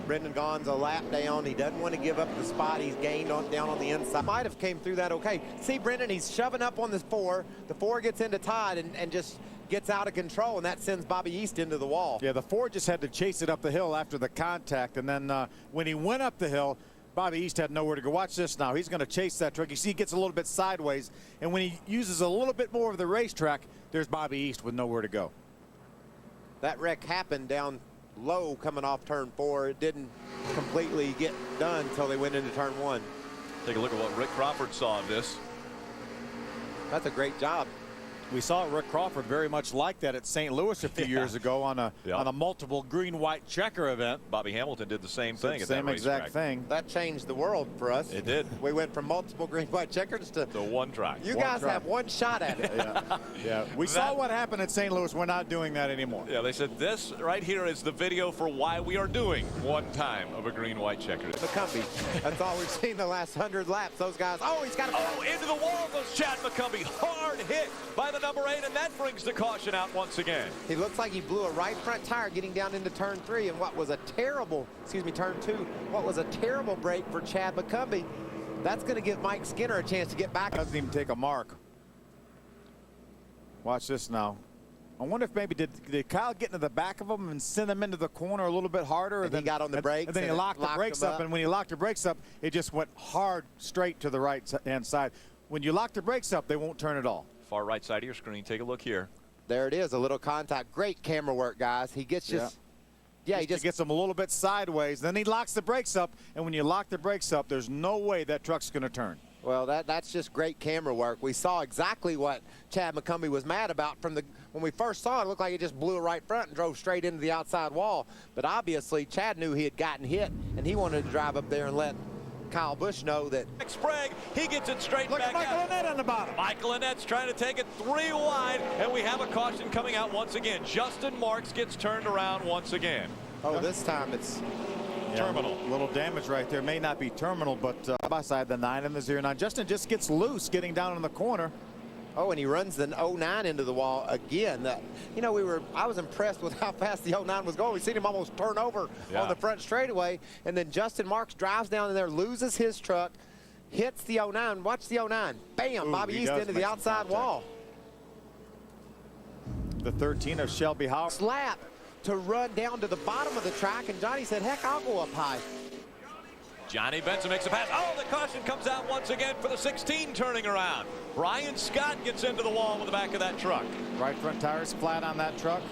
Brendan Gaughan's a lap down. He doesn't want to give up the spot he's gained down on the inside. Might have came through that okay. See Brendan, he's shoving up on this 4. The 4 gets into Todd and just gets out of control, and that sends Bobby East into the wall. Yeah, the 4 just had to chase it up the hill after the contact, and then when he went up the hill, Bobby East had nowhere to go. Watch this now. He's going to chase that truck. You see he gets a little bit sideways, and when he uses a little bit more of the racetrack, there's Bobby East with nowhere to go. That wreck happened down low coming off turn 4. It didn't completely get done until they went into turn 1. Take a look at what Rick Crawford saw of this. That's a great job. We saw Rick Crawford very much like that at St. Louis a few years ago on a multiple green-white checker event. Bobby Hamilton did the same thing at that same exact thing. That changed the world for us. It did. We went from multiple green-white checkers to one track. You guys have one shot at it. Yeah. We saw what happened at St. Louis. We're not doing that anymore. Yeah, they said this right here is the video for why we are doing one time of a green-white checker. McCumbee. That's all we've seen the last 100 laps. Those guys. Oh, he's got. Oh, into the wall goes Chad McCumbee. Hard hit by the number 8, and that brings the caution out once again. He looks like he blew a right front tire getting down into turn 3, and what was a terrible, turn 2, what was a terrible break for Chad McCumbee. That's going to give Mike Skinner a chance to get back. Doesn't even take a mark. Watch this now. I wonder if maybe did Kyle get into the back of him and send him into the corner a little bit harder? And then he got on the brakes. And then he locked the brakes up, and when he locked the brakes up, it just went hard straight to the right-hand side. When you lock the brakes up, they won't turn at all. Far right side of your screen. Take a look here. There it is, a little contact. Great camera work, guys. He gets he just gets him a little bit sideways. Then he locks the brakes up, and when you lock the brakes up, there's no way that truck's going to turn. Well, that's just great camera work. We saw exactly what Chad McCumbee was mad about from when we first saw it. It looked like it just blew it right front and drove straight into the outside wall. But obviously, Chad knew he had gotten hit, and he wanted to drive up there and let Kyle Busch know that. Sprague, he gets it straight Look back at Michael out. Annett on the bottom. Michael Annette's trying to take it 3 wide, and we have a caution coming out once again. Justin Marks gets turned around once again. Oh, this time it's terminal. Little damage right there. May not be terminal, but by side the 9 and the 09. Justin just gets loose getting down in the corner. Oh, and he runs the 09 into the wall again. You know, I was impressed with how fast the 09 was going. We seen him almost turn over on the front straightaway, and then Justin Marks drives down in there, loses his truck, hits the 09. Watch the 09. Bam! Ooh, Bobby East into the outside wall. The 13 of Shelby Howard. Slap to run down to the bottom of the track, and Johnny said, heck, I'll go up high. Johnny Benson makes a pass. Oh, the caution comes out once again for the 16 turning around. Brian Scott gets into the wall with the back of that truck. Right front tires flat on that truck.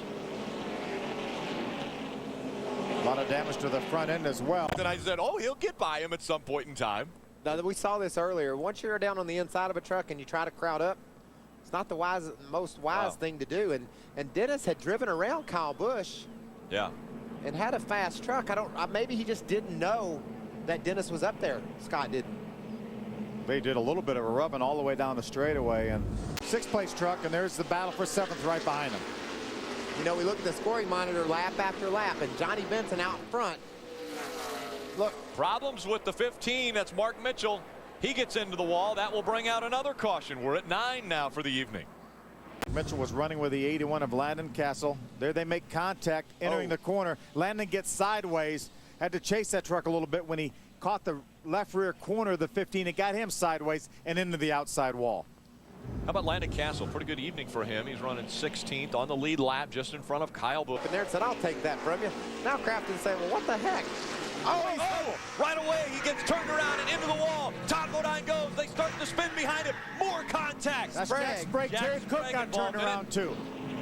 A lot of damage to the front end as well. And I said, oh, he'll get by him at some point in time. Now, we saw this earlier. Once you're down on the inside of a truck and you try to crowd up, it's not the most wise thing to do. And Dennis had driven around Kyle Busch. Yeah. And had a fast truck. Maybe he just didn't know that Dennis was up there. Scott didn't. They did a little bit of a rubbing all the way down the straightaway, and 6th place truck, and there's the battle for 7th right behind him. You know, we look at the scoring monitor lap after lap, and Johnny Benson out front. Look. Problems with the 15. That's Mark Mitchell. He gets into the wall. That will bring out another caution. We're at 9 now for the evening. Mitchell was running with the 81 of Landon Castle. There they make contact, entering the corner. Landon gets sideways. Had to chase that truck a little bit when he caught the left rear corner of the 15. It got him sideways and into the outside wall. How about Landon Castle? Pretty good evening for him. He's running 16th on the lead lap just in front of Kyle Busch. And there said, I'll take that from you. Now Crafton's saying, well, what the heck? Oh, right away he gets turned around and into the wall. Todd Bodine goes. They start to spin behind him. More contact. That's Jack Sprague. Terry Cook got turned around too.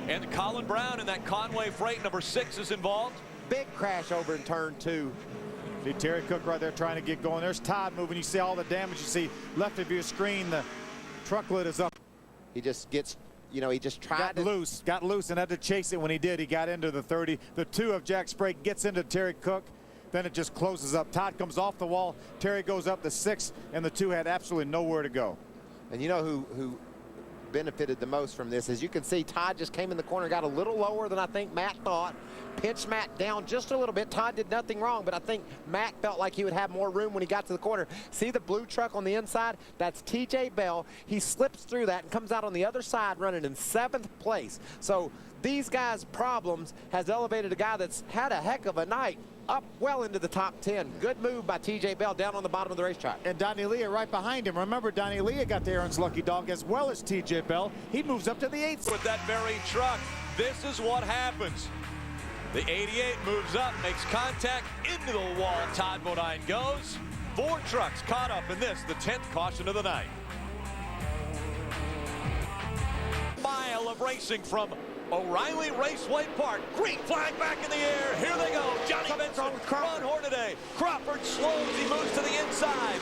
And Colin Brown in that Conway Freight number 6 is involved. Big crash over in turn 2. See Terry Cook right there trying to get going. There's Todd moving. You see all the damage. You see left of your screen, the truck lid is up. He just gets, you know, he just tried got loose and had to chase it when he did. He got into the 30. The 2 of Jack Sprague gets into Terry Cook. Then it just closes up. Todd comes off the wall. Terry goes up the 6, and the 2 had absolutely nowhere to go. And you know who benefited the most from this? As you can see, Todd just came in the corner, got a little lower than I think Matt thought. Pinched Matt down just a little bit. Todd did nothing wrong, but I think Matt felt like he would have more room when he got to the corner. See the blue truck on the inside? That's TJ Bell. He slips through that and comes out on the other side running in 7th place. So these guys' problems has elevated a guy that's had a heck of a night up well into the top 10. Good move by TJ Bell down on the bottom of the racetrack. And Donnie Leah right behind him. Remember, Donnie Leah got the Aaron's lucky dog as well as TJ Bell. He moves up to the 8th. With that very truck, this is what happens. The 88 moves up, makes contact into the wall. Todd Bodine goes. 4 trucks caught up in this, the 10th caution of the night. Mile of racing from O'Reilly Raceway Park. Green flag back in the air. Here they go. Johnny Benson, Ron Hornaday. Crawford slows. He moves to the inside.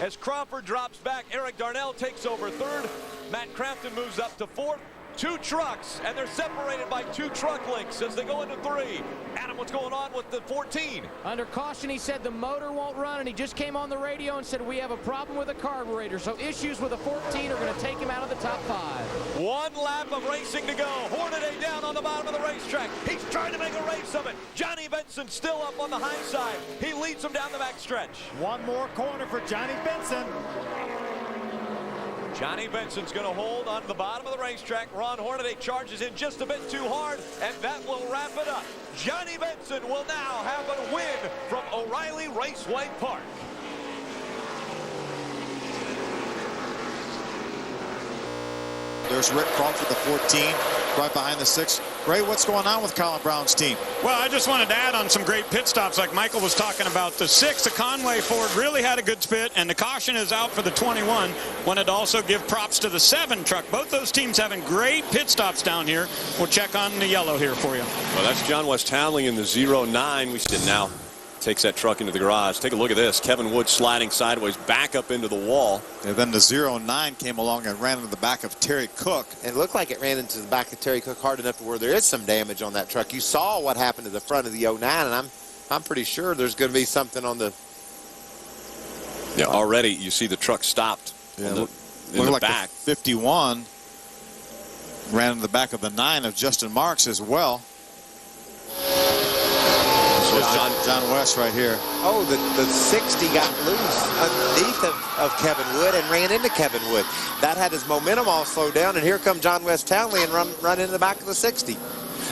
As Crawford drops back, Eric Darnell takes over 3rd. Matt Crafton moves up to 4th. 2 trucks, and they're separated by 2 truck links as they go into 3. Adam, what's going on with the 14? Under caution, he said the motor won't run, and he just came on the radio and said we have a problem with the carburetor. So issues with the 14 are going to take him out of the top 5. 1 lap of racing to go. Hornaday down on the bottom of the racetrack. He's trying to make a race of it. Johnny Benson still up on the high side. He leads him down the back stretch. 1 more corner for Johnny Benson. Johnny Benson's going to hold on the bottom of the racetrack. Ron Hornaday charges in just a bit too hard, and that will wrap it up. Johnny Benson will now have a win from O'Reilly Raceway Park. There's Rick Crawford, the 14, right behind the 6. Ray, what's going on with Colin Brown's team? Well, I just wanted to add on some great pit stops like Michael was talking about. The 6, the Conway Ford, really had a good spit, and the caution is out for the 21. Wanted to also give props to the 7 truck. Both those teams having great pit stops down here. We'll check on the yellow here for you. Well, that's John West Townley in the 09. We see it now. takes that truck into the garage. Take a look at this. Kevin Wood sliding sideways back up into the wall. And then the 09 came along and ran into the back of Terry Cook. It looked like it ran into the back of Terry Cook hard enough to where there is some damage on that truck. You saw what happened to the front of the 09, and I'm pretty sure there's going to be something on the. Yeah, already you see the truck stopped in the like back. The 51 ran into the back of the 9 of Justin Marks as well. John West right here. Oh, the 60 got loose underneath of Kevin Wood and ran into Kevin Wood. That had his momentum all slowed down, and here come John West Townley and run into the back of the 60.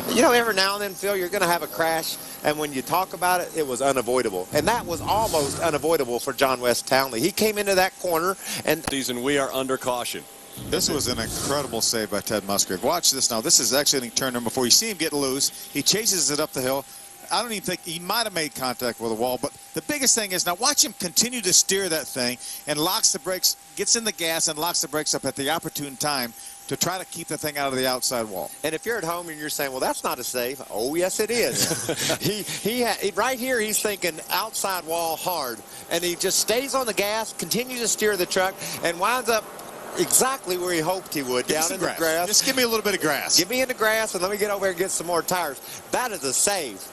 You know, every now and then, Phil, you're going to have a crash, and when you talk about it, it was unavoidable. And that was almost unavoidable for John West Townley. He came into that corner, and we are under caution. This was an incredible save by Ted Musgrave. Watch this now. This is actually turn number 4. You see him get loose. He chases it up the hill. I don't even think he might have made contact with the wall, but the biggest thing is now watch him continue to steer that thing and locks the brakes, gets in the gas and locks the brakes up at the opportune time to try to keep the thing out of the outside wall. And if you're at home and you're saying, well, that's not a save. Oh, yes, it is. Right here, he's thinking outside wall hard, and he just stays on the gas, continues to steer the truck, and winds up exactly where he hoped he would, down in the grass. Just give me a little bit of grass. Give me in the grass, and let me get over here and get some more tires. That is a save.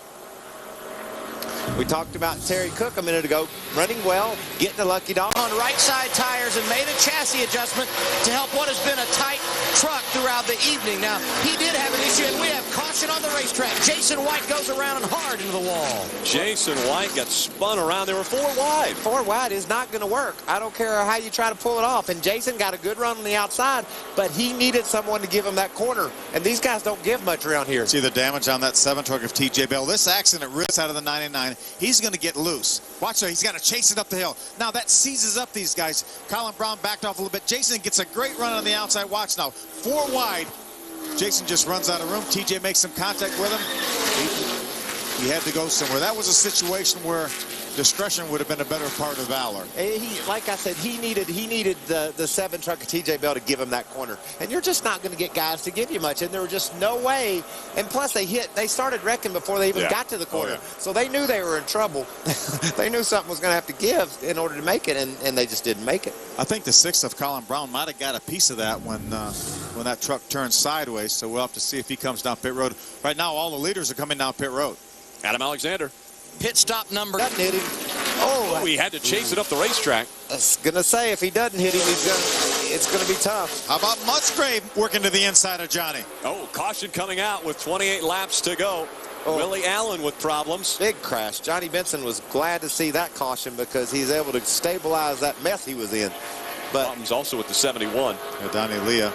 We talked about Terry Cook a minute ago, running well, getting the lucky dog. On right side tires and made a chassis adjustment to help what has been a tight truck throughout the evening. Now, he did have an issue, and we have caution on the racetrack. Jason White goes around and hard into the wall. Jason White got spun around. They were 4 wide. 4 wide is not going to work. I don't care how you try to pull it off. And Jason got a good run on the outside, but he needed someone to give him that corner. And these guys don't give much around here. See the damage on that 7 truck of TJ Bell. This accident rips out of the 99. He's going to get loose. Watch there. He's got to chase it up the hill. Now that seizes up these guys. Colin Brown backed off a little bit. Jason gets a great run on the outside. Watch now. 4 wide. Jason just runs out of room. TJ makes some contact with him. He had to go somewhere. That was a situation where discretion would have been a better part of valor. Like I said, he needed the 7 truck of TJ Bell to give him that corner. And you're just not going to get guys to give you much. And there was just no way. And plus they started wrecking before they even got to the corner. Oh, yeah. So they knew they were in trouble. They knew something was going to have to give in order to make it, and they just didn't make it. I think the 6 of Colin Brown might have got a piece of that when that truck turned sideways. So we'll have to see if he comes down pit road. Right now, all the leaders are coming down pit road. Adam Alexander. Pit stop number. Doesn't hit him. Oh, he had to chase it up the racetrack. I was going to say, if he doesn't hit him, it's going to be tough. How about Musgrave working to the inside of Johnny? Oh, caution coming out with 28 laps to go. Oh. Willie Allen with problems. Big crash. Johnny Benson was glad to see that caution because he's able to stabilize that mess he was in. But problems also with the 71. Donnie Leah.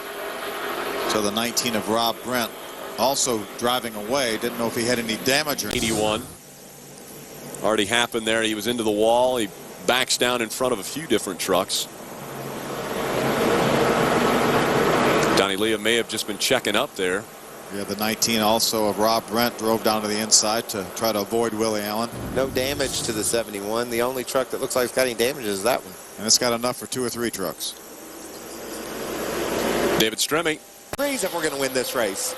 So the 19 of Rob Brent also driving away. Didn't know if he had any damage or 81. Already happened there. He was into the wall. He backs down in front of a few different trucks. Donnie Leah may have just been checking up there. Yeah, the 19 also of Rob Brent drove down to the inside to try to avoid Willie Allen. No damage to the 71. The only truck that looks like it's got any damage is that one. And it's got enough for 2 or 3 trucks. David Stremme. If we're going to win this race.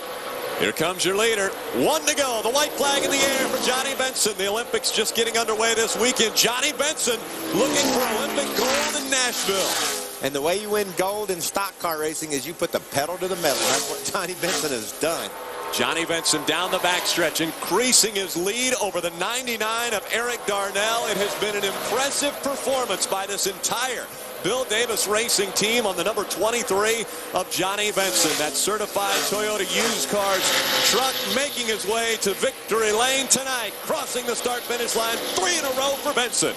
Here comes your leader. 1 to go. The white flag in the air for Johnny Benson. The Olympics just getting underway this weekend. Johnny Benson looking for Olympic gold in Nashville. And the way you win gold in stock car racing is you put the pedal to the metal. That's what Johnny Benson has done. Johnny Benson down the backstretch, increasing his lead over the 99 of Eric Darnell. It has been an impressive performance by this entire Bill Davis Racing team on the number 23 of Johnny Benson. That certified Toyota used cars truck making his way to victory lane tonight, crossing the start-finish line 3 in a row for Benson.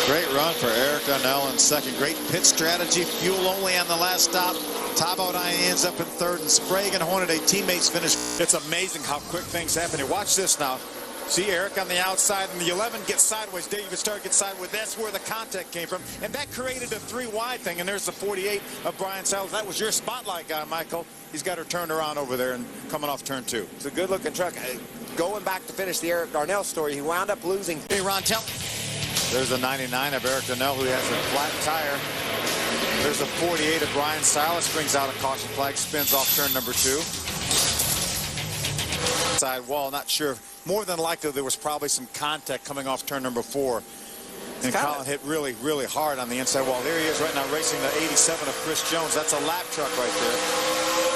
Great run for Eric Darnell in second. Great pit strategy. Fuel only on the last stop. Tabodai ends up in third, and Sprague and Hornaday teammates finish. It's amazing how quick things happen here. Watch this now. See Eric on the outside, and the 11 gets sideways. David Starr gets sideways. That's where the contact came from. And that created a 3-wide thing. And there's the 48 of Brian Sellers. That was your spotlight guy, Michael. He's got her turned around over there and coming off turn 2. It's a good-looking truck. Going back to finish the Eric Darnell story, he wound up losing. Hey, Ron, tell. There's the 99 of Eric Darnell, who has a flat tire. There's the 48 of Brian Silas, brings out a caution flag, spins off turn number 2. Side wall, not sure if more than likely there was probably some contact coming off turn number 4. And Colin hit really, really hard on the inside wall. There he is right now racing the 87 of Chris Jones. That's a lap truck right there.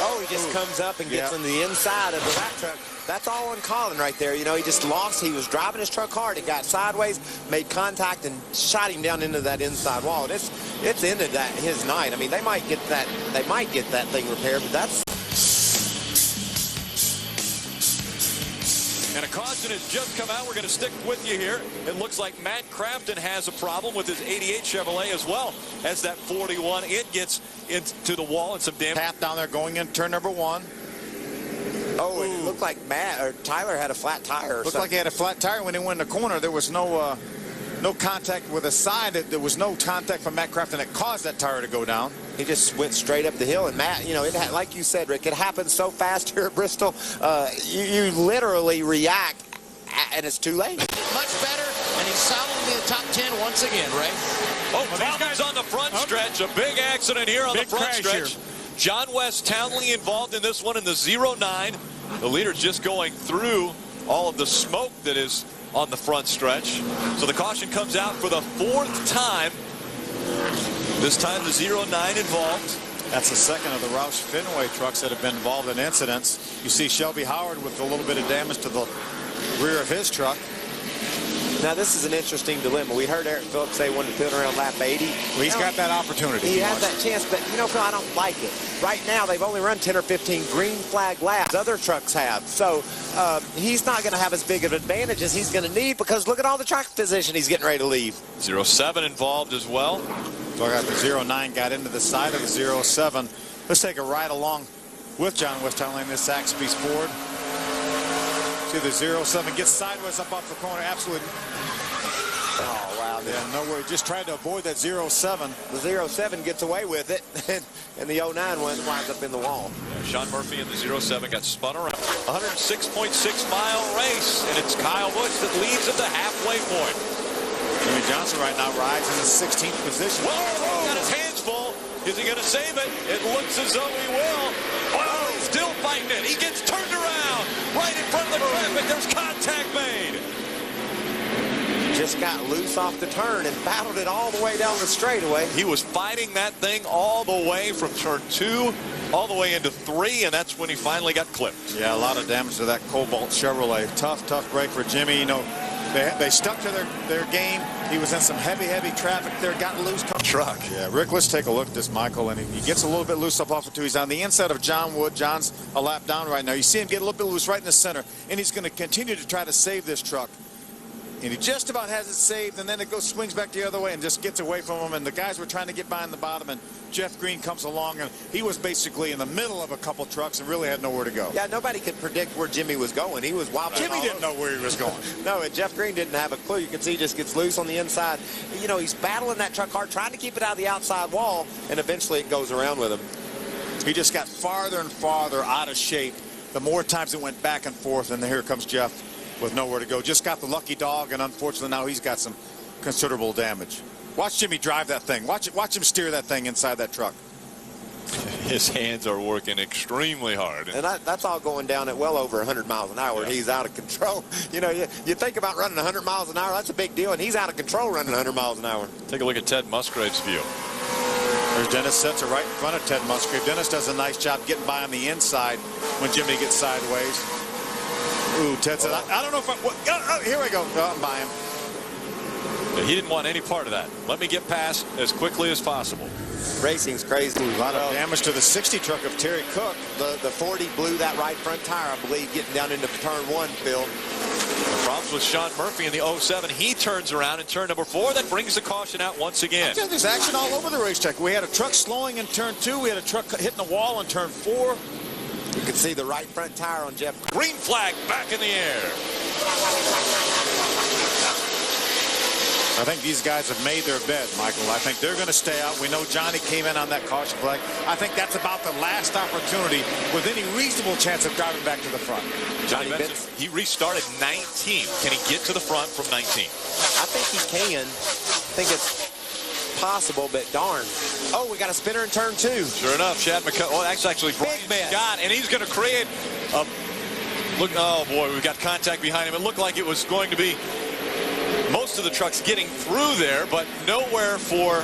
Oh, he just comes up and gets on the inside of the lap truck. That's all on Colin right there. You know, he just lost. He was driving his truck hard. It got sideways, made contact, and shot him down into that inside wall. It's ended his night. I mean, they might get that thing repaired, but that's. And a caution has just come out. We're going to stick with you here. It looks like Matt Crafton has a problem with his 88 Chevrolet as well as that 41. It gets into the wall and some damage. Path down there going in turn number 1. Oh, it looked like Tyler had a flat tire. Looked like he had a flat tire when he went in the corner. There was no contact with the side. There was no contact from Matt Crafton that caused that tire to go down. He just went straight up the hill. And Matt, you know, like you said, Rick, it happens so fast here at Bristol. You literally react, and it's too late. Much better, and he's solidly in the top 10 once again, Ray. Oh, problems on the front stretch. A big accident here on the front stretch. John West Townley involved in this one in the 09. The leader's just going through all of the smoke that is on the front stretch. So the caution comes out for the 4th time. This time the 09 involved. That's the second of the Roush Fenway trucks that have been involved in incidents. You see Shelby Howard with a little bit of damage to the rear of his truck. Now, this is an interesting dilemma. We heard Eric Phillips say he wanted to put around lap 80. Well, he's got that opportunity. He has that chance, but, you know, Phil, I don't like it. Right now, they've only run 10 or 15 green flag laps. Other trucks have. So he's not going to have as big of an advantage as he's going to need because look at all the track position he's getting ready to leave. 07 involved as well. So I got the 09 got into the side of the 07. Let's take a ride along with John West Townley in this Zaxby's Ford. See the 07 gets sideways up off the corner. Absolutely. Oh, wow. Yeah, no worry. Just tried to avoid that 07. The 07 gets away with it, and the 09 winds up in the wall. Yeah, Sean Murphy in the 07 got spun around. 106.6-mile race, and it's Kyle Busch that leads at the halfway point. Jimmy Johnson right now rides in the 16th position. Whoa, got his hands full. Is he going to save it? It looks as though he will. Oh, he's still fighting it. He gets turned around right in front of the traffic. There's contact made. Just got loose off the turn and battled it all the way down the straightaway. He was fighting that thing all the way from turn 2 all the way into 3, and that's when he finally got clipped. Yeah, a lot of damage to that Cobalt Chevrolet. Tough break for Jimmy. You know, they stuck to their game. He was in some heavy traffic there, got loose. Truck. Yeah, Rick, let's take a look at this, Michael. And he gets a little bit loose up off of 2. He's on the inside of John Wood. John's a lap down right now. You see him get a little bit loose right in the center, and he's going to continue to try to save this truck. And he just about has it saved, and then it swings back the other way and just gets away from him. And the guys were trying to get by in the bottom, and Jeff Green comes along, and he was basically in the middle of a couple trucks and really had nowhere to go. Yeah, nobody could predict where Jimmy was going. He was wobbling. Jimmy didn't know where he was going. No, and Jeff Green didn't have a clue. You can see he just gets loose on the inside. You know, he's battling that truck hard, trying to keep it out of the outside wall, and eventually it goes around with him. He just got farther and farther out of shape. The more times it went back and forth, and here comes Jeff with nowhere to go. Just got the lucky dog, and unfortunately now he's got some considerable damage. Watch Jimmy drive that thing. Watch him steer that thing inside that truck. His hands are working extremely hard. And that's all going down at well over 100 miles an hour. Yeah. He's out of control. You know, you think about running 100 miles an hour, that's a big deal, and he's out of control running 100 miles an hour. Take a look at Ted Musgrave's view. There's Dennis Setzer right in front of Ted Musgrave. Dennis does a nice job getting by on the inside when Jimmy gets sideways. Ooh, Ted said, I don't know if here we go. I'm by him. He didn't want any part of that. Let me get past as quickly as possible. Racing's crazy. A lot of damage to the 60 truck of Terry Cook. The 40 blew that right front tire, I believe, getting down into turn 1, Phil. The problems with Sean Murphy in the 07. He turns around in turn number 4. That brings the caution out once again. There's action all over the racetrack. We had a truck slowing in turn 2. We had a truck hitting the wall in turn 4. You can see the right front tire on Jeff. Green flag back in the air. I think these guys have made their bed, Michael. I think they're going to stay out. We know Johnny came in on that caution flag. I think that's about the last opportunity with any reasonable chance of driving back to the front. Johnny Benson, he restarted 19th. Can he get to the front from 19? I think he can. I think it's possible, but darn. Oh, we got a spinner in turn 2. Sure enough, Chad McCullough. Oh, that's actually Brian Scott, and he's going to create a Look, oh boy, we've got contact behind him. It looked like it was going to be most of the trucks getting through there, but nowhere for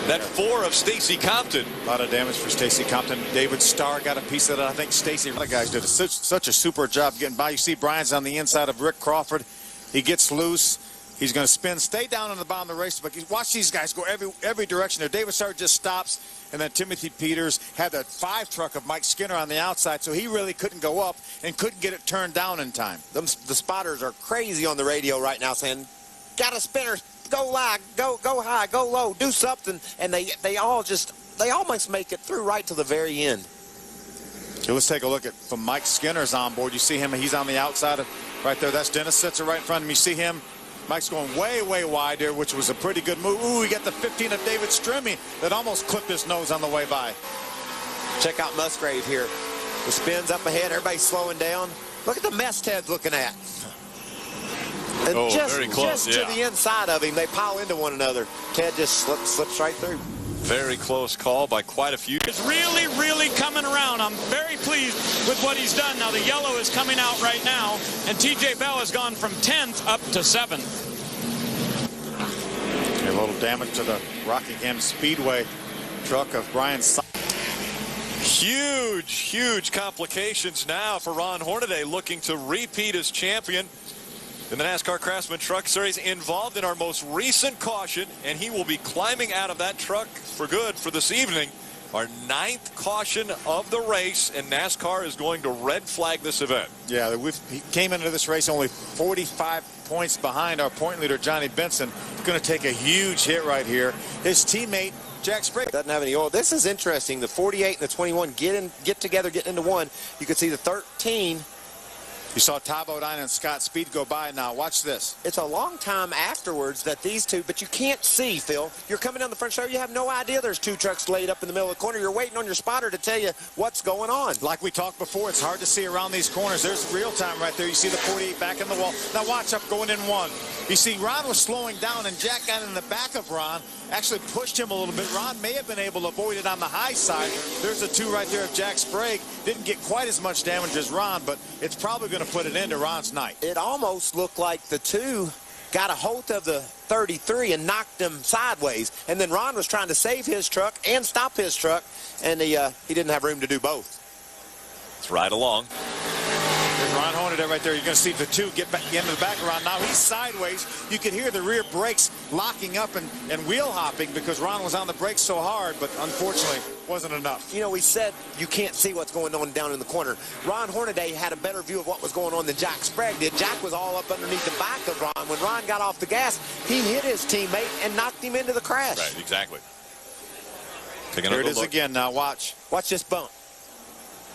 that 4 of Stacy Compton. A lot of damage for Stacy Compton. David Starr got a piece of it. I think Stacy, the guys did such a super job getting by. You see Brian's on the inside of Rick Crawford. He gets loose. He's going to spin, stay down on the bottom of the race, but watch these guys go every direction there. David Starr just stops, and then Timothy Peters had that 5 truck of Mike Skinner on the outside, so he really couldn't go up and couldn't get it turned down in time. The spotters are crazy on the radio right now saying, got a spinner, go high, go high, go low, do something, and they almost make it through right to the very end. Okay, let's take a look at from Mike Skinner's on board. You see him, he's on the outside of right there. That's Dennis Sitzer right in front of him. You see him. Mike's going way wide there, which was a pretty good move. Ooh, we got the 15 of David Strimmy that almost clipped his nose on the way by. Check out Musgrave here. The spin's up ahead. Everybody's slowing down. Look at the mess Ted's looking at. And very close, just to the inside of him, they pile into one another. Ted just slips right through. Very close call by quite a few. It's really coming around. I'm very pleased with what he's done. Now the yellow is coming out right now, and T.J. Bell has gone from 10th up to 7th. A little damage to the Rockingham Speedway truck of Brian. Huge complications now for Ron Hornaday, looking to repeat as champion in the NASCAR Craftsman Truck Series, involved in our most recent caution, and he will be climbing out of that truck for good for this evening. Our 9th caution of the race, and NASCAR is going to red flag this event. Yeah, he came into this race only 45 points behind our point leader, Johnny Benson. He's going to take a huge hit right here. His teammate, Jack Sprague, doesn't have any oil. This is interesting. The 48 and the 21 get together, get into one. You can see the 13. You saw Todd Bodine and Scott Speed go by. Now watch this. It's a long time afterwards that these two, but you can't see, Phil. You're coming down the front show. You have no idea there's 2 trucks laid up in the middle of the corner. You're waiting on your spotter to tell you what's going on. Like we talked before, it's hard to see around these corners. There's real time right there. You see the 48 back in the wall. Now watch up going in one. You see Ron was slowing down, and Jack got in the back of Ron, actually pushed him a little bit. Ron may have been able to avoid it on the high side. There's the 2 right there of Jack Sprague. Didn't get quite as much damage as Ron, but it's probably going to put it into Ron's night. It almost looked like the 2 got a hold of the 33 and knocked him sideways, and then Ron was trying to save his truck and stop his truck, and he didn't have room to do both. It's right along. There's Ron Hornaday right there. You're going to see the 2 get back into the back of Ron. Now he's sideways. You could hear the rear brakes locking up and wheel hopping because Ron was on the brakes so hard, but unfortunately wasn't enough. You know, we said you can't see what's going on down in the corner. Ron Hornaday had a better view of what was going on than Jack Sprague did. Jack was all up underneath the back of Ron. When Ron got off the gas, he hit his teammate and knocked him into the crash. Right, exactly. Here it is again. Now watch. Watch this bump.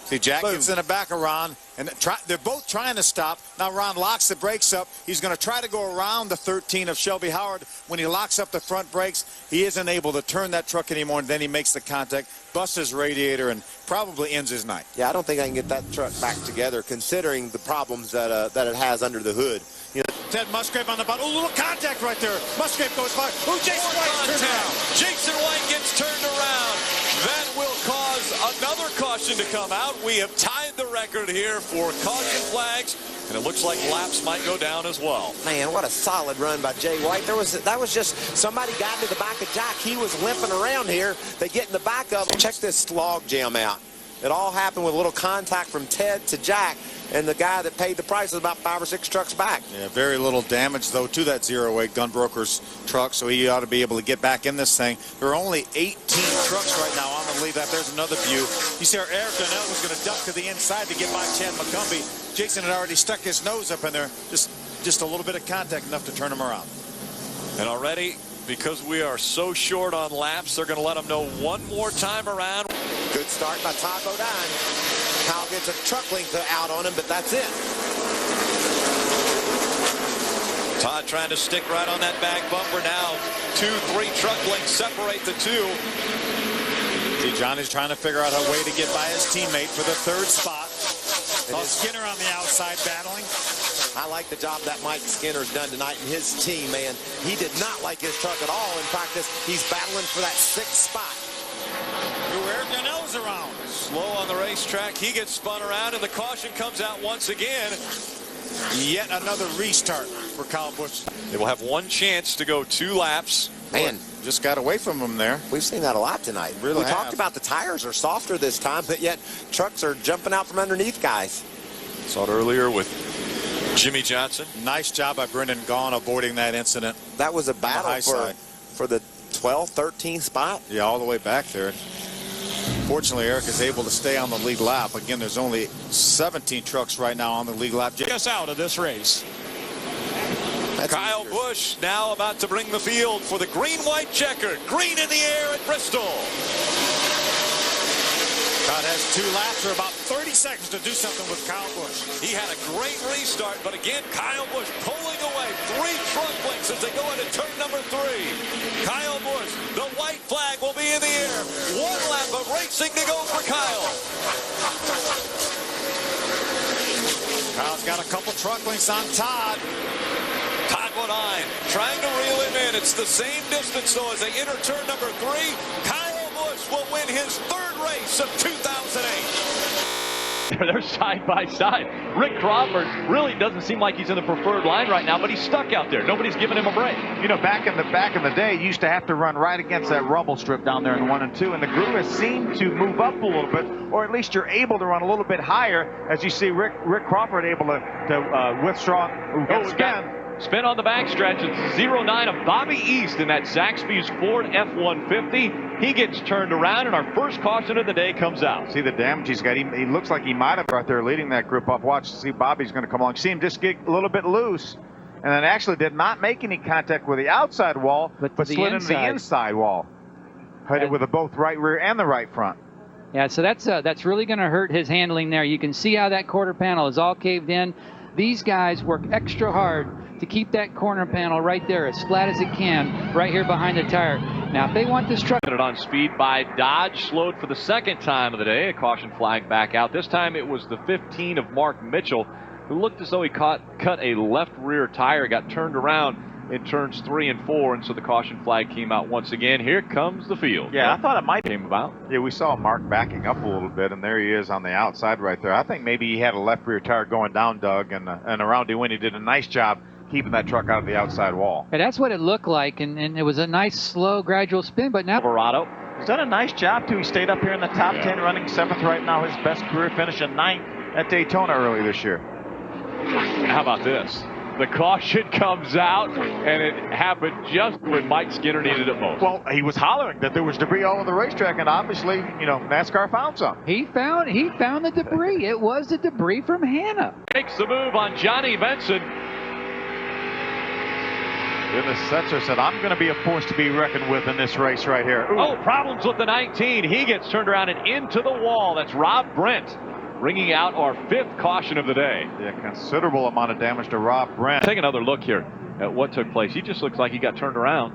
See, Jack gets in the back of Ron, and they're both trying to stop. Now Ron locks the brakes up. He's going to try to go around the 13 of Shelby Howard. When he locks up the front brakes, he isn't able to turn that truck anymore, and then he makes the contact, busts his radiator, and probably ends his night. Yeah, I don't think I can get that truck back together, considering the problems that it has under the hood. You know, Ted Musgrave on the bottom. Oh, little contact right there. Musgrave goes by. Oh, Jason White turned around. Jason White gets turned around. That will cause another caution to come out. We have tied the record here for caution flags, and it looks like laps might go down as well. Man, what a solid run by Jay White. That was just somebody got into the back of Jack. He was limping around here. They get in the back of him. Check this log jam out. It all happened with a little contact from Ted to Jack, and the guy that paid the price was about 5 or 6 trucks back. Yeah, very little damage, though, to that 08 Gunbroker's truck, so he ought to be able to get back in this thing. There are only 18 trucks right now. I'm going to leave that. There's another view. You see our Eric Donnell was going to duck to the inside to get by Chad McCumbee. Jason had already stuck his nose up in there. Just a little bit of contact, enough to turn him around. And already, because we are so short on laps, they're going to let them know one more time around. Good start by Todd Bodine. Kyle gets a truck length out on him, but that's it. Todd trying to stick right on that back bumper now. 2-3 truck lengths separate the 2. See, Johnny's trying to figure out a way to get by his teammate for the 3rd spot. Skinner on the outside battling. I like the job that Mike Skinner's done tonight, and his team, man. He did not like his truck at all in practice. He's battling for that 6th spot. Eric Donnell's around. Slow on the racetrack. He gets spun around, and the caution comes out once again. Yet another restart for Kyle Busch. They will have one chance to go 2 laps. Man, just got away from him there. We've seen that a lot tonight. Really we talked about the tires are softer this time, but yet trucks are jumping out from underneath guys. Saw it earlier with Jimmy Johnson. Nice job by Brendan Gaughan avoiding that incident. That was a battle for the 12th, 13th spot. Yeah, all the way back there. Fortunately, Eric is able to stay on the lead lap. Again, there's only 17 trucks right now on the lead lap. Get us out of this race. Kyle Busch now about to bring the field for the green-white checker. Green in the air at Bristol. Todd has 2 laps or about 30 seconds to do something with Kyle Busch. He had a great restart, but again, Kyle Busch pulling away. 3 truck lengths as they go into turn number 3. Kyle Busch, the white flag will be in the air. 1 lap of racing to go for Kyle. Kyle's got a couple truck lengths on Todd. Todd behind, trying to reel him in. It's the same distance, though, as they enter turn number 3. Kyle Busch will win his 3rd race of 2008. They're side by side. Rick Crawford really doesn't seem like he's in the preferred line right now, but he's stuck out there. Nobody's giving him a break. You know, back in the day, you used to have to run right against that rubble strip down there in 1 and 2, and the group has seemed to move up a little bit, or at least you're able to run a little bit higher, as you see Rick Crawford able to withdraw. Spin on the backstretch. It's 0-9 of Bobby East in that Zaxby's Ford F-150. He gets turned around, and our first caution of the day comes out. See the damage he's got. He looks like he might have right there leading that group up. Watch, see Bobby's going to come along. See him just get a little bit loose, and then actually did not make any contact with the outside wall, but slid into the inside wall. Hit it with both right rear and the right front. Yeah, so that's really going to hurt his handling there. You can see how that quarter panel is all caved in. These guys work extra hard to keep that corner panel right there as flat as it can right here behind the tire. Now, if they want this truck... It on speed by Dodge, slowed for the 2nd time of the day. A caution flag back out. This time it was the 15 of Mark Mitchell, who looked as though he cut a left rear tire, got turned around in turns 3 and 4, and so the caution flag came out once again. Here comes the field. Yeah, I thought it might came about. Yeah, we saw Mark backing up a little bit, and there he is on the outside right there. I think maybe he had a left rear tire going down, Doug, and around Dewey did a nice job keeping that truck out of the outside wall. And that's what it looked like, and it was a nice, slow, gradual spin, but now... Alvarado has done a nice job, too. He stayed up here in the top 10, running 7th right now. His best career finish in 9th at Daytona early this year. How about this? The caution comes out, and it happened just when Mike Skinner needed it most. Well, he was hollering that there was debris all over the racetrack, and obviously, you know, NASCAR found some. He found the debris. It was the debris from Hannah. Makes the move on Johnny Benson. Dennis Setzer said, I'm going to be a force to be reckoned with in this race right here. Ooh. Oh, problems with the 19. He gets turned around and into the wall. That's Rob Brent, bringing out our 5th caution of the day. Yeah, considerable amount of damage to Rob Brent. Take another look here at what took place. He just looks like he got turned around.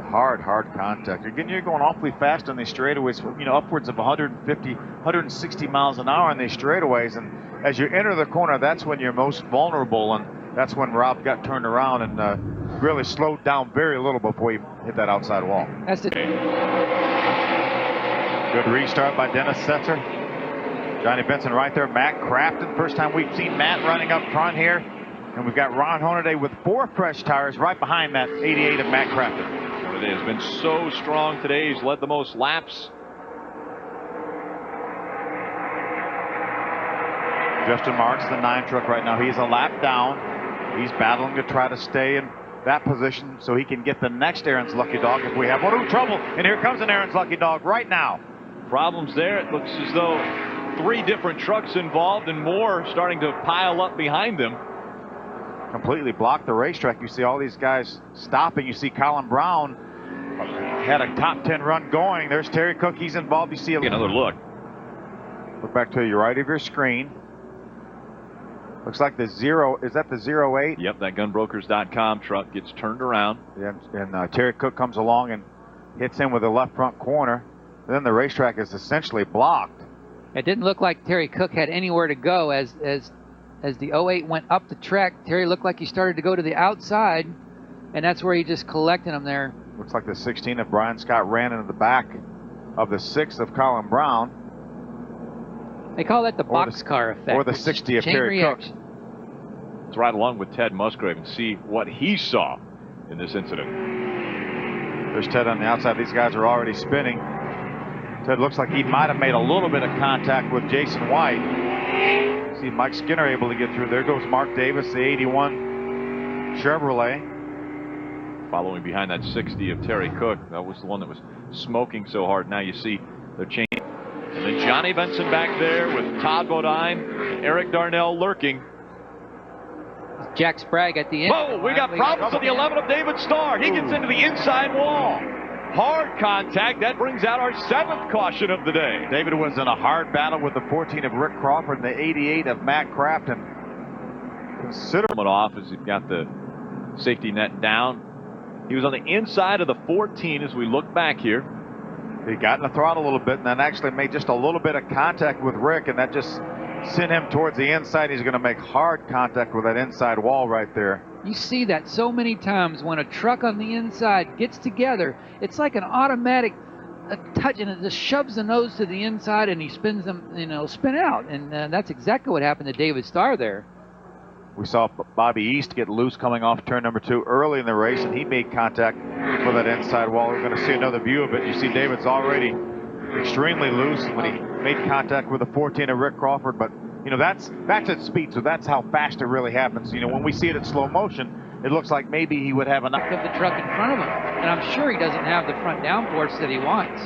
Hard contact. Again, you're going awfully fast on these straightaways, you know, upwards of 150, 160 miles an hour on these straightaways. And as you enter the corner, that's when you're most vulnerable. And that's when Rob got turned around and really slowed down very little before he hit that outside wall. That's the... Good restart by Dennis Setzer. Johnny Benson right there. Matt Crafton. First time we've seen Matt running up front here. And we've got Ron Hornaday with 4 fresh tires right behind that 88 of Matt Crafton. Hornaday has been so strong today. He's led the most laps. Justin Marks, the 9 truck right now. He's a lap down. He's battling to try to stay in that position so he can get the next Aaron's Lucky Dog if we have one. Ooh, trouble. And here comes an Aaron's Lucky Dog right now. Problems there. It looks as though 3 different trucks involved and more starting to pile up behind them. Completely blocked the racetrack. You see all these guys stopping. You see Colin Brown had a top 10 run going. There's Terry Cook. He's involved. You see another look. Look back to your right of your screen. Looks like the 0, is that the 08? Yep, that gunbrokers.com truck gets turned around. Yeah, and Terry Cook comes along and hits him with the left front corner. Then the racetrack is essentially blocked. It didn't look like Terry Cook had anywhere to go as the 08 went up the track. Terry looked like he started to go to the outside, and that's where he just collected him there. Looks like the 16 of Brian Scott ran into the back of the 6 of Colin Brown. They call that the boxcar effect. Or the 60 of Chain Terry Cook. reaction. Let's ride along with Ted Musgrave and see what he saw in this incident. There's Ted on the outside. These guys are already spinning. Ted looks like he might have made a little bit of contact with Jason White. See Mike Skinner able to get through. There goes Mark Davis, the 81 Chevrolet. Following behind that 60 of Terry Cook. That was the one that was smoking so hard. Now you see they're changing. And then Johnny Benson back there with Todd Bodine and Eric Darnell lurking. Jack Sprague at the end. Whoa, we got problems with the 11 of David Starr. He gets into the inside wall. Hard contact. That brings out our 7th caution of the day. David was in a hard battle with the 14 of Rick Crawford and the 88 of Matt Crafton. Considerable off as he's got the safety net down. He was on the inside of the 14 as we look back here. He got in the throttle a little bit and then actually made just a little bit of contact with Rick, and that just sent him towards the inside. He's going to make hard contact with that inside wall right there. You see that so many times when a truck on the inside gets together. It's like an automatic touch, and it just shoves the nose to the inside, and he spins them, spin out. And that's exactly what happened to David Starr there. We saw Bobby East get loose coming off turn number 2 early in the race, and he made contact with that inside wall. We're going to see another view of it. You see David's already extremely loose when he made contact with the 14 of Rick Crawford, but that's at speed, so that's how fast it really happens. When we see it in slow motion, it looks like maybe he would have enough of the truck in front of him, and I'm sure he doesn't have the front downforce that he wants.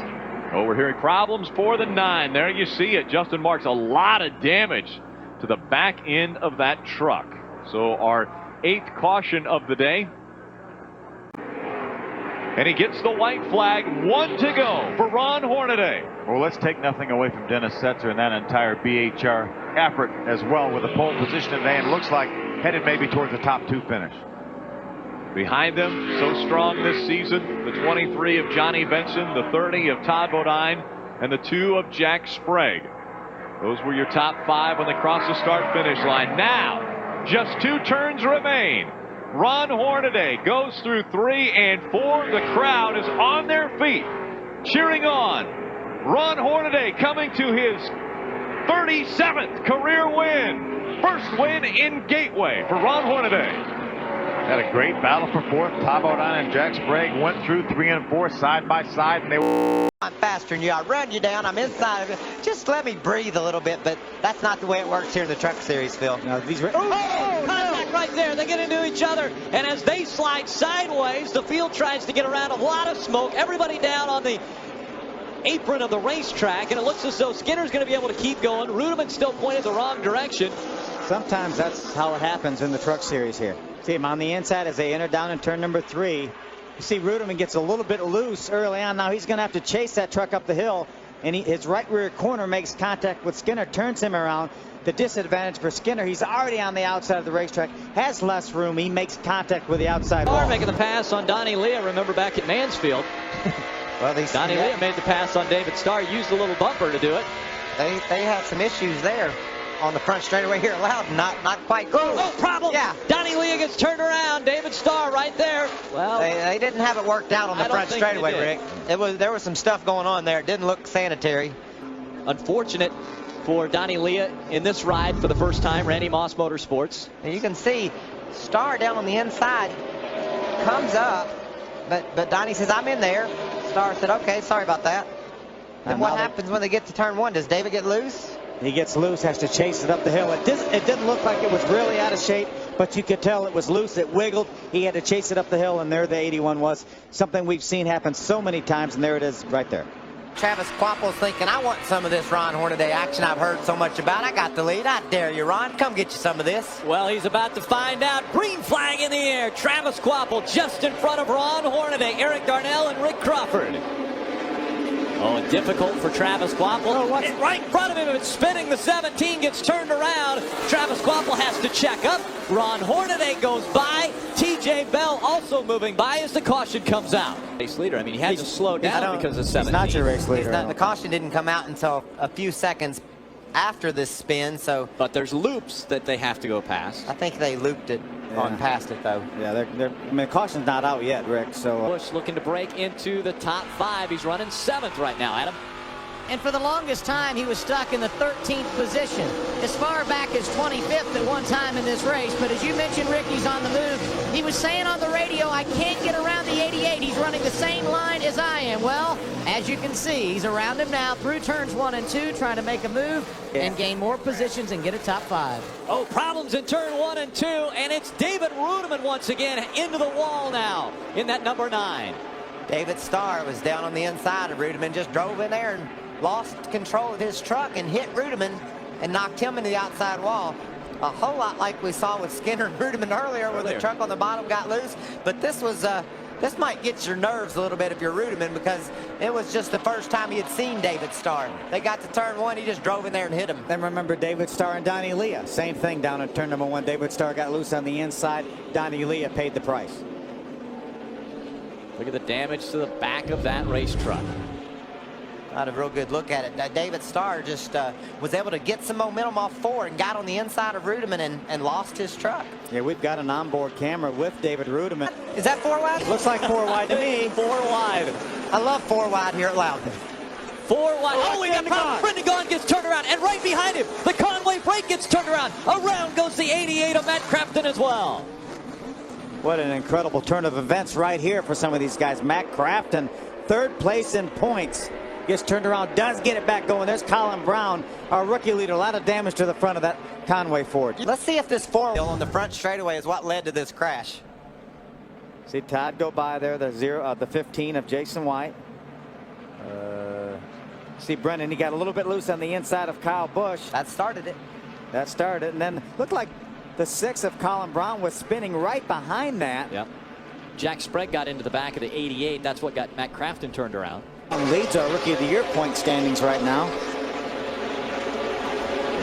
Oh, we're hearing problems for the 9. There you see it. Justin Marks, a lot of damage to the back end of that truck. So our 8th caution of the day. And he gets the white flag. 1 to go for Ron Hornaday. Well, let's take nothing away from Dennis Setzer and that entire BHR effort as well with the pole position today, and looks like headed maybe towards the top 2 finish. Behind them, so strong this season, the 23 of Johnny Benson, the 30 of Todd Bodine, and the 2 of Jack Sprague. Those were your top 5 when they crossed the start-finish line. Now, just 2 turns remain. Ron Hornaday goes through 3 and 4. The crowd is on their feet, cheering on. Ron Hornaday coming to his 37th career win. First win in Gateway for Ron Hornaday. Had a great battle for 4th. Todd Bodine and Jack Sprague went through 3 and 4 side by side, and they were... I'm faster than you. I run you down. I'm inside of it. Just let me breathe a little bit, but that's not the way it works here in the Truck Series, Phil. No, contact right there. They get into each other, and as they slide sideways, the field tries to get around. A lot of smoke. Everybody down on the apron of the racetrack, and it looks as though Skinner's going to be able to keep going. Rudeman's still pointed the wrong direction. Sometimes that's how it happens in the Truck Series here. See him on the inside as they enter down in turn number 3. You see Rudeman gets a little bit loose early on. Now he's going to have to chase that truck up the hill, and his right rear corner makes contact with Skinner, turns him around. The disadvantage for Skinner, he's already on the outside of the racetrack, has less room. He makes contact with the outside wall. Making the pass on Donnie Leah, remember back at Mansfield. Well, Donnie Leah made the pass on David Starr, used a little bumper to do it. They had some issues there on the front straightaway here. Loud, not quite close. Oh, problem. Yeah. Donnie Leah gets turned around. David Starr right there. Well, they didn't have it worked out on the front straightaway, Rick. There was some stuff going on there. It didn't look sanitary. Unfortunate for Donnie Leah in this ride for the first time, Randy Moss Motorsports. And you can see Starr down on the inside comes up, but Donnie says, I'm in there. Starr said, okay, sorry about that. And what happens when they get to turn 1? Does David get loose? He gets loose, has to chase it up the hill. It didn't look like it was really out of shape, but you could tell it was loose. It wiggled. He had to chase it up the hill, and there the 81 was. Something we've seen happen so many times, and there it is right there. Travis Quapple's thinking, I want some of this Ron Hornaday action I've heard so much about. I got the lead. I dare you, Ron. Come get you some of this. Well, he's about to find out. Green flag in the air. Travis Quapple just in front of Ron Hornaday, Eric Darnell, and Rick Crawford. Oh, difficult for Travis Quapple. Right in front of him, it's spinning. The 17 gets turned around. Travis Quapple has to check up. Ron Hornaday goes by. TJ Bell also moving by as the caution comes out. Race leader, I mean, he had to slow down because of 17. He's not your race leader. The caution didn't come out until a few seconds after this spin, so. But there's loops that they have to go past. I think they looped it on past it, though. Yeah, I mean, caution's not out yet, Rick, so. Bush looking to break into the top 5. He's running 7th right now, Adam. And for the longest time, he was stuck in the 13th position, as far back as 25th at one time in this race. But as you mentioned, Rick, he's on the move. He was saying on the radio, I can't get around the 88. He's running the same line as I am. Well, as you can see, he's around him now through turns 1 and 2, trying to make a move and gain more positions and get a top 5. Oh, problems in turn 1 and 2, and it's David Rudiman once again into the wall now in that number 9. David Starr was down on the inside of Rudiman, just drove in there and lost control of his truck and hit Rudiman and knocked him into the outside wall. A whole lot like we saw with Skinner and Rudiman earlier, where the truck on the bottom got loose. But this was this might get your nerves a little bit if you're Rudiman, because it was just the first time he had seen David Starr. They got to turn 1, he just drove in there and hit him. Then remember David Starr and Donnie Leah. Same thing down at turn number 1. David Starr got loose on the inside. Donnie Leah paid the price. Look at the damage to the back of that race truck. Not a real good look at it. David Starr just was able to get some momentum off 4 and got on the inside of Rudiman and lost his truck. Yeah, we've got an onboard camera with David Rudiman. Is that 4 wide? Looks like 4 wide to me. 4 wide. I love 4 wide here at Loudon. 4 wide. Oh, we got problems. Brendan Gaughan gets turned around, and right behind him, the Conway Freight gets turned around. Around goes the 88 of Matt Crafton as well. What an incredible turn of events right here for some of these guys. Matt Crafton, 3rd place in points. Gets turned around, does get it back going. There's Colin Brown, our rookie leader. A lot of damage to the front of that Conway Ford. Let's see if this 4 on the front straightaway is what led to this crash. See Todd go by there, the 15 of Jason White. See Brendan, he got a little bit loose on the inside of Kyle Busch. That started it. That started, and then looked like the 6 of Colin Brown was spinning right behind that. Yep. Jack Sprague got into the back of the 88. That's what got Matt Crafton turned around. Leads our Rookie of the Year point standings right now.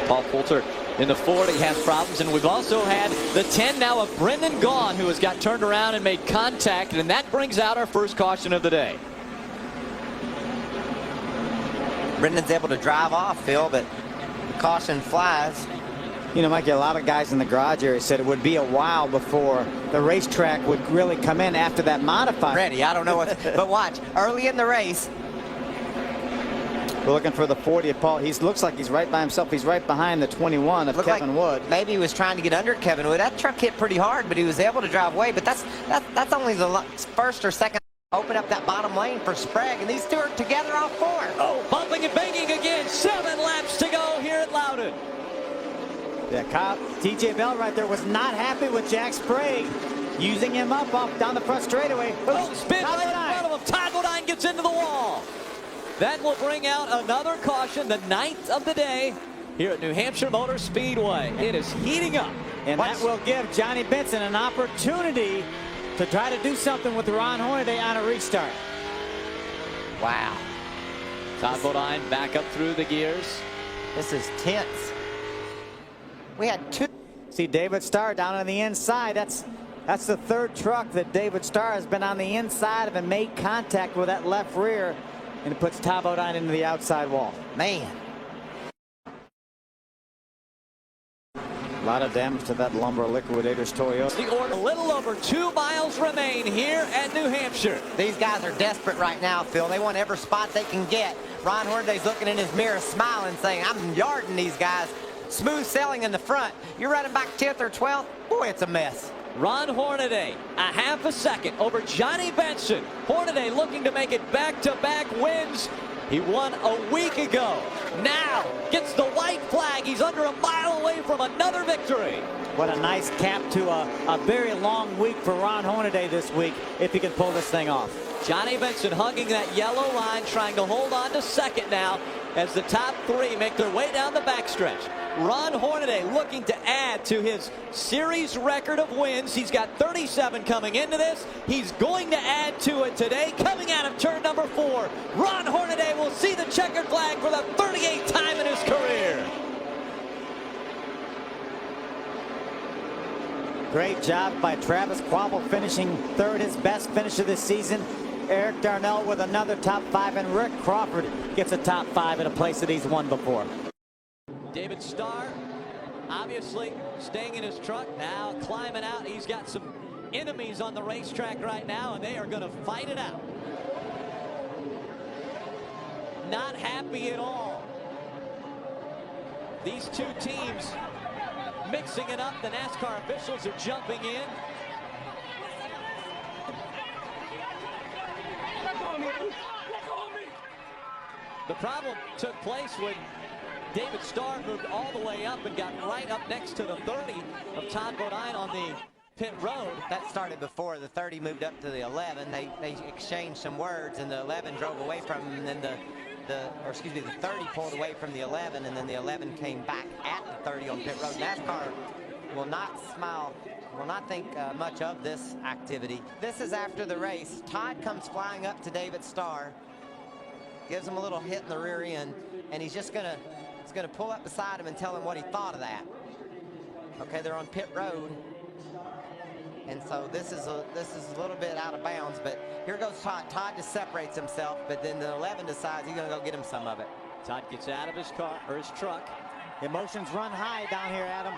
Paul Coulter in the Ford, he has problems, and we've also had the 10 now of Brendan Gaughan, who has got turned around and made contact, and that brings out our first caution of the day. Brendan's able to drive off, Phil, but the caution flies. You know, Mike, a lot of guys in the garage area said it would be a while before the racetrack would really come in after that modified. Ready, I don't know what, but watch, early in the race. We're looking for the 40 of Paul. He looks like he's right by himself. He's right behind the 21 of Kevin Wood. Maybe he was trying to get under Kevin Wood. That truck hit pretty hard, but he was able to drive away. But that's only the first or second. Open up that bottom lane for Sprague, and these two are together off 4. Oh, bumping and banging again. 7 laps to go here at Loudon. Yeah, Kyle, TJ Bell right there was not happy with Jack Sprague using him up down the front straightaway. Oh, spin right in front of him. Todd Bodine gets into the wall. That will bring out another caution, the 9th of the day here at New Hampshire Motor Speedway. It is heating up. And that will give Johnny Benson an opportunity to try to do something with Ron Hornaday on a restart. Wow. Todd Bodine back up through the gears. This is tense. We had 2. See David Starr down on the inside. That's the 3rd truck that David Starr has been on the inside of and made contact with that left rear, and it puts Todd Bodine into the outside wall. Man. A lot of damage to that Lumber Liquidators Toyota. The order, a little over 2 miles remain here at New Hampshire. These guys are desperate right now, Phil. They want every spot they can get. Ron Hornaday's looking in his mirror, smiling, saying, I'm yarding these guys. Smooth sailing in the front. You're running back 10th or 12th. Boy, it's a mess. Ron Hornaday, a half a second over Johnny Benson. Hornaday looking to make it back-to-back wins. He won a week ago. Now gets the white flag. He's under a mile away from another victory. What a nice cap to a very long week for Ron Hornaday this week, if he can pull this thing off. Johnny Benson hugging that yellow line, trying to hold on to second now as the top 3 make their way down the backstretch. Ron Hornaday looking to add to his series record of wins. He's got 37 coming into this. He's going to add to it today. Coming out of turn number 4, Ron Hornaday will see the checkered flag for the 38th time in his career. Great job by Travis Quabble, finishing 3rd, his best finish of this season. Eric Darnell with another top 5, and Rick Crawford gets a top 5 at a place that he's won before. David Starr, obviously staying in his truck, now climbing out. He's got some enemies on the racetrack right now, and they are going to fight it out. not happy at all. These two teams mixing it up. The NASCAR officials are jumping in. The problem took place when David Starr moved all the way up and got right up next to the 30 of Todd Bodine on the pit road. That started before the 30 moved up to the 11. They exchanged some words, and the 11 drove away from him, and then the 30 pulled away from the 11, and then the 11 came back at the 30 on pit road. NASCAR will not think much of this activity. This is after the race. Todd comes flying up to David Starr, gives him a little hit in the rear end, and he's gonna pull up beside him and tell him what he thought of that. Okay, they're on pit road, and so this is a little bit out of bounds, but here goes Todd. Todd just separates himself, but then the 11 decides he's gonna go get him some of it. Todd gets out of his car, or his truck. Emotions run high down here, Adam.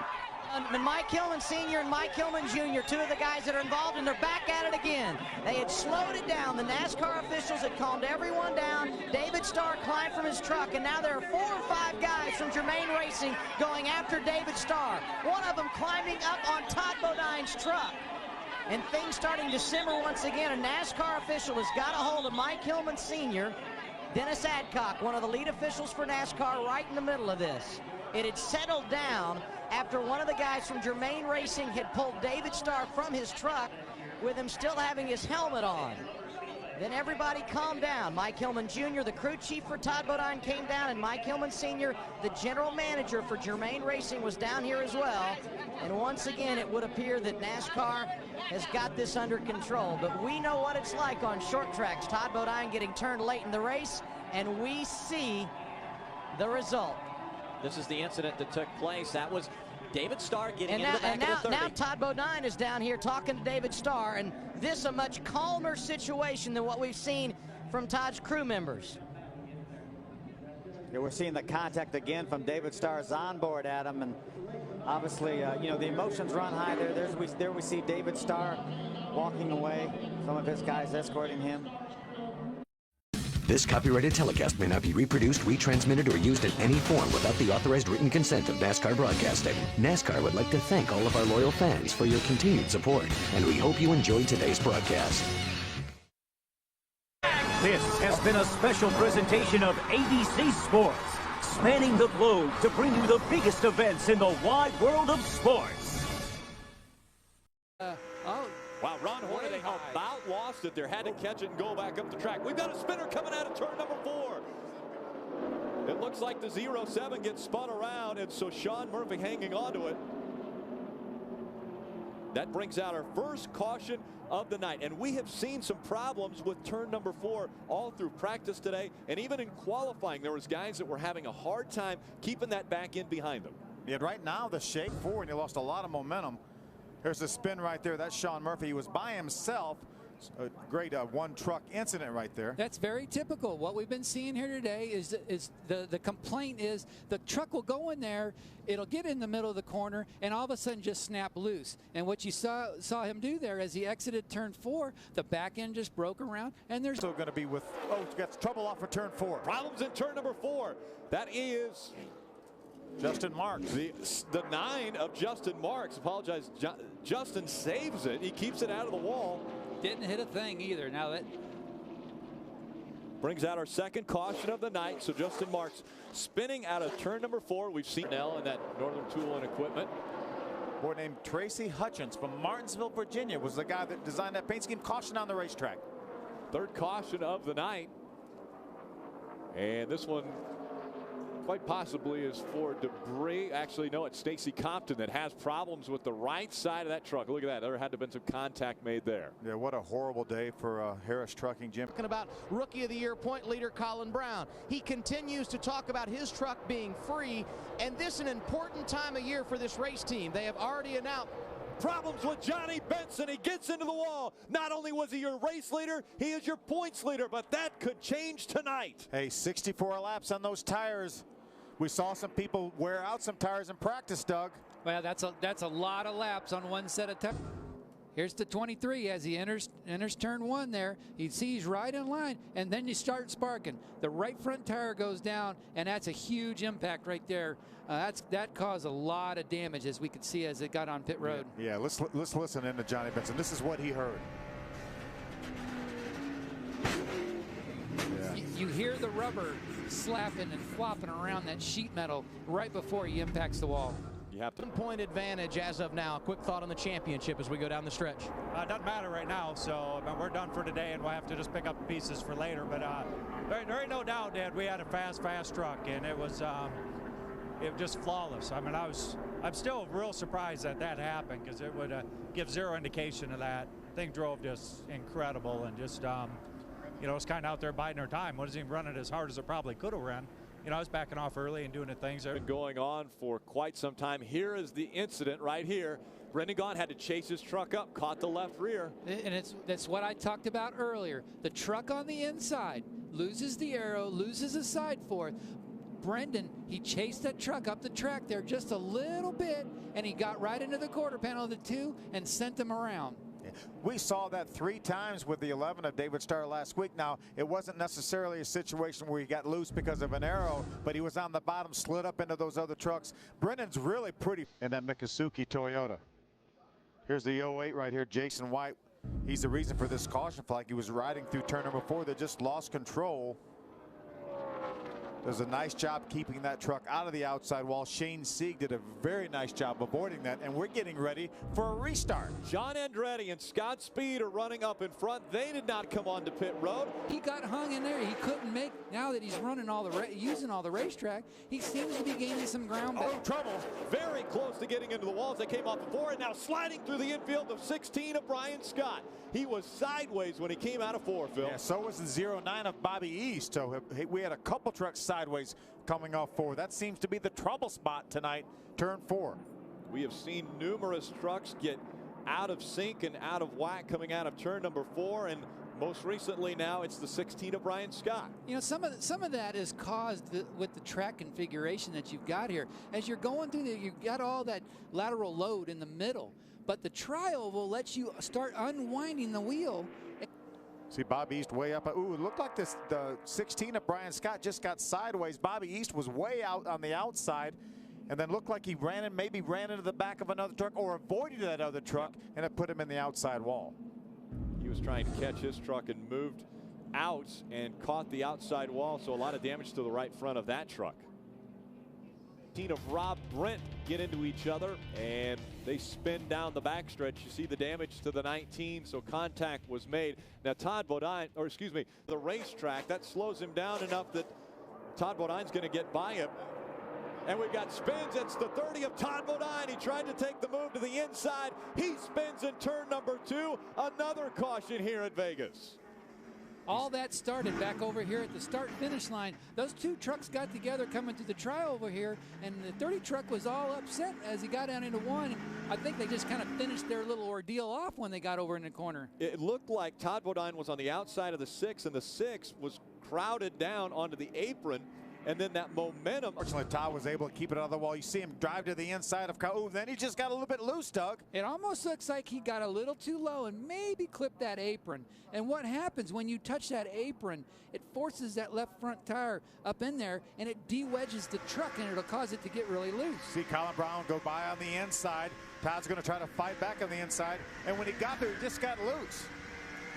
And Mike Hillman Sr. and Mike Hillman Jr., two of the guys that are involved, and they're back at it again. They had slowed it down. The NASCAR officials had calmed everyone down. David Starr climbed from his truck, and now there are 4 or 5 guys from Germain Racing going after David Starr. One of them climbing up on Todd Bodine's truck. And things starting to simmer once again. A NASCAR official has got a hold of Mike Hillman Sr., Dennis Adcock, one of the lead officials for NASCAR, right in the middle of this. It had settled down after one of the guys from Germain Racing had pulled David Starr from his truck with him still having his helmet on. Then everybody calmed down. Mike Hillman Jr., the crew chief for Todd Bodine, came down, and Mike Hillman Sr., the general manager for Germain Racing, was down here as well. And once again, it would appear that NASCAR has got this under control. But we know what it's like on short tracks. Todd Bodine getting turned late in the race, and we see the result. This is the incident that took place. That was David Starr getting into the back of the 30. Now Todd Bodine is down here talking to David Starr, and this a much calmer situation than what we've seen from Todd's crew members. Yeah, we're seeing the contact again from David Starr's onboard, Adam, and obviously, you know, the emotions run high there. There we see David Starr walking away, some of his guys escorting him. This copyrighted telecast may not be reproduced, retransmitted, or used in any form without the authorized written consent of NASCAR Broadcasting. NASCAR would like to thank all of our loyal fans for your continued support, and we hope you enjoyed today's broadcast. This has been a special presentation of ABC Sports, spanning the globe to bring you the biggest events in the wide world of sports. Wow, Ron Hornaday about lost it there. Had to catch it and go back up the track. We've got a spinner coming out of turn number 4. It looks like the 07 gets spun around, and so Sean Murphy hanging on to it. That brings out our first caution of the night. And we have seen some problems with turn number 4 all through practice today. And even in qualifying, there was guys that were having a hard time keeping that back end behind them. Yeah, right now the shake forward, he lost a lot of momentum. There's a spin right there. That's Sean Murphy. He was by himself. A great one truck incident right there. That's very typical. What we've been seeing here today is the complaint is the truck will go in there, it'll get in the middle of the corner, and all of a sudden just snap loose. And what you saw him do there as he exited turn 4, the back end just broke around, and there's still going to be with, gets trouble off for turn 4. Problems in turn number 4. That is Justin Marks. The 9 of Justin Marks. Apologize. Justin saves it. He keeps it out of the wall. Didn't hit a thing either. Now that brings out our second caution of the night. So Justin Marks spinning out of turn number 4. We've seen Nell in that Northern Tool and Equipment. A boy named Tracy Hutchins from Martinsville, Virginia, was the guy that designed that paint scheme. Caution on the racetrack. Third caution of the night. And this one quite possibly is for debris. Actually, no, it's Stacy Compton that has problems with the right side of that truck. Look at that. There had to have been some contact made there. Yeah, what a horrible day for Harris Trucking, Jim. Talking about Rookie of the Year point leader Colin Brown. He continues to talk about his truck being free, and this is an important time of year for this race team. They have already announced problems with Johnny Benson. He gets into the wall. Not only was he your race leader, he is your points leader, but that could change tonight. Hey, 64 laps on those tires. We saw some people wear out some tires in practice, Doug. Well, that's a lot of laps on one set of tires. Here's the 23 as he enters turn 1 there. He sees right in line, and then you start sparking. The right front tire goes down, and that's a huge impact right there. That caused a lot of damage, as we could see as it got on pit road. Yeah, let's listen in to Johnny Benson. This is what he heard. Yeah. You hear the rubber slapping and flopping around that sheet metal right before he impacts the wall. You have to. 1-point advantage as of now. Quick thought on the championship as we go down the stretch. It doesn't matter right now, so we're done for today, and we'll have to just pick up the pieces for later. But there ain't no doubt, Dad, we had a fast truck, and it was just flawless. I mean, I'm still real surprised that happened, because it would give zero indication of that. Thing drove just incredible, and just it's kind of out there biding our time. Wasn't even running as hard as it probably could have run. I was backing off early and doing the things there. Been going on for quite some time. Here is the incident right here. Brendan Gaughan had to chase his truck up, caught the left rear. And that's what I talked about earlier. The truck on the inside loses the aero, loses the side fork. Brendan, he chased that truck up the track there just a little bit, and he got right into the quarter panel of the 2 and sent them around. We saw that 3 times with the 11 of David Starr last week. Now, it wasn't necessarily a situation where he got loose because of an arrow, but he was on the bottom, slid up into those other trucks. Brendan's really pretty in that Mikusuki Toyota. Here's the 08 right here, Jason White. He's the reason for this caution flag. He was riding through turn number 4. They just lost control. Does a nice job keeping that truck out of the outside wall. Shane Sieg did a very nice job avoiding that, and we're getting ready for a restart. John Andretti and Scott Speed are running up in front. They did not come onto pit road. He got hung in there. He couldn't make, now that he's running using all the racetrack, he seems to be gaining some ground back. Oh, trouble. Very close to getting into the walls. They came off before, and now sliding through the infield of 16 of Brian Scott. He was sideways when he came out of 4, Phil. Yeah, so was the 09 of Bobby East. So we had a couple trucks sideways coming off 4. That seems to be the trouble spot tonight, turn 4. We have seen numerous trucks get out of sync and out of whack coming out of turn number 4, and most recently now it's the 16 of Brian Scott. Some of that is caused with the track configuration that you've got here. As you're going through there, you've got all that lateral load in the middle, but the trial will let you start unwinding the wheel. See Bobby East way up. Ooh, it looked like the 16 of Brian Scott just got sideways. Bobby East was way out on the outside, and then looked like he maybe ran into the back of another truck or avoided that other truck, and it put him in the outside wall. He was trying to catch his truck and moved out and caught the outside wall, so a lot of damage to the right front of that truck. Of Rob Brent get into each other, and they spin down the backstretch. You see the damage to the 19, so contact was made. Now Todd Bodine, or excuse me, the racetrack, that slows him down enough that Todd Bodine's going to get by him. And we've got spins. It's the 30 of Todd Bodine. He tried to take the move to the inside. He spins in turn number 2. Another caution here at Vegas. All that started back over here at the start-finish line. Those 2 trucks got together coming through the trial over here, and the 30 truck was all upset as he got down into 1. I think they just kind of finished their little ordeal off when they got over in the corner. It looked like Todd Bodine was on the outside of the 6, and the 6 was crowded down onto the apron. And then that momentum. Fortunately, Todd was able to keep it out of the wall. You see him drive to the inside of Kyle. Ooh, then he just got a little bit loose, Doug. It almost looks like he got a little too low and maybe clipped that apron. And what happens when you touch that apron, it forces that left front tire up in there, and it de-wedges the truck, and it'll cause it to get really loose. See Colin Brown go by on the inside. Todd's going to try to fight back on the inside. And when he got there, he just got loose.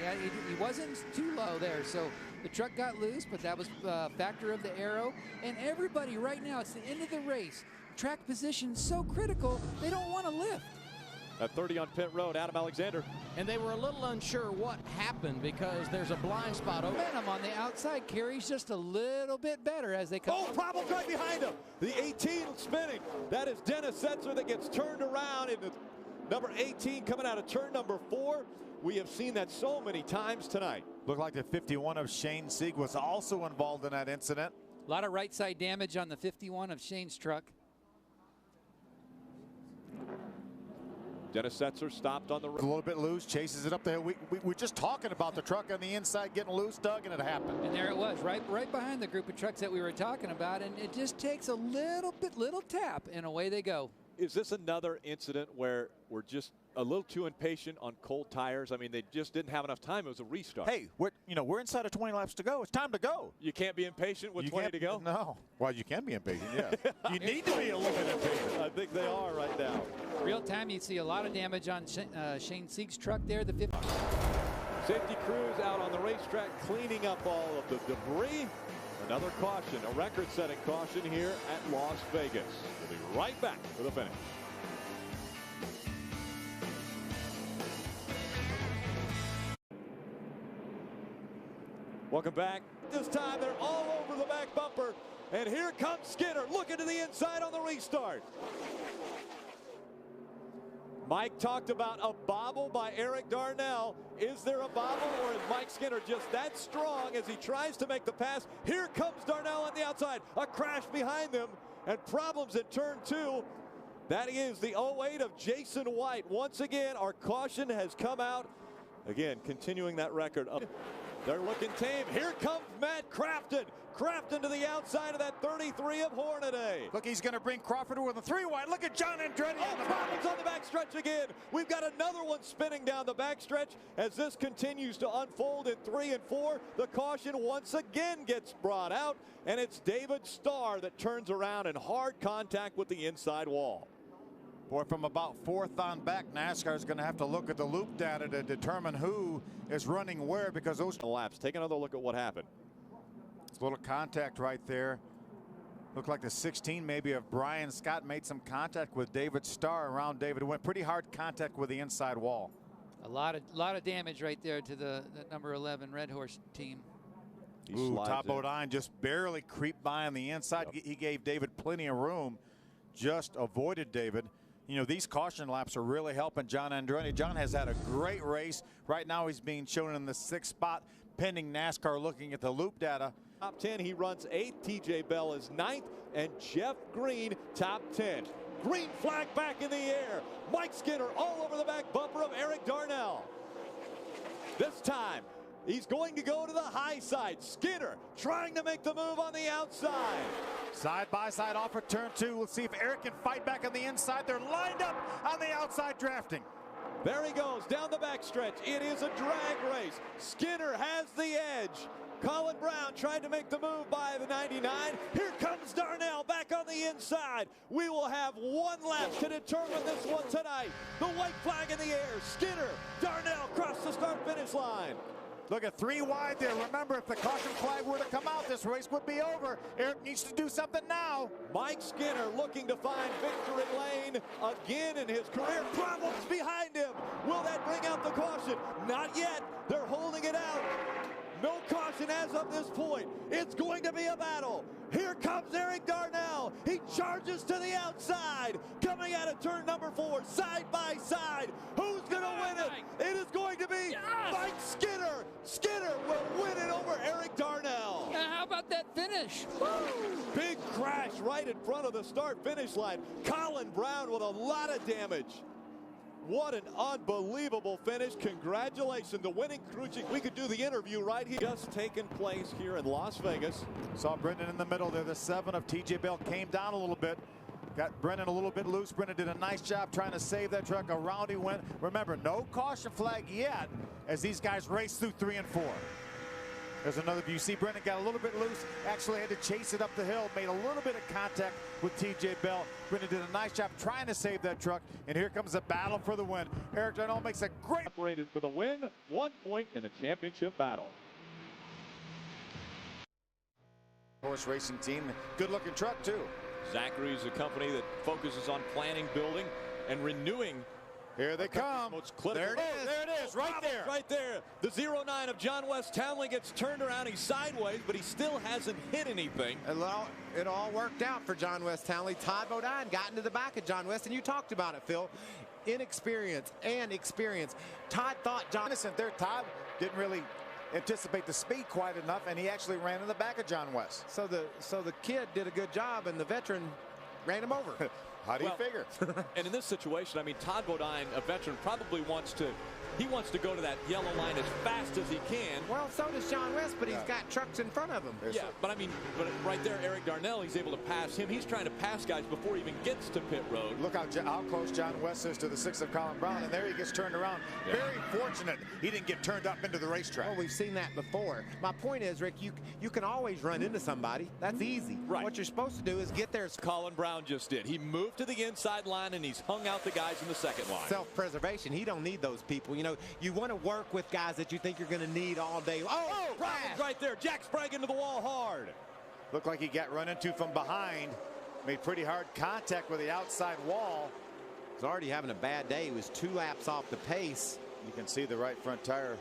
Yeah, he wasn't too low there, so the truck got loose, but that was a factor of the aero. And everybody right now, it's the end of the race. Track position so critical, they don't want to lift. At 30 on pit road, Adam Alexander. And they were a little unsure what happened because there's a blind spot. Momentum on the outside carries just a little bit better as they come. Oh, problem right behind him. The 18 spinning. That is Dennis Setzer that gets turned around. And number 18 coming out of turn number 4. We have seen that so many times tonight. Looked like the 51 of Shane Sieg was also involved in that incident. A lot of right side damage on the 51 of Shane's truck. Dennis Setzer stopped on the road. A little bit loose, chases it up the hill. We were just talking about the truck on the inside getting loose, Doug, and it happened. And there it was, right behind the group of trucks that we were talking about, and it just takes a little tap, and away they go. Is this another incident where we're just a little too impatient on cold tires. I mean, they just didn't have enough time. It was a restart. Hey, we're inside of 20 laps to go. It's time to go. You can't be impatient with 20 to go? No. Well, you can be impatient, yeah. You need to be a little bit impatient. I think they are right now. Real time, you see a lot of damage on Shane Sieg's truck there. The 50. Safety crews out on the racetrack cleaning up all of the debris. Another caution, a record-setting caution here at Las Vegas. We'll be right back for the finish. Welcome back. This time they're all over the back bumper. And here comes Skinner looking to the inside on the restart. Mike talked about a bobble by Eric Darnell. Is there a bobble, or is Mike Skinner just that strong as he tries to make the pass? Here comes Darnell on the outside. A crash behind them and problems at turn 2. That is the 08 of Jason White. Once again, our caution has come out. Again, continuing that record. They're looking tame. Here comes Matt Crafton. Crafton to the outside of that 33 of Hornaday. Look, he's going to bring Crawford with a 3-wide. Look at John Andretti. Problems on the backstretch again. We've got another one spinning down the backstretch as this continues to unfold in 3 and 4. The caution once again gets brought out, and it's David Starr that turns around in hard contact with the inside wall. Boy, from about 4th on back, NASCAR is going to have to look at the loop data to determine who is running where, because those laps. Take another look at what happened. A little contact right there. Looked like the 16 maybe of Brian Scott made some contact with David Starr around David. It went pretty hard contact with the inside wall. A lot of damage right there to the number 11 Red Horse team. Todd Bodine just barely creeped by on the inside. Yep. He gave David plenty of room, just avoided David. You know, these caution laps are really helping John Andretti. John has had a great race. Right now he's being shown in the 6th spot, pending NASCAR looking at the loop data. Top 10, he runs 8th. TJ Bell is 9th, and Jeff Green top 10. Green flag back in the air. Mike Skinner all over the back bumper of Eric Darnell. This time, he's going to go to the high side. Skinner trying to make the move on the outside. Side by side off for turn 2. We'll see if Eric can fight back on the inside. They're lined up on the outside drafting. There he goes down the backstretch. It is a drag race. Skinner has the edge. Colin Brown tried to make the move by the 99. Here comes Darnell back on the inside. We will have 1 lap to determine this one tonight. The white flag in the air. Skinner, Darnell cross the start-finish line. Look at 3 wide there. Remember, if the caution flag were to come out, this race would be over. Eric needs to do something now. Mike Skinner looking to find victory lane again in his career. Problems behind him. Will that bring out the caution? Not yet. They're holding it out. No caution as of this point. It's going to be a battle. Here comes Eric Darnell. He charges to the outside. Coming out of turn number 4, side by side. Who's going to win it? It is going to be Mike Skinner. Skinner will win it over Eric Darnell. How about that finish? Woo! Big crash right in front of the start-finish line. Colin Brown with a lot of damage. What an unbelievable finish. Congratulations. The winning crew chief. We could do the interview right here. Just taking place here in Las Vegas. Saw Brendan in the middle there. The 7 of TJ Bell came down a little bit. Got Brendan a little bit loose. Brendan did a nice job trying to save that truck. Around he went. Remember, no caution flag yet as these guys race through 3 and 4. There's another view. You see Brendan got a little bit loose. Actually had to chase it up the hill. Made a little bit of contact with TJ Bell. Brendan did a nice job trying to save that truck. And here comes a battle for the win. Eric Darnell makes a great... Separated for the win. 1 point in the championship battle. Horse racing team. Good looking truck too. Zachary's a company that focuses on planning, building, and renewing. Here they come. There it is. There it is. Right there. Right there. The 09 of John West Townley gets turned around. He's sideways, but he still hasn't hit anything. It all worked out for John West Townley. Todd Bodine got into the back of John West, and you talked about it, Phil. Inexperience and experience. Todd thought John... Innocent there. Todd didn't really anticipate the speed quite enough, and he actually ran in the back of John West. So the kid did a good job, and the veteran ran him over. How do you figure? And in this situation, I mean, Todd Bodine, a veteran, probably wants to He wants to go to that yellow line as fast as he can. Well, so does John West, but he's got trucks in front of him. Yeah, but I mean, right there, Eric Darnell, he's able to pass him. He's trying to pass guys before he even gets to pit road. Look how close John West is to the 6 of Colin Brown, and there he gets turned around. Yeah. Very fortunate he didn't get turned up into the racetrack. Well, we've seen that before. My point is, Rick, you can always run into somebody. That's easy. Right. What you're supposed to do is get there. Colin Brown just did. He moved to the inside line, and he's hung out the guys in the second line. Self-preservation. He don't need those people. You know, you want to work with guys that you think you're going to need all day. Oh, Problems right there. Jack Sprague into the wall hard. Looked like he got run into from behind. Made pretty hard contact with the outside wall. He's already having a bad day. He was 2 laps off the pace. You can see the right front tire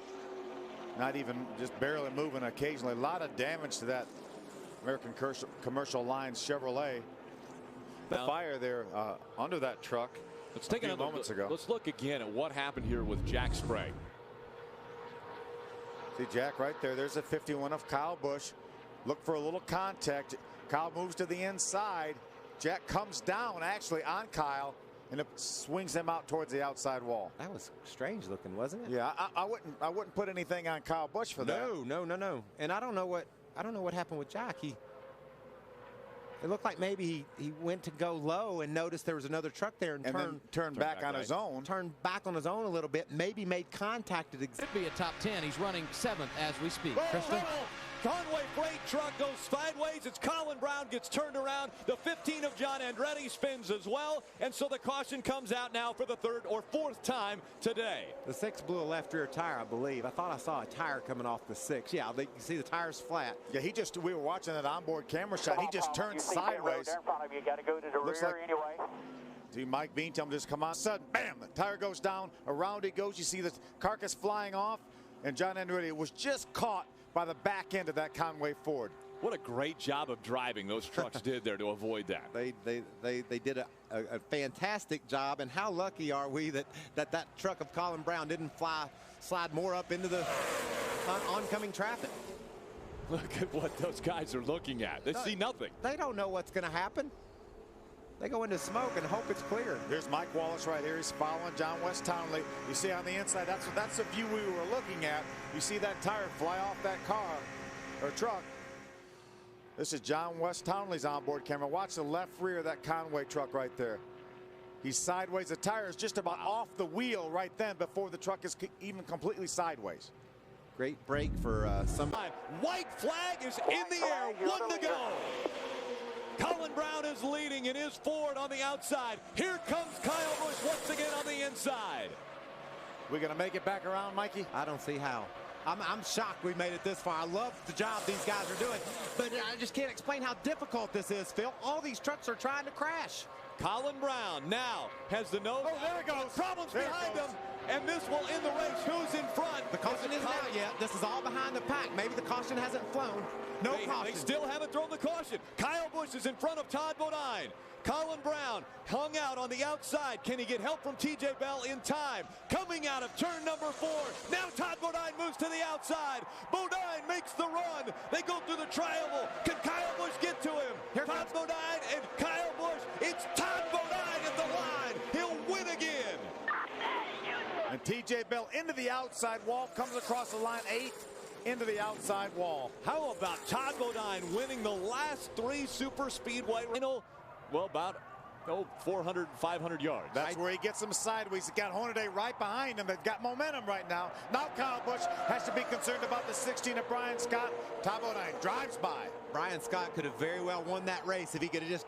not even just barely moving occasionally. A lot of damage to that American Commercial Lines Chevrolet. The fire there under that truck. Let's take another moments ago. Let's look again at what happened here with Jack Sprague. See Jack right there. There's a 51 of Kyle Busch. Look for a little contact. Kyle moves to the inside. Jack comes down actually on Kyle, and it swings him out towards the outside wall. That was strange looking, wasn't it? Yeah, I wouldn't put anything on Kyle Busch for that. No. And I don't know what happened with Jack. It looked like maybe he went to go low and noticed there was another truck there and turned back on his own. Turned back on his own a little bit. Maybe made contact at Could be a top 10. He's running 7th as we speak. Crystal. Conway freight truck goes sideways. It's Colin Brown gets turned around. The 15 of John Andretti spins as well. And so the caution comes out now for the 3rd or 4th time today. The 6 blew a left rear tire, I believe. I thought I saw a tire coming off the 6. Yeah, you can see the tire's flat. Yeah, we were watching that onboard camera shot. He just turned sideways. In front of you, got to go to the rear anyway. See Mike Bean tell him just come on. Sudden, bam, the tire goes down. Around it goes. You see the carcass flying off. And John Andretti was just caught by the back end of that Conway Ford. What a great job of driving those trucks did there to avoid that. They did a fantastic job, and how lucky are we that truck of Colin Brown didn't slide more up into the oncoming traffic. Look at what those guys are looking at. They see nothing. They don't know what's going to happen. They go into smoke and hope it's clear. Here's Mike Wallace right here. He's following John West Townley. You see on the inside, that's the view we were looking at. You see that tire fly off that car or truck. This is John West Townley's onboard camera. Watch the left rear of that Conway truck right there. He's sideways. The tire is just about off the wheel right then before the truck is even completely sideways. Great break for some. White flag is in the air. 1 to go. Colin Brown is leading in his Ford on the outside. Here comes Kyle Busch once again on the inside. We're going to make it back around, Mikey? I don't see how. I'm shocked we made it this far. I love the job these guys are doing, but I just can't explain how difficult this is, Phil. All these trucks are trying to crash. Colin Brown now has the nose. Oh, there it goes. Problems behind him, and this will end the race. Who's in front? The caution isn't out yet. This is all behind the pack. Maybe the caution hasn't flown. No caution. They still haven't thrown the caution. Kyle Busch is in front of Todd Bodine. Colin Brown hung out on the outside. Can he get help from TJ Bell in time? Coming out of turn number 4. Now Todd Bodine moves to the outside. Bodine makes the run. They go through the triangle. Can Kyle Busch get to him? Todd Bodine and Kyle Busch. It's Todd Bodine at the line. He'll win again. And TJ Bell into the outside wall, comes across the line 8 into the outside wall. How about Todd Bodine winning the last 3 super speedway? Well, about 400, 500 yards. That's where he gets them sideways. He's got Hornaday right behind him. They've got momentum right now. Now Kyle Busch has to be concerned about the 16 of Brian Scott. Todd Bodine drives by. Brian Scott could have very well won that race if he could have just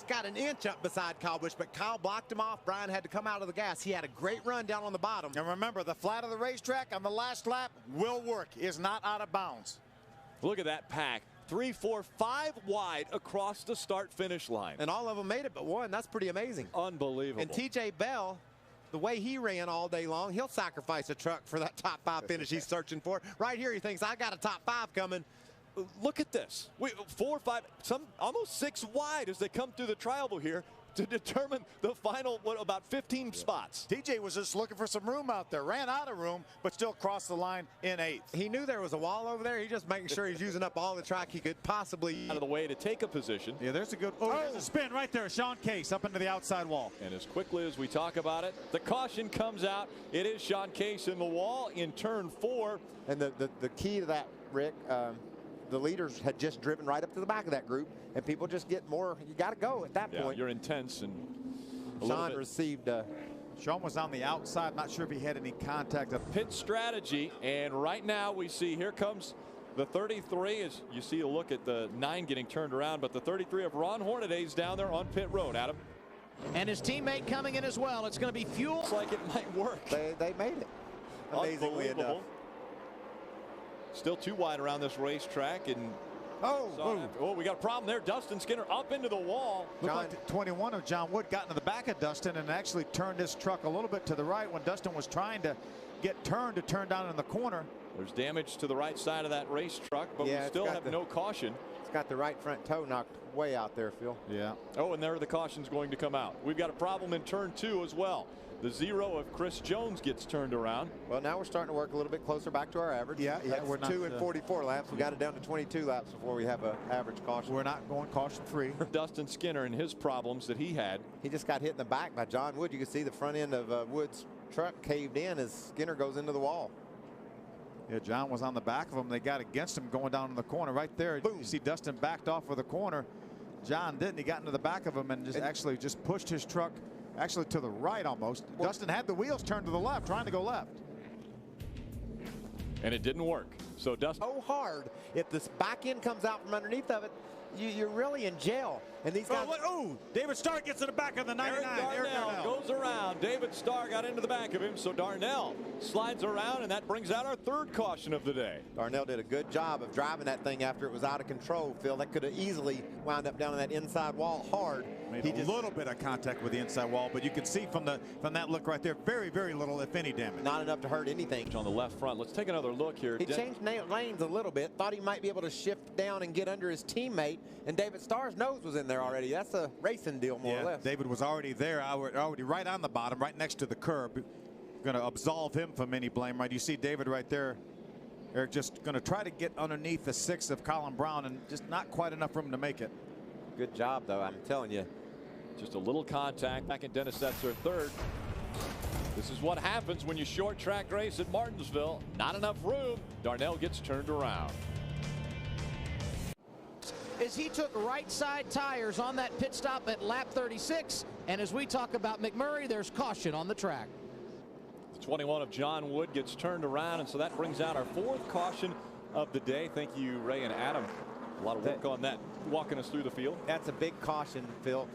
got an inch up beside Kyle Busch, but Kyle blocked him off. Brian had to come out of the gas. He had a great run down on the bottom. And remember, the flat of the racetrack on the last lap will work. Is not out of bounds. Look at that pack. 3, 4, 5 wide across the start-finish line. And all of them made it but one. That's pretty amazing. Unbelievable. And TJ Bell, the way he ran all day long, he'll sacrifice a truck for that top 5 finish he's searching for. Right here, he thinks, I got a top 5 coming. Look at this. 4, 5, almost 6 wide as they come through the triangle here. to determine the final, about 15 spots. TJ was just looking for some room out there, ran out of room, but still crossed the line in 8th. He knew there was a wall over there. He just making sure he's using up all the track he could possibly. Out of the way to take a position. Yeah, there's a good, there's a spin right there. Sean Case up into the outside wall. And as quickly as we talk about it, the caution comes out. It is Sean Case in the wall in turn 4. And the key to that, Rick, the leaders had just driven right up to the back of that group, and people just get more. You got to go at that point. You're intense, and Sean received. Sean was on the outside. Not sure if he had any contact. Pit strategy, and right now we see here comes the 33. As you see a look at the 9 getting turned around, but the 33 of Ron Hornaday's down there on pit road. Adam. And his teammate coming in as well. It's going to be fuel. Looks like it might work. They made it. Amazingly enough. Still too wide around this racetrack, and we got a problem there. Dustin Skinner up into the wall. Looked like the 21 of John Wood got into the back of Dustin and actually turned his truck a little bit to the right when Dustin was trying to get turned to turn down in the corner. There's damage to the right side of that race truck, but we still have no caution. It's got the right front toe knocked way out there, Phil. Yeah. Oh, and there the caution's going to come out. We've got a problem in turn 2 as well. The 0 of Chris Jones gets turned around. Well, now we're starting to work a little bit closer back to our average. Yeah, we're 2 and 44 laps. We got it down to 22 laps before we have an average caution. We're not going caution free. Dustin Skinner and his problems that he had. He just got hit in the back by John Wood. You can see the front end of Wood's truck caved in as Skinner goes into the wall. Yeah, John was on the back of him. They got against him going down in the corner right there. Boom. You see Dustin backed off for the corner. John didn't. He got into the back of him and just pushed his truck actually to the right almost. Dustin had the wheels turned to the left, trying to go left. And it didn't work. So Dustin. So hard. If this back end comes out from underneath of it, you're really in jail. And these guys. David Starr gets in the back of the 99. Eric Darnell goes around. David Starr got into the back of him, so Darnell slides around, and that brings out our 3rd caution of the day. Darnell did a good job of driving that thing after it was out of control, Phil. That could have easily wound up down on that inside wall hard. Made a little bit of contact with the inside wall, but you can see from that look right there, very, very little, if any, damage. Not enough to hurt anything. On the left front. Let's take another look here. He changed lanes a little bit. Thought he might be able to shift down and get under his teammate, and David Starr's nose was in there already. That's a racing deal, more or less. David was already there, already right on the bottom, right next to the curb. Going to absolve him from any blame, right? You see David right there. Eric just going to try to get underneath the 6 of Colin Brown, and just not quite enough room to make it. Good job, though. I'm telling you. Just a little contact. Back in Dennis, that's their 3rd. This is what happens when you short track race at Martinsville. Not enough room. Darnell gets turned around. As he took right side tires on that pit stop at lap 36. And as we talk about McMurray, there's caution on the track. The 21 of John Wood gets turned around, and so that brings out our 4th caution of the day. Thank you, Ray and Adam. A lot of work on that, walking us through the field. That's a big caution, Phil.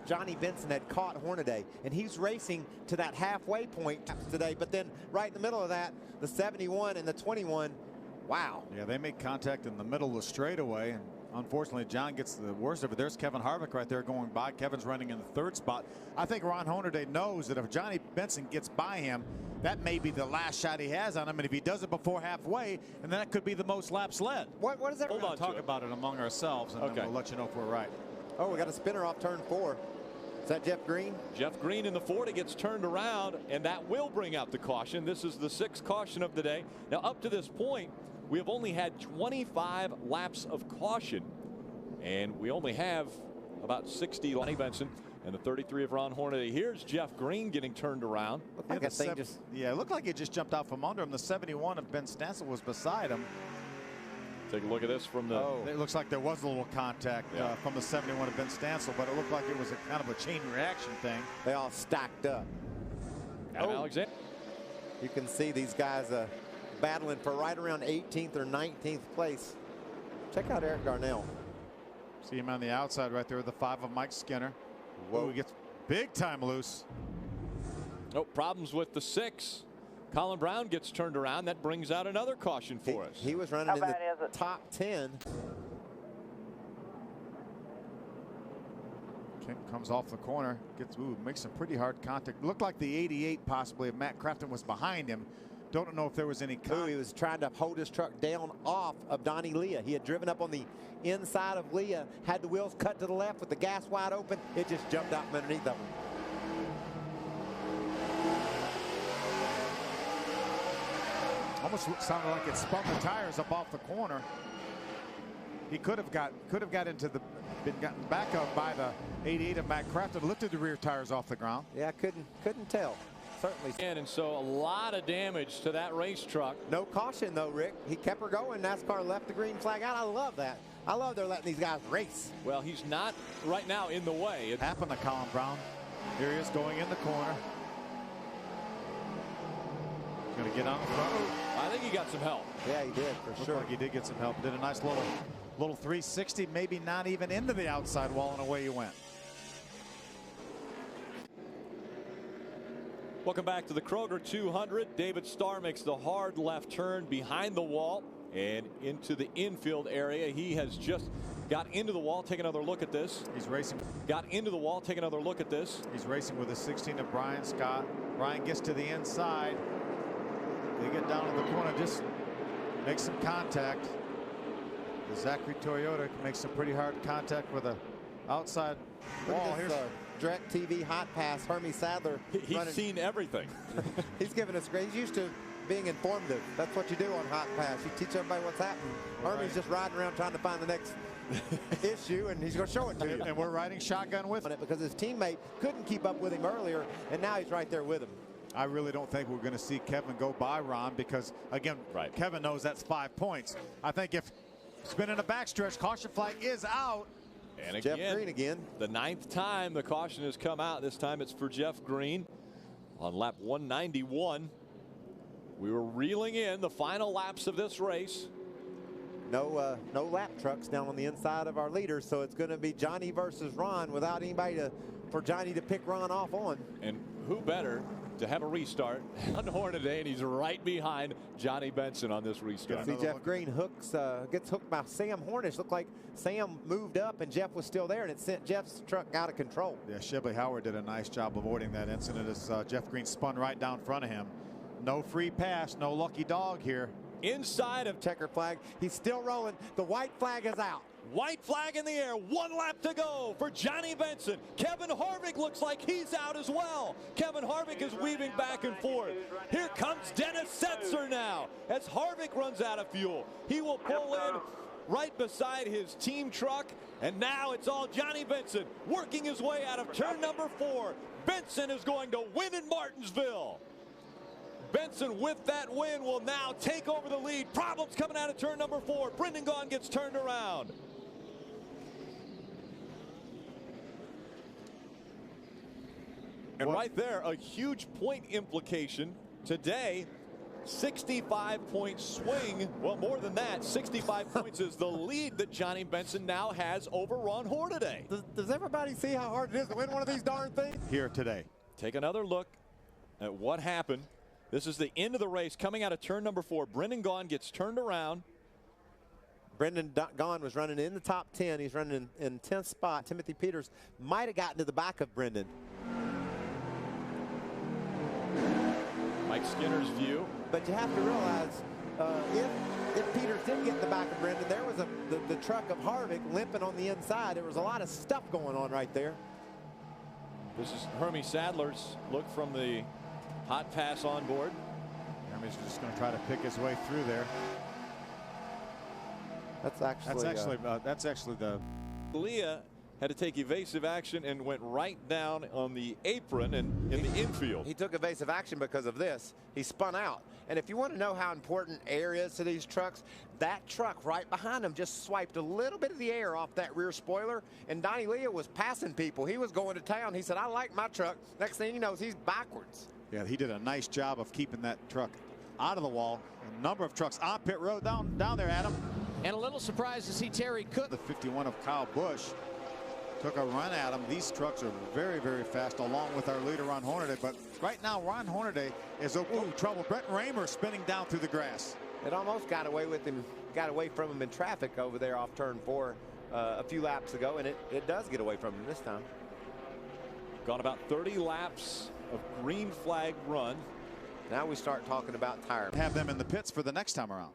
Johnny Benson had caught Hornaday, and he's racing to that halfway point today. But then right in the middle of that, the 71 and the 21, wow. Yeah, they make contact in the middle of the straightaway, and unfortunately, John gets the worst of it. There's Kevin Harvick right there going by. Kevin's running in the 3rd spot. I think Ron Hornaday knows that if Johnny Benson gets by him, that may be the last shot he has on him. And if he does it before halfway, and that could be the most laps led. What is that? We're going to talk about it among ourselves, and then we'll let you know if we're right. Oh, we got a spinner off turn 4. Is that Jeff Green? Jeff Green in the 40 gets turned around, and that will bring out the caution. This is the 6th caution of the day. Now, up to this point, we have only had 25 laps of caution, and we only have about 60. Lonnie Benson and the 33 of Ron Hornaday. Here's Jeff Green getting turned around. It looked like he just jumped out from under him. The 71 of Ben Stancil was beside him. Take a look at this from the. It looks like there was a little contact from the 71 of Ben Stancil, but it looked like it was a kind of a chain reaction thing. They all stacked up. Alexander. You can see these guys battling for right around 18th or 19th place. Check out Eric Darnell. See him on the outside right there with the 5 of Mike Skinner. Whoa, he gets big time loose. Oh, problems with the 6. Colin Brown gets turned around. That brings out another caution for us. He was running in the top 10. Kent comes off the corner, makes some pretty hard contact. Looked like the 88 possibly of Matt Crafton was behind him, Don't know if there was any. He was trying to hold his truck down off of Donnie Leah. He had driven up on the inside of Leah, had the wheels cut to the left with the gas wide open. It just jumped out from underneath of him. Almost sounded like it spun the tires up off the corner. He could have got been gotten back up by the 88 of Matt Crafton, lifted the rear tires off the ground. Yeah, couldn't tell. Certainly. And so a lot of damage to that race truck. No caution though, Rick. He kept her going. NASCAR left the green flag out. I love that. I love they're letting these guys race. Well, he's not right now in the way. It happened to Colin Brown. Here he is going in the corner. He's going to get on the front. I think he got some help. Yeah, he did for sure. Like he did get some help. Did a nice little 360, maybe not even into the outside wall, and away he went. Welcome back to the Kroger 200. David Starr makes the hard left turn behind the wall and into the infield area. He has just got into the wall. Take another look at this. He's racing. Got into the wall. Take another look at this. He's racing with the 16 of Brian Scott. Brian gets to the inside. They get down to the corner, just make some contact. The Zachary Toyota makes some pretty hard contact with a outside wall. Here's Direct TV hot pass. Hermie Sadler. He's seen everything. He's giving us great. He's used to being informative. That's what you do on hot pass. You teach everybody what's happening. Hermie's just riding around trying to find the next issue, and he's going to show it to you. And we're riding shotgun with it because his teammate couldn't keep up with him earlier, and now he's right there with him. I really don't think we're going to see Kevin go by Ron because, again, Kevin knows that's 5 points. I think if spinning a backstretch, caution flag is out. And again, Jeff Green again. The 9th time the caution has come out. This time it's for Jeff Green on lap 191. We were reeling in the final laps of this race. No lap trucks down on the inside of our leaders, so it's going to be Johnny versus Ron without anybody for Johnny to pick Ron off on. And who better to have a restart on Hornaday, and he's right behind Johnny Benson on this restart. See Jeff Green gets hooked by Sam Hornish. Looked like Sam moved up and Jeff was still there, and it sent Jeff's truck out of control. Yeah, Shibley Howard did a nice job avoiding that incident as Jeff Green spun right down in front of him. No free pass, no lucky dog here. Inside of checker flag, he's still rolling. The white flag is out. White flag in the air. 1 lap to go for Johnny Benson. Kevin Harvick looks like he's out as well. Kevin Harvick is weaving back and forth. Here comes Dennis Setzer now as Harvick runs out of fuel. He will pull in right beside his team truck, and now it's all Johnny Benson working his way out of turn number 4. Benson is going to win in Martinsville. Benson with that win will now take over the lead. Problems coming out of turn number 4. Brendan Gaughan gets turned around. And right there, a huge point implication. Today, 65-point swing. Well, more than that, 65 points is the lead that Johnny Benson now has over Ron Hornaday. Does everybody see how hard it is to win one of these darn things? Here today. Take another look at what happened. This is the end of the race coming out of turn number 4. Brendan Gaughan gets turned around. Brendan Gaughan was running in the top 10. He's running in 10th spot. Timothy Peters might have gotten to the back of Brendan. Mike Skinner's view. But you have to realize if Peters didn't get the back of Brendan, there was the truck of Harvick limping on the inside. There was a lot of stuff going on right there. This is Hermie Sadler's look from the hot pass on board. Hermie's just going to try to pick his way through there. That's actually the Leah had to take evasive action and went right down on the apron and in the infield. He took evasive action because of this. He spun out. And if you want to know how important air is to these trucks, that truck right behind him just swiped a little bit of the air off that rear spoiler, and Donnie Leah was passing people. He was going to town. He said, I like my truck. Next thing he knows, he's backwards. Yeah, he did a nice job of keeping that truck out of the wall. A number of trucks on pit road down there, Adam. And a little surprised to see Terry Cook. The 51 of Kyle Busch took a run at him. These trucks are very, very fast, along with our leader, Ron Hornaday. But right now, Ron Hornaday is in trouble. Brett Raymer spinning down through the grass. It almost got away with him, got away from him in traffic over there off turn 4 a few laps ago, and it does get away from him this time. Gone about 30 laps of green flag run. Now we start talking about tire. Have them in the pits for the next time around.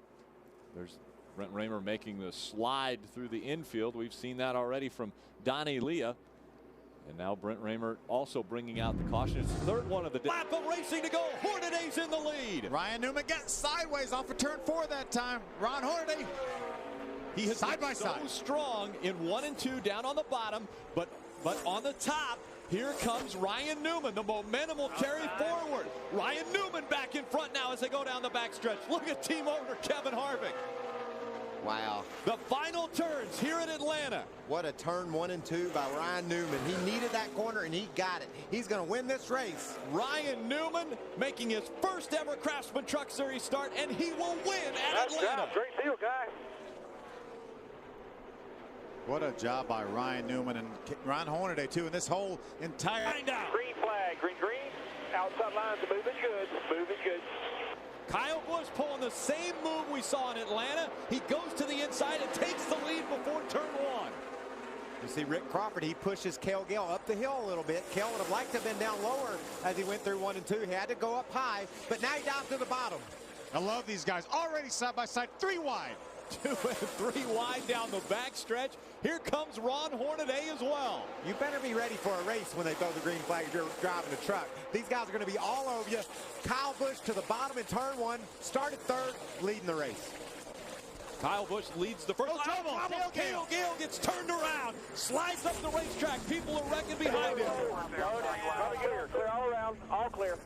There's Brent Raymer making the slide through the infield. We've seen that already from Donnie Leah. And now Brent Raymer also bringing out the caution. It's the third one of the day. Lap of racing to go. Hornaday's in the lead. Ryan Newman got sideways off of turn 4 that time. Ron Hornaday. He has side by so side. strong in 1 and 2 down on the bottom, but on the top, here comes Ryan Newman. The momentum will carry forward. Ryan Newman back in front now as they go down the backstretch. Look at team owner Kevin Harvick. Wow. The final turns here in Atlanta. What a turn 1 and 2 by Ryan Newman. He needed that corner and he got it. He's going to win this race. Ryan Newman making his first ever Craftsman Truck Series start, and he will win at Atlanta. Great deal, guy. What a job by Ryan Newman and Ron Hornaday too. And this whole entire Green flag, green. Outside lines are moving good. Moving good. Kyle Busch pulling the same move we saw in Atlanta. He goes to the inside and takes the lead before turn 1. You see Rick Crawford, he pushes Cale Gale up the hill a little bit. Cale would have liked to have been down lower as he went through 1 and 2. He had to go up high, but now he's down to the bottom. I love these guys. Already side by side, 3 wide. 2 and 3 wide down the backstretch. Here comes Ron Hornaday as well. You better be ready for a race when they throw the green flag if you're driving a truck. These guys are going to be all over you. Kyle Busch to the bottom in turn 1, started third, leading the race. Kyle Busch leads the first. Cale Gale gets turned around, slides up the racetrack. People are wrecking behind him. Clear all around, all clear.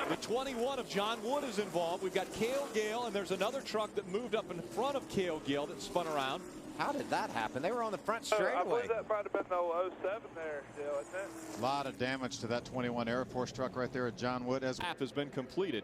The 21 of John Wood is involved. We've got Cale Gale, and there's another truck that moved up in front of Cale Gale that spun around. How did that happen? They were on the front straightaway. I believe that might have been the 07 there still, isn't it? A lot of damage to that 21 Air Force truck right there at John Wood. As lap has been completed.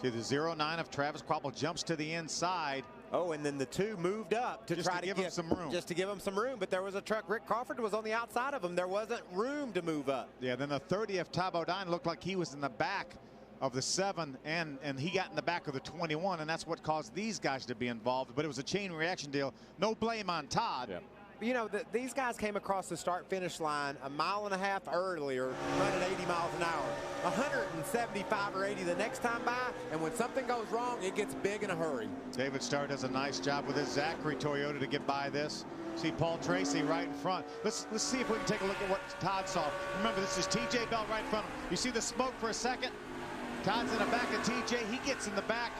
See the 09 of Travis Kvapil jumps to the inside. Oh, and then the 2 moved up to try to give him some room. Just to give him some room, but there was a truck. Rick Crawford was on the outside of him. There wasn't room to move up. Yeah, then the 30 of Ty Bodine looked like he was in the back of the 7, and he got in the back of the 21, and that's what caused these guys to be involved. But it was a chain reaction deal. No blame on Todd. Yeah. You know, these guys came across the start-finish line a mile and a half earlier, running 80 miles an hour. 175 or 80 the next time by, and when something goes wrong, it gets big in a hurry. David Starr does a nice job with his Zachary Toyota to get by this. See Paul Tracy right in front. Let's see if we can take a look at what Todd saw. Remember, this is TJ Bell right in front of him. You see the smoke for a second? Todd's in the back of TJ. He gets in the back.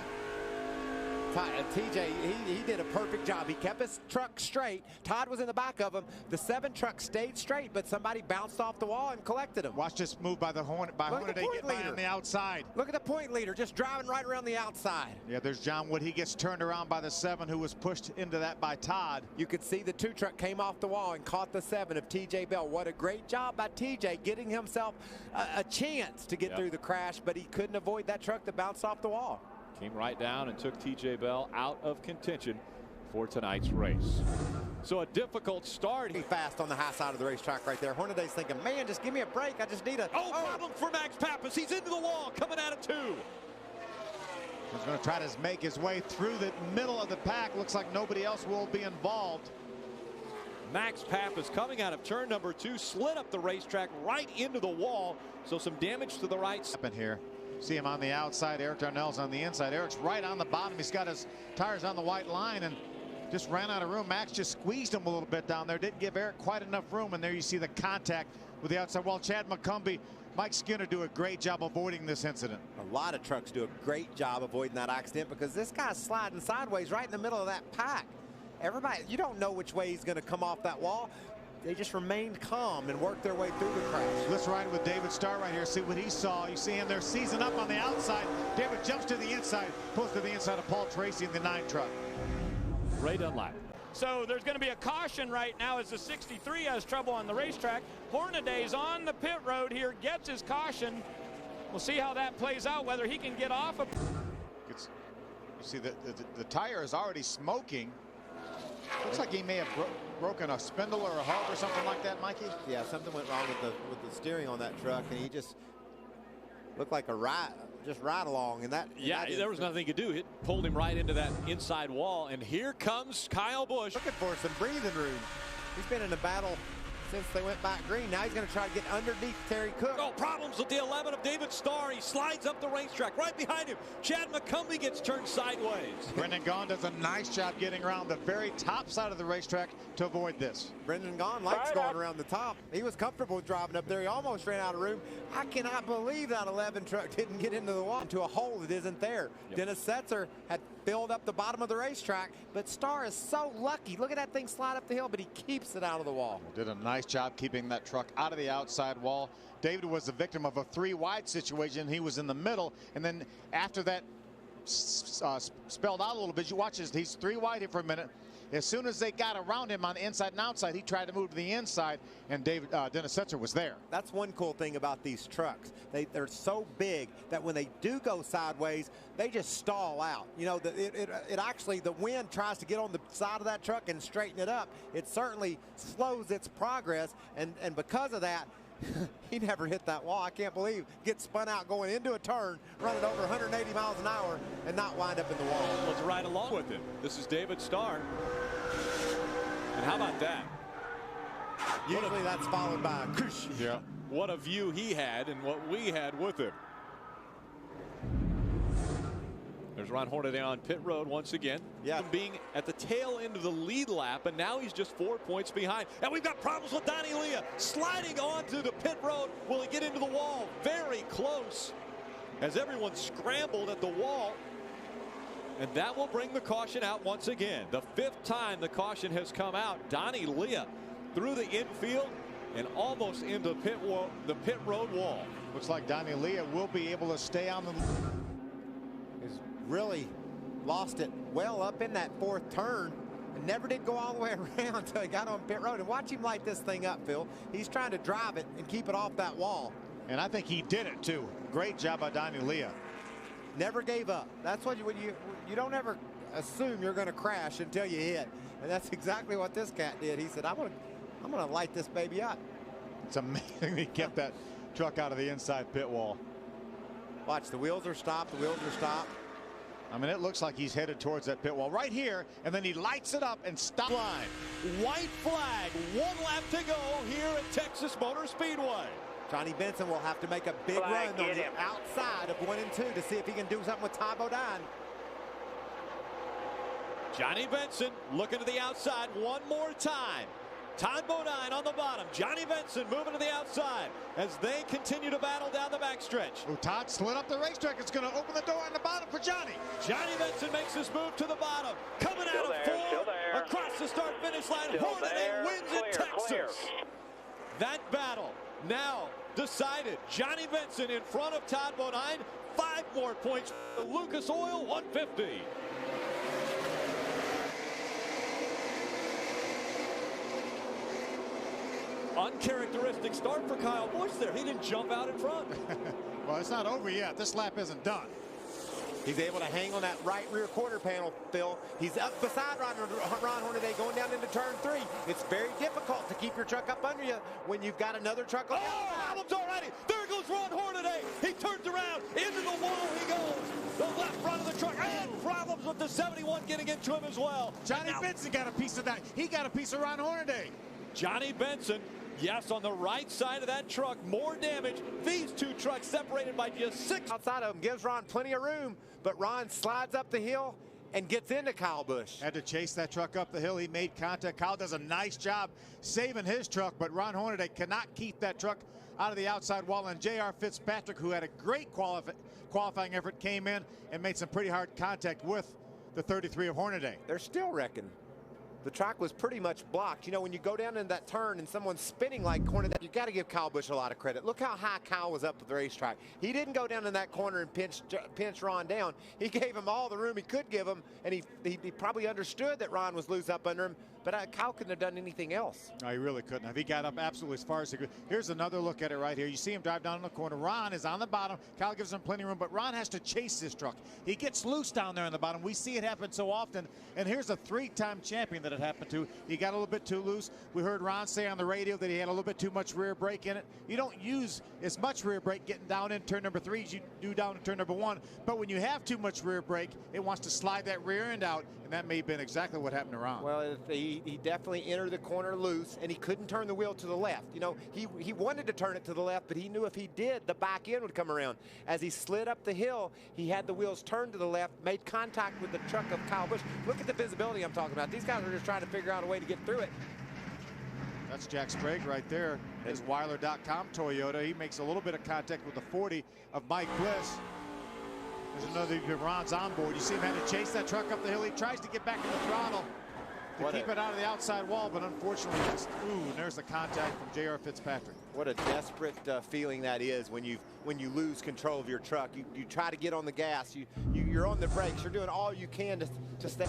TJ, he did a perfect job. He kept his truck straight. Todd was in the back of him. The 7 truck stayed straight, but somebody bounced off the wall and collected him. Watch this move by Hornaday get by on the outside. Look at the point leader, just driving right around the outside. Yeah, there's John Wood. He gets turned around by the 7 who was pushed into that by Todd. You could see the 2 truck came off the wall and caught the 7 of TJ Bell. What a great job by TJ getting himself a chance to get through the crash, but he couldn't avoid that truck that bounced off the wall. Came right down and took TJ Bell out of contention for tonight's race. So a difficult start. Fast on the high side of the racetrack right there. Hornaday's thinking, man, just give me a break. I just need a... Problem for Max Pappas. He's into the wall, coming out of 2. He's going to try to make his way through the middle of the pack. Looks like nobody else will be involved. Max Pappas coming out of turn number 2, slid up the racetrack right into the wall. So some damage to the right side. Here. See him on the outside. Eric Darnell's on the inside. Eric's right on the bottom. He's got his tires on the white line and just ran out of room. Max just squeezed him a little bit down there. Didn't give Eric quite enough room. And there you see the contact with the outside wall. Chad McCumbee, Mike Skinner do a great job avoiding this incident. A lot of trucks do a great job avoiding that accident because this guy's sliding sideways right in the middle of that pack. Everybody, you don't know which way he's going to come off that wall. They just remained calm and worked their way through the crash. Let's ride with David Starr right here, see what he saw. You see him there seizing up on the outside. David jumps to the inside, pulls to the inside of Paul Tracy in the 9 truck. Ray Dunlap. So there's going to be a caution right now as the 63 has trouble on the racetrack. Hornaday's on the pit road here, gets his caution. We'll see how that plays out, whether he can get off of. You see the tire is already smoking. Looks like he may have broken a spindle or a hub or something like that, Mikey. Yeah, something went wrong with the steering on that truck, and he just looked like a ride along. And that there was nothing he could do. It pulled him right into that inside wall. And here comes Kyle Busch. Looking for some breathing room. He's been in a battle since they went back green. Now he's going to try to get underneath Terry Cook. Oh, problems with the 11 of David Starr. He slides up the racetrack. Right behind him, Chad McCumbee gets turned sideways. Brendan Gaughan does a nice job getting around the very top side of the racetrack to avoid this. Brendan Gaughan likes going around the top. He was comfortable with driving up there. He almost ran out of room. I cannot believe that 11 truck didn't get into the wall, into a hole that isn't there. Yep. Dennis Setzer had filled up the bottom of the racetrack, but Starr is so lucky. Look at that thing slide up the hill, but he keeps it out of the wall. Did a nice job keeping that truck out of the outside wall. David was the victim of a 3-wide situation. He was in the middle, and then after that spelled out a little bit, you watch this, he's 3 wide here for a minute. As soon as they got around him on the inside and outside, he tried to move to the inside, and Dennis Setzer was there. That's one cool thing about these trucks. They're so big that when they do go sideways, they just stall out. You know, it actually, the wind tries to get on the side of that truck and straighten it up. It certainly slows its progress, and because of that, he never hit that wall. I can't believe gets spun out going into a turn, running over 180 miles an hour, and not wind up in the wall. Let's ride along with him. This is David Starr. And how about that? Usually that's followed by a whoosh. Yeah. What a view he had and what we had with him. There's Ron Hornaday on pit road once again. Yeah. Being at the tail end of the lead lap, and now he's just 4 points behind. And we've got problems with Donnie Leah sliding onto the pit road. Will he get into the wall? Very close as everyone scrambled at the wall. And that will bring the caution out once again. The 5th time the caution has come out. Donnie Leah through the infield and almost into the pit road wall. Looks like Donnie Leah will be able to stay on the... He's really lost it well up in that 4th turn and never did go all the way around until he got on pit road. And watch him light this thing up, Phil. He's trying to drive it and keep it off that wall. And I think he did it too. Great job by Donnie Leah. Never gave up. That's what you don't ever assume you're going to crash until you hit. And that's exactly what this cat did. He said, I'm gonna light this baby up. It's amazing he kept that truck out of the inside pit wall. Watch, the wheels are stopped. The wheels are stopped. I mean, it looks like he's headed towards that pit wall right here, and then he lights it up and stops. Line. White flag. 1 lap to go here at Texas Motor Speedway. Johnny Benson will have to make a big run on the outside of 1 and 2 to see if he can do something with Ty Bodine. Johnny Benson looking to the outside one more time. Todd Bodine on the bottom. Johnny Benson moving to the outside as they continue to battle down the backstretch. Oh, Todd slid up the racetrack. It's going to open the door on the bottom for Johnny. Johnny Benson makes his move to the bottom. Coming out of 4 across the start-finish line. Hornaday wins in Texas. That battle now decided. Johnny Benson in front of Todd Bodine. 5 more points for Lucas Oil, 150. Uncharacteristic start for Kyle Busch there. He didn't jump out in front. Well, it's not over yet. This lap isn't done. He's able to hang on that right rear quarter panel, Phil. He's up beside Ron Hornaday going down into turn 3. It's very difficult to keep your truck up under you when you've got another truck on the outside. Problems already. There goes Ron Hornaday. He turns around. Into the wall he goes. The left front of the truck. And problems with the 71 getting into him as well. Johnny Benson got a piece of that. He got a piece of Ron Hornaday. Johnny Benson, yes, on the right side of that truck, more damage. These 2 trucks separated by just 6. Outside of him gives Ron plenty of room, but Ron slides up the hill and gets into Kyle Busch. Had to chase that truck up the hill. He made contact. Kyle does a nice job saving his truck, but Ron Hornaday cannot keep that truck out of the outside wall. And J.R. Fitzpatrick, who had a great qualifying effort, came in and made some pretty hard contact with the 33 of Hornaday. They're still wrecking. The track was pretty much blocked. You know, when you go down in that turn and someone's spinning like Hornaday, you got to give Kyle Busch a lot of credit. Look how high Kyle was up at the racetrack. He didn't go down in that corner and pinch Ron down. He gave him all the room he could give him, and he probably understood that Ron was loose up under him, but Kyle couldn't have done anything else. No, he really couldn't have. He got up absolutely as far as he could. Here's another look at it right here. You see him drive down in the corner. Ron is on the bottom. Kyle gives him plenty of room, but Ron has to chase this truck. He gets loose down there in the bottom. We see it happen so often, and here's a 3-time champion that it happened to. He got a little bit too loose. We heard Ron say on the radio that he had a little bit too much rear brake in it. You don't use as much rear brake getting down in turn number 3 as you do down in turn number 1. But when you have too much rear brake, it wants to slide that rear end out, and that may have been exactly what happened to Ron. Well, he he definitely entered the corner loose, and he couldn't turn the wheel to the left. You know, he wanted to turn it to the left, but he knew if he did, the back end would come around. As he slid up the hill, he had the wheels turned to the left, made contact with the truck of Kyle Busch. Look at the visibility I'm talking about. These guys are just trying to figure out a way to get through it. That's Jack Sprague right there. His Weiler.com Toyota. He makes a little bit of contact with the 40 of Mike Bliss. There's another Ron's on board. You see him had to chase that truck up the hill. He tries to get back in the throttle to keep it out of the outside wall, but unfortunately, and there's the contact from J.R. Fitzpatrick. What a desperate feeling that is when you lose control of your truck. You try to get on the gas. You're on the brakes. You're doing all you can to stay.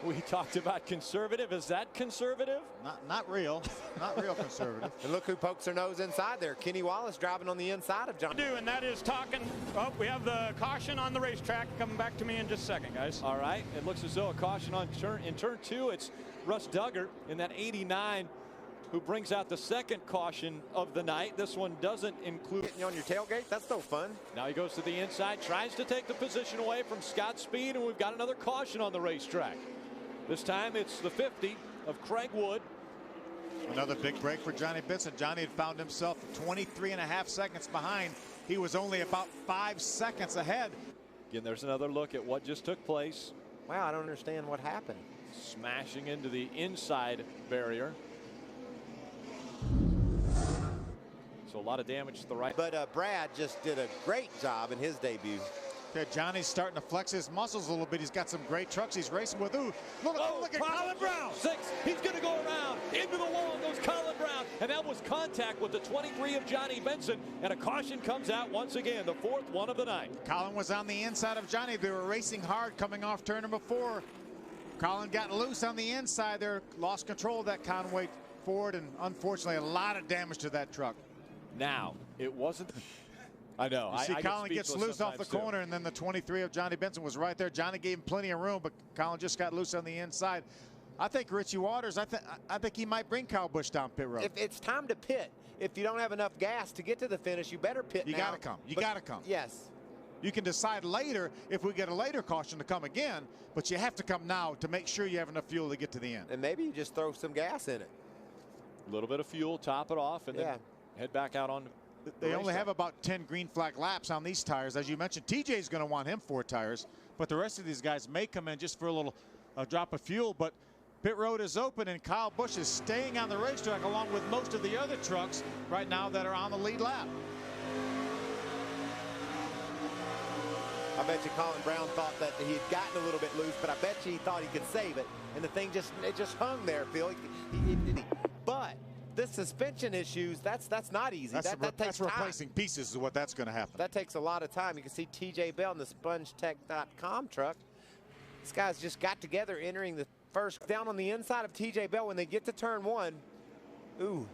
We talked about conservative. Is that conservative? Not real. Not real conservative. And look who pokes their nose inside there. Kenny Wallace driving on the inside of John. And that is talking. Oh, we have the caution on the racetrack. Coming back to me in just a second, guys. All right. It looks as though a caution on in turn 2. It's Russ Duggar in that 89 who brings out the second caution of the night. This one doesn't include getting on your tailgate. That's no fun. Now he goes to the inside, tries to take the position away from Scott Speed, and we've got another caution on the racetrack. This time it's the 50 of Craig Wood. Another big break for Johnny Benson. Johnny had found himself 23.5 seconds behind. He was only about 5 seconds ahead. Again, there's another look at what just took place. Wow, I don't understand what happened. Smashing into the inside barrier. So a lot of damage to the right. But Brad just did a great job in his debut. Okay, Johnny's starting to flex his muscles a little bit. He's got some great trucks he's racing with. Ooh, look at Colin Brown. 6. He's going to go around. Into the wall goes Colin Brown. And that was contact with the 23 of Johnny Benson. And a caution comes out once again, the 4th one of the night. Colin was on the inside of Johnny. They were racing hard coming off turn number 4. Colin got loose on the inside there, lost control of that Conway Ford, and unfortunately a lot of damage to that truck. Now, it wasn't. I know. You see Colin gets loose off the corner, and then the 23 of Johnny Benson was right there. Johnny gave him plenty of room, but Colin just got loose on the inside. I think Richie Waters, I think he might bring Kyle Busch down pit road. If it's time to pit, if you don't have enough gas to get to the finish, you better pit now. You got to come. You got to come. Yes. You can decide later if we get a later caution to come again, but you have to come now to make sure you have enough fuel to get to the end. And maybe you just throw some gas in it. A little bit of fuel, top it off, and then head back out on. They only have about 10 green flag laps on these tires. As you mentioned, TJ's going to want him 4 tires, but the rest of these guys may come in just for a little drop of fuel. But pit road is open, and Kyle Busch is staying on the racetrack along with most of the other trucks right now that are on the lead lap. I bet you Colin Brown thought that he had gotten a little bit loose, but I bet you he thought he could save it, and the thing just hung there, Phil. But this suspension issues, that's not easy. That takes time. Replacing pieces is what that's going to happen. That takes a lot of time. You can see TJ Bell in the SpongeTech.com truck. These guys just got together entering the first. Down on the inside of TJ Bell when they get to turn 1. Ooh.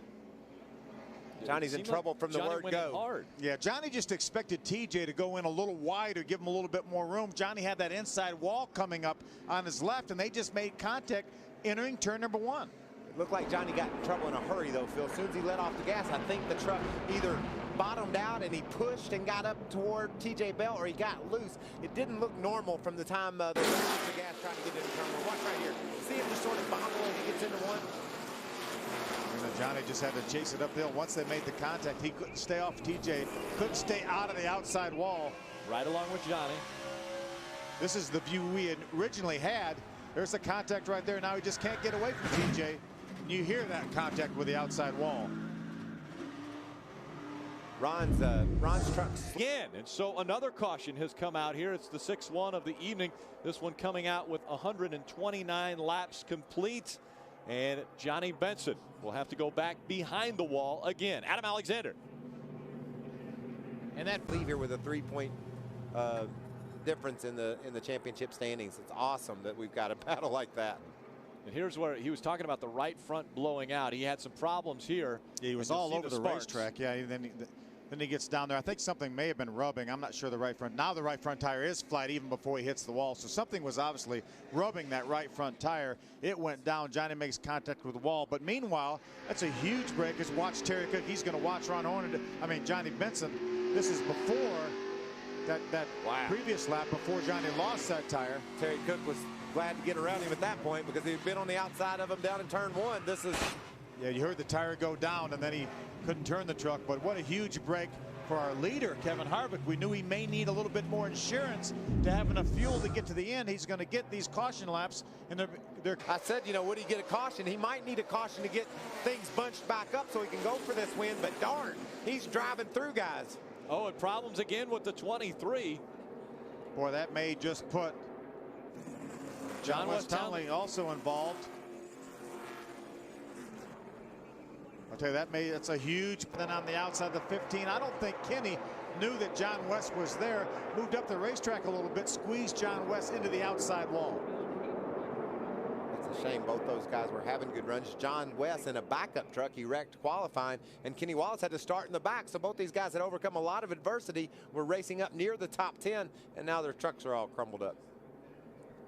Johnny's in trouble from the word go. Hard. Yeah, Johnny just expected TJ to go in a little wider, give him a little bit more room. Johnny had that inside wall coming up on his left, and they just made contact entering turn number 1. It looked like Johnny got in trouble in a hurry, though, Phil. As soon as he let off the gas, I think the truck either bottomed out and he pushed and got up toward TJ Bell, or he got loose. It didn't look normal from the time they let off the gas trying to get into turn 1. Watch right here. See him just sort of bobble as he gets into 1. Johnny just had to chase it uphill. Once they made the contact, he couldn't stay off TJ, couldn't stay out of the outside wall. Right along with Johnny. This is the view we had originally had. There's the contact right there. Now he just can't get away from TJ. You hear that contact with the outside wall. Ron's truck. Again, and so another caution has come out here. It's the 6th of the evening. This one coming out with 129 laps complete. And Johnny Benson will have to go back behind the wall again. Adam Alexander. And that leave here with a 3-point difference in the championship standings. It's awesome that we've got a battle like that. And here's where he was talking about the right front blowing out. He had some problems here. Yeah, he was all over the racetrack. Yeah, then he gets down there. I think something may have been rubbing. I'm not sure the right front. Now the right front tire is flat even before he hits the wall. So something was obviously rubbing that right front tire. It went down. Johnny makes contact with the wall. But meanwhile, that's a huge break. As watch Terry Cook. He's going to watch Johnny Benson. This is before that previous lap before Johnny lost that tire. Terry Cook was glad to get around him at that point because he'd been on the outside of him down in turn 1. This is... Yeah, you heard the tire go down, and then he couldn't turn the truck. But what a huge break for our leader, Kevin Harvick. We knew he may need a little bit more insurance to have enough fuel to get to the end. He's going to get these caution laps. And I said, you know, would he get a caution? He might need a caution to get things bunched back up so he can go for this win. But darn, he's driving through, guys. Oh, and problems again with the 23. Boy, that may just put John West Townley also involved. I'll tell you, that's a huge. Then on the outside of the 15, I don't think Kenny knew that John West was there. Moved up the racetrack a little bit, squeezed John West into the outside wall. It's a shame both those guys were having good runs. John West in a backup truck, he wrecked qualifying, and Kenny Wallace had to start in the back. So both these guys had overcome a lot of adversity, were racing up near the top 10, and now their trucks are all crumbled up.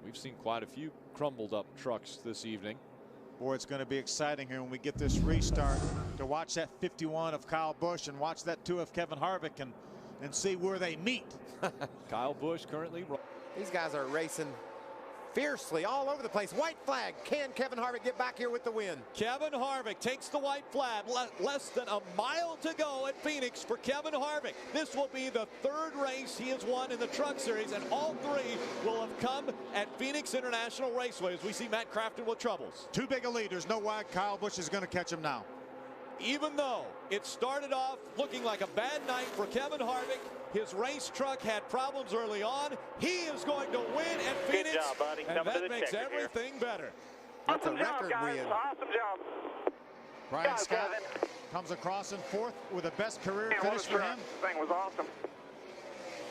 We've seen quite a few crumbled up trucks this evening. Boy, it's going to be exciting here when we get this restart to watch that 51 of Kyle Busch and watch that 2 of Kevin Harvick and see where they meet. Kyle Busch currently. These guys are racing fiercely all over the place. White flag. Can Kevin Harvick get back here with the win? Kevin Harvick takes the white flag. Less than a mile to go at Phoenix for Kevin Harvick. This will be the 3rd race he has won in the Truck Series, and all 3 will have come at Phoenix International Raceway as we see Matt Crafton with troubles. Too big a lead. There's no way Kyle Busch is going to catch him now. Even though it started off looking like a bad night for Kevin Harvick, his race truck had problems early on. He is going to win at Phoenix, Good job, buddy. and that makes everything better. That's a Awesome job, record guys. win. Awesome job. Brian Good Scott Kevin. comes across in 4th with the best career Man, finish for him. This thing was awesome.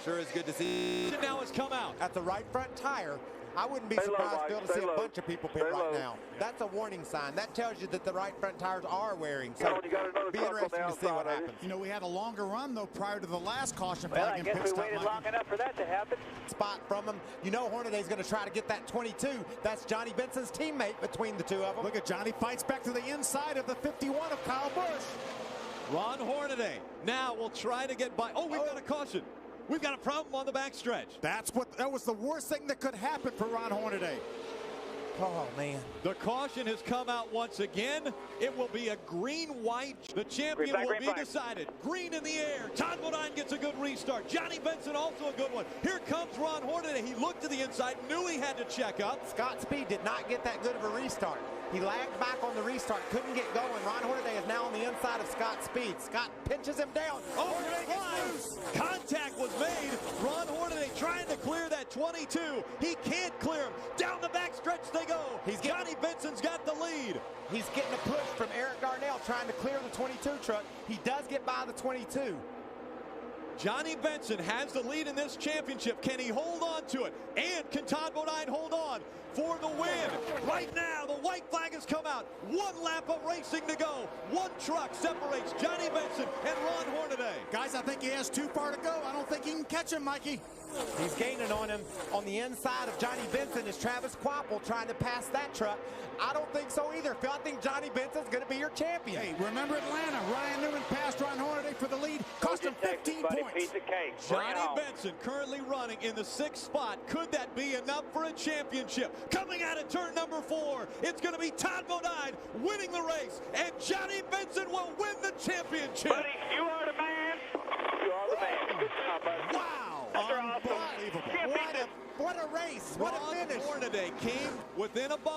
Sure is good to see. Now has come out At the right front tire. I wouldn't be Stay low, surprised, Mike. Bill, to Stay see low. a bunch of people pit Stay right low. now. That's a warning sign. That tells you that the right front tires are wearing. Yeah, So when you got another be truck on the interesting to see outside what of it. happens. You know, we had a longer run, though, prior to the last caution Well, flag I in guess pit we stop, waited Mikey. long enough for that to happen. Spot from him. You know Hornaday's going to try to get that 22. That's Johnny Benson's teammate between the 2 of them. Look at Johnny fights back to the inside of the 51 of Kyle Busch. Ron Hornaday now will try to get by. Oh, we've got a caution. We've got a problem on the backstretch. That was the worst thing that could happen for Ron Hornaday. Oh, man. The caution has come out once again. It will be a green-white. The champion Green flag, will green be flag. decided. Green in the air. Todd Bodine gets a good restart. Johnny Benson also a good one. Here comes Ron Hornaday. He looked to the inside, knew he had to check up. Scott Speed did not get that good of a restart. He lagged back on the restart, couldn't get going. Ron Hornaday is now on the inside of Scott Speed. Scott pinches him down. Oh, Hornaday gets loose. Contact was made. Ron Hornaday trying to clear that 22. He can't clear him. Down the backstretch they go. Johnny Benson's got the lead. He's getting a push from Eric Darnell trying to clear the 22 truck. He does get by the 22. Johnny Benson has the lead in this championship. Can he hold on to it? And can Todd Bodine hold on for the win? Right now, the white flag has come out. 1 lap of racing to go. 1 truck separates Johnny Benson and Ron Hornaday. Guys, I think he has too far to go. I don't think he can catch him, Mikey. He's gaining on him. On the inside of Johnny Benson is Travis Quapple trying to pass that truck. I don't think so either, Phil. I think Johnny Benson's going to be your champion. Hey, remember Atlanta. Ryan Newman passed Ron Hornaday for the lead. Cost him 15 points. Piece of cake. Johnny Benson currently running in the 6th spot. Could that be enough for a championship? Coming out of turn number 4, it's going to be Todd Bodine winning the race, and Johnny Benson will win the championship. Buddy, you are the man. You are the man. Good job, buddy. Wow. Unbelievable. What a race. What a finish. Ron Hornaday came within a bump.